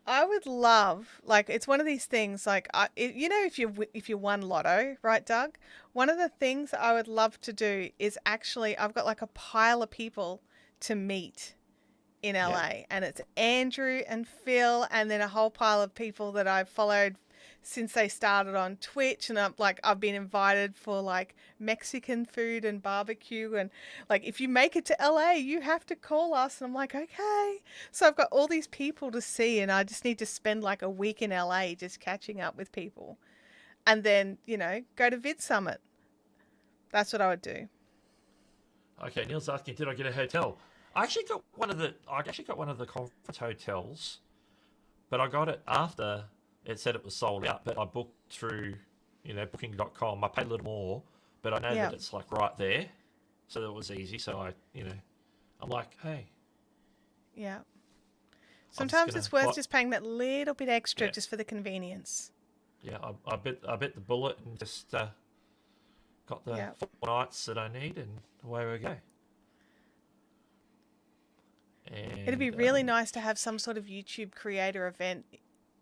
I would love, it's one of these things, if you won Lotto, right, Doug? One of the things I would love to do is actually, I've got like a pile of people to meet in LA, and it's Andrew and Phil, and then a whole pile of people that I've followed since they started on Twitch, and I've been invited for Mexican food and barbecue, and if you make it to LA, you have to call us. And I'm like, okay. So I've got all these people to see, and I just need to spend a week in LA just catching up with people, and then go to Vid Summit. That's what I would do. Okay, Neil's asking, did I get a hotel? I actually got one of the conference hotels, but I got it after it said it was sold out. But I booked through, booking.com. I paid a little more, but I know that it's right there, so that was easy. So I'm like, hey. Yeah. Sometimes it's worth just paying that little bit extra just for the convenience. Yeah, I bit the bullet and just got the 4 nights that I need, and away we go. And, it'd be really nice to have some sort of YouTube creator event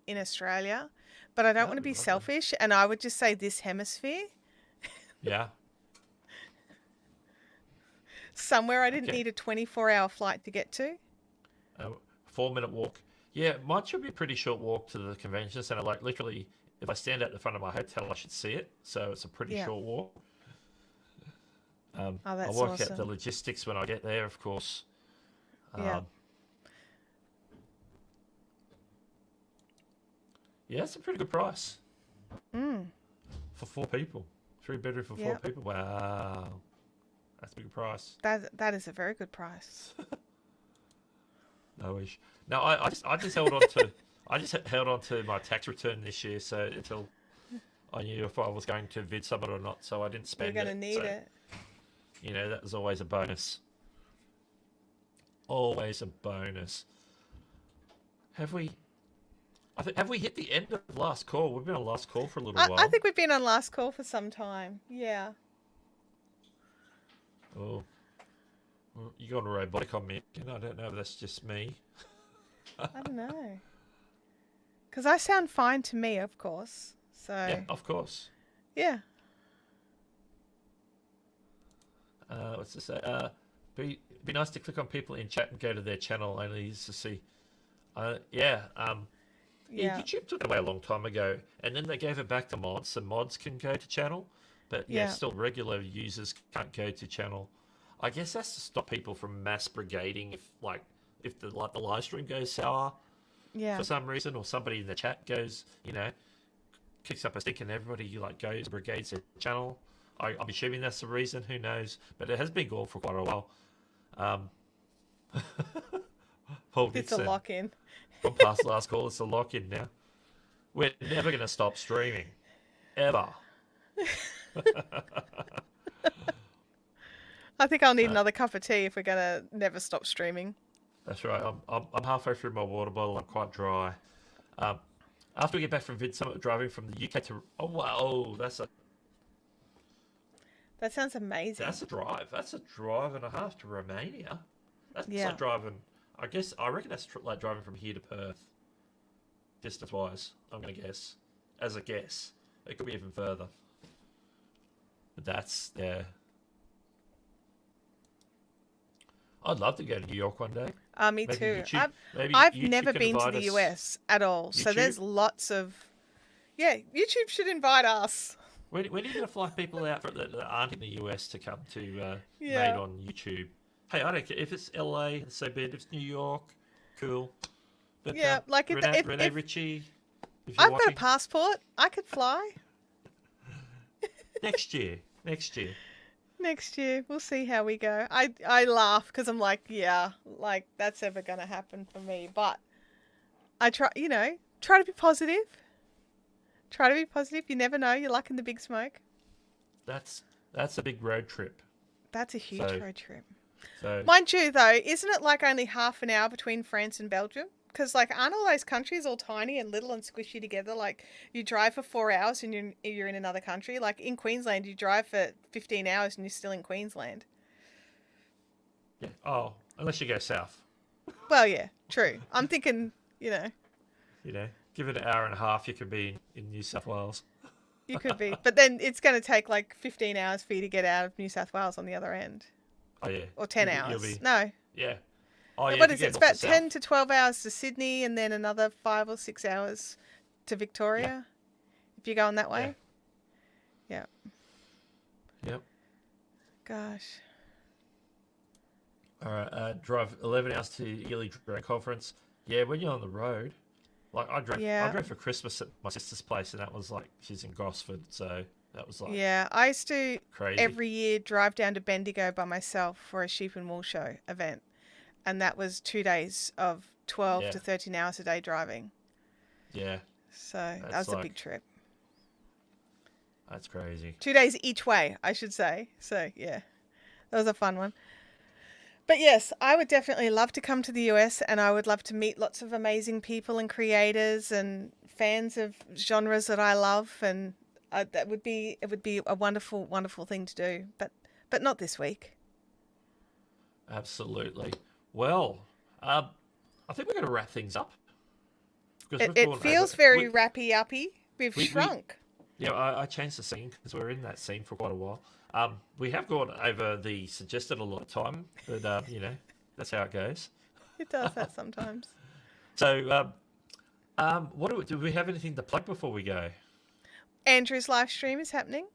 in Australia, but I don't want to be selfish, and I would just say this hemisphere. Yeah. somewhere I didn't need a 24-hour flight to get to. 4-minute walk. Yeah, mine should be a pretty short walk to the convention center. Like literally, if I stand at the front of my hotel, I should see it. So it's a pretty short walk. I'll work out the logistics when I get there, of course. Yeah, it's a pretty good price. For 4 people. 3-bedroom for 4 people. Wow. That's a big price. That is a very good price. No wish. No, I just held on to my tax return this year, so until I knew if I was going to vid summit or not, so I didn't spend it. You're going to need it. You know, that was always a bonus. Always a bonus. Have we hit the end of last call? We've been on last call for a little while. I think we've been on last call for some time. Yeah. Oh. Well, you got a robotic on me. I don't know if that's just me. I don't know. Because I sound fine to me, of course. So. Yeah, of course. Yeah. What's this say? Be nice to click on people in chat and go to their channel only to see. YouTube took it away a long time ago, and then they gave it back to mods, so mods can go to channel, but still regular users can't go to channel. I guess that's to stop people from mass brigading if the live stream goes sour for some reason, or somebody in the chat goes, kicks up a stick and everybody goes brigades their channel. I'm assuming that's the reason. Who knows? But it has been gone for quite a while. Paul it's a lock-in. Gone past last call. It's a lock-in now. We're never going to stop streaming, ever. I think I'll need another cup of tea if we're going to never stop streaming. That's right. I'm halfway through my water bottle. I'm quite dry. After we get back from Vid Summit, driving from the UK to that sounds amazing. That's a drive. That's a drive and a half to Romania. That's like driving. I reckon that's like driving from here to Perth. Distance-wise, I'm going to guess. As a guess. It could be even further. But that's, I'd love to go to New York one day. Me maybe too. YouTube, I've never been to the US at all. YouTube? So there's lots of... Yeah, YouTube should invite us. When are you going to fly people out that aren't in the US to come to Made on YouTube? Hey, I don't care. If it's LA, so be it. If it's New York, cool. But, Renee Ritchie, if I've got a passport. I could fly. Next year. Next year. We'll see how we go. I laugh because I'm like, that's ever going to happen for me. But I try to be positive. Try to be positive. You never know. You're luck in the big smoke. That's a big road trip. That's a huge road trip. So, mind you, though, isn't it like only half an hour between France and Belgium? Because aren't all those countries all tiny and little and squishy together? Like you drive for 4 hours and you're in another country. Like in Queensland, you drive for 15 hours and you're still in Queensland. Yeah. Oh, unless you go south. Well, yeah, true. I'm thinking, give it an hour and a half, you could be in New South Wales. You could be. But then it's going to take 15 hours for you to get out of New South Wales on the other end. Oh, yeah. Or 10 hours. No. Yeah. Oh, yeah. What is it? It's about 10 to 12 hours to Sydney and then another 5 or 6 hours to Victoria. If you're going that way. Yeah. Yep. Gosh. All right. Drive 11 hours to Yearly Drone Conference. Yeah, when you're on the road. I drove for Christmas at my sister's place, and that was she's in Gosford, so that was I used to crazy. Every year drive down to Bendigo by myself for a sheep and wool show event, and that was 2 days of 12 to 13 hours a day driving. Yeah. So that was a big trip. That's crazy. 2 days each way, I should say. So yeah, that was a fun one. But yes, I would definitely love to come to the US, and I would love to meet lots of amazing people and creators and fans of genres that I love, and it would be a wonderful, wonderful thing to do. But not this week. Absolutely. Well, I think we're going to wrap things up. It feels very wrappy-uppy. We've shrunk. I changed the scene because we're in that scene for quite a while. We have gone over the suggested a lot of time, but you know, that's how it goes. It does that sometimes. So, do we have anything to plug before we go? Andrew's live stream is happening.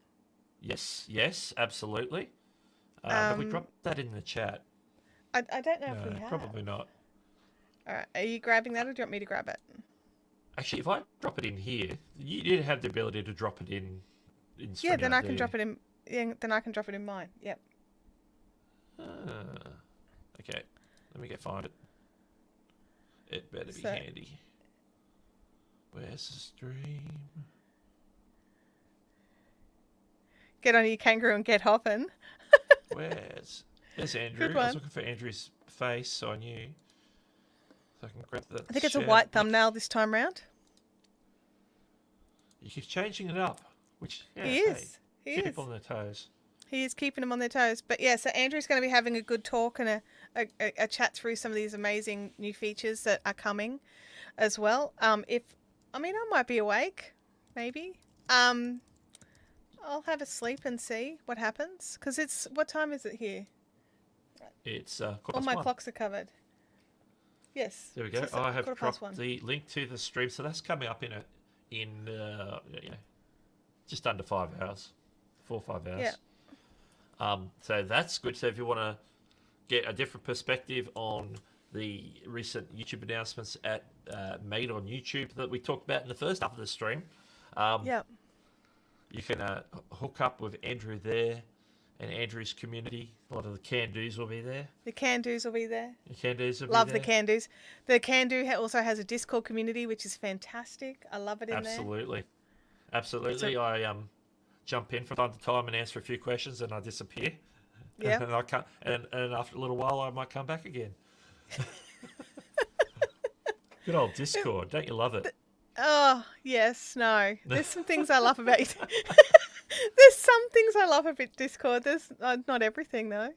Yes, absolutely. Have we dropped that in the chat? I don't know if we have. Probably not. All right, are you grabbing that, or do you want me to grab it? Actually, if I drop it in here, you have the ability to drop it in. Yeah, then I can drop it in. Yeah, then I can drop it in mine. Yep. Okay, let me find it. It better be handy. Where's the stream? Get on your kangaroo and get hopping. There's Andrew. Good I was one. looking for Andrew's face, so I knew. So I can grab that. I think it's a white thumbnail this time round. You keep changing it up, which He is. He keep is. people on their toes. He is keeping them on their toes. But yeah, so Andrew's going to be having a good talk and a chat through some of these amazing new features that are coming as well. I might be awake, maybe. I'll have a sleep and see what happens. Because what time is it here? It's all my clocks are covered. Yes. There we go. I have dropped the link to the stream, so that's coming up in just under 5 hours, 4 or 5 hours. Yeah. So that's good. So if you want to get a different perspective on the recent YouTube announcements made on YouTube that we talked about in the first half of the stream, you can hook up with Andrew there and Andrew's community. A lot of the can-dos will be there. The can-dos will be there. The can-dos will be Love there. the can-dos. The can-do also has a Discord community, which is fantastic. I love it in there. Absolutely. I jump in from time to time and answer a few questions, and I disappear. Yeah. And I can't. And after a little while, I might come back again. Good old Discord, don't you love it? Oh yes, no. There's some things I love about it. There's some things I love about Discord. There's not everything though.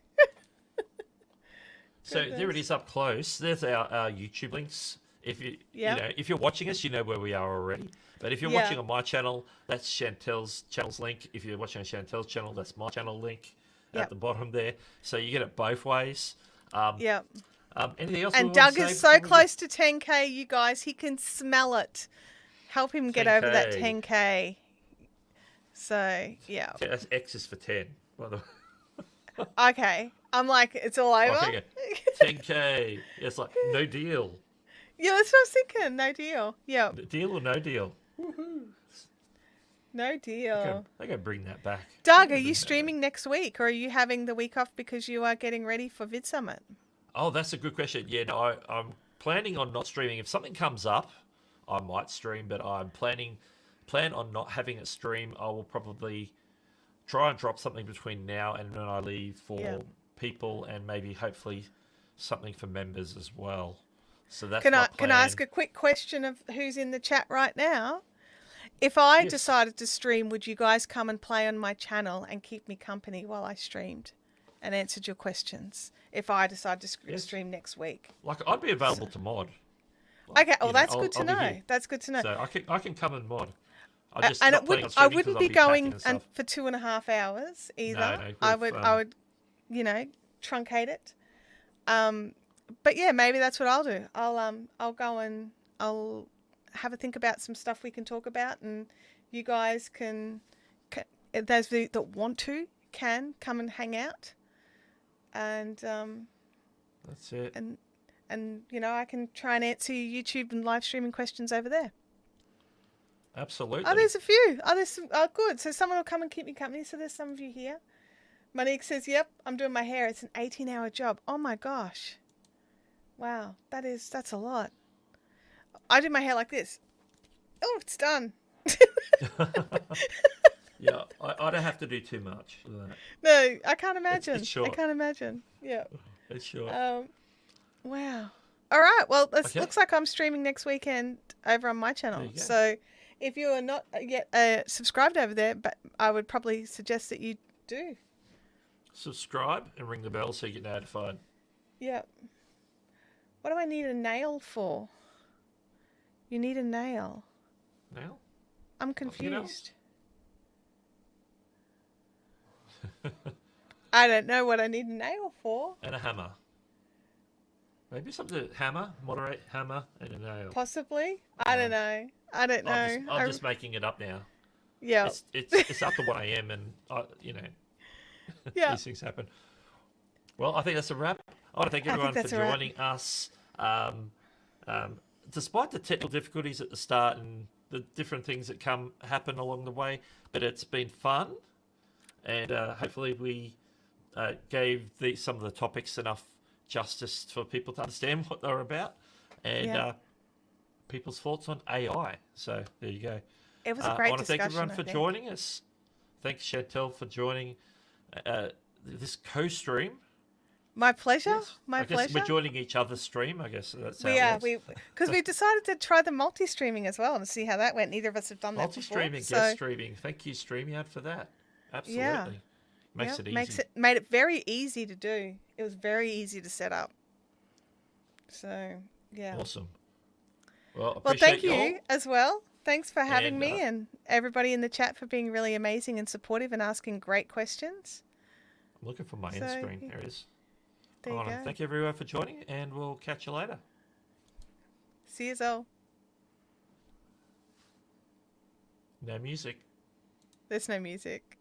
So there it is up close. There's our YouTube links. If if you're watching us, you know where we are already. But if you're watching on my channel, that's Chantelle's channel's link. If you're watching on Chantelle's channel, that's my channel link at the bottom there. So you get it both ways. Anything else? And Doug is so close to 10K, you guys. He can smell it. Help him get over that 10K. So yeah. That's X is for 10. By the way. Okay. I'm like, it's all over. Okay, 10K. It's like no deal. Yeah, that's what I was thinking. No deal. Yeah. Deal or no deal? Woohoo. No deal. They go bring that back. Doug, are you streaming next week, or are you having the week off because you are getting ready for Vid Summit? Oh, that's a good question. Yeah, no, I'm planning on not streaming. If something comes up, I might stream, but I'm plan on not having it stream. I will probably try and drop something between now and when I leave for people, and maybe hopefully something for members as well. So that's my plan. Can I ask a quick question of who's in the chat right now? If I decided to stream, would you guys come and play on my channel and keep me company while I streamed and answered your questions? If I decide to stream next week, like I'd be available to mod. Okay, well that's good to know. That's good to know. So I can come and mod. I wouldn't be going for 2.5 hours either. No, I would, truncate it. But yeah, maybe that's what I'll do. I'll go and I'll have a think about some stuff we can talk about, and you guys can those that want to can come and hang out, and that's it. And I can try and answer your YouTube and live streaming questions over there. Absolutely. Oh, there's a few. Oh, there's some. Oh, good. So someone will come and keep me company. So there's some of you here. Monique says, "Yep, I'm doing my hair. It's an 18-hour job." Oh my gosh. Wow, that's a lot. I do my hair like this. Oh, it's done. Yeah, I don't have to do too much. No, I can't imagine. It's short. I can't imagine. Yeah. It's short. Wow. All right. Well, it looks like I'm streaming next weekend over on my channel. So if you are not yet subscribed over there, but I would probably suggest that you do. Subscribe and ring the bell so you get notified. Yeah. What do I need a nail for? You need a nail. Nail? I'm confused. I don't know what I need a nail for. And a hammer. Maybe something to hammer, moderate, hammer, and a nail. Possibly. I don't know. I don't know. I'm just making it up now. Yeah. It's after 1 a.m. and Yeah. these things happen. Well, I think that's a wrap. I want to thank everyone for joining us. Despite the technical difficulties at the start and the different things that happen along the way, but it's been fun, and hopefully we gave some of the topics enough justice for people to understand what they're about, and people's thoughts on AI. So there you go. It was a great discussion. I want to thank everyone for joining us. Thanks, Chantelle, for joining this co-stream. My pleasure. Yes. My pleasure. I guess we're joining each other's stream. I guess that's how because we decided to try the multi-streaming as well and see how that went. Neither of us have done that before. Multi-streaming, guest streaming. Thank you, StreamYard, for that. Absolutely. Yeah. Makes it easy. Made it very easy to do. It was very easy to set up. So, yeah. Awesome. Well, thank you as well. Thanks for having me, and everybody in the chat for being really amazing and supportive and asking great questions. I'm looking for my end screen. There it is. There you go. Thank you everyone for joining, and we'll catch you later. See you all. No music. There's no music.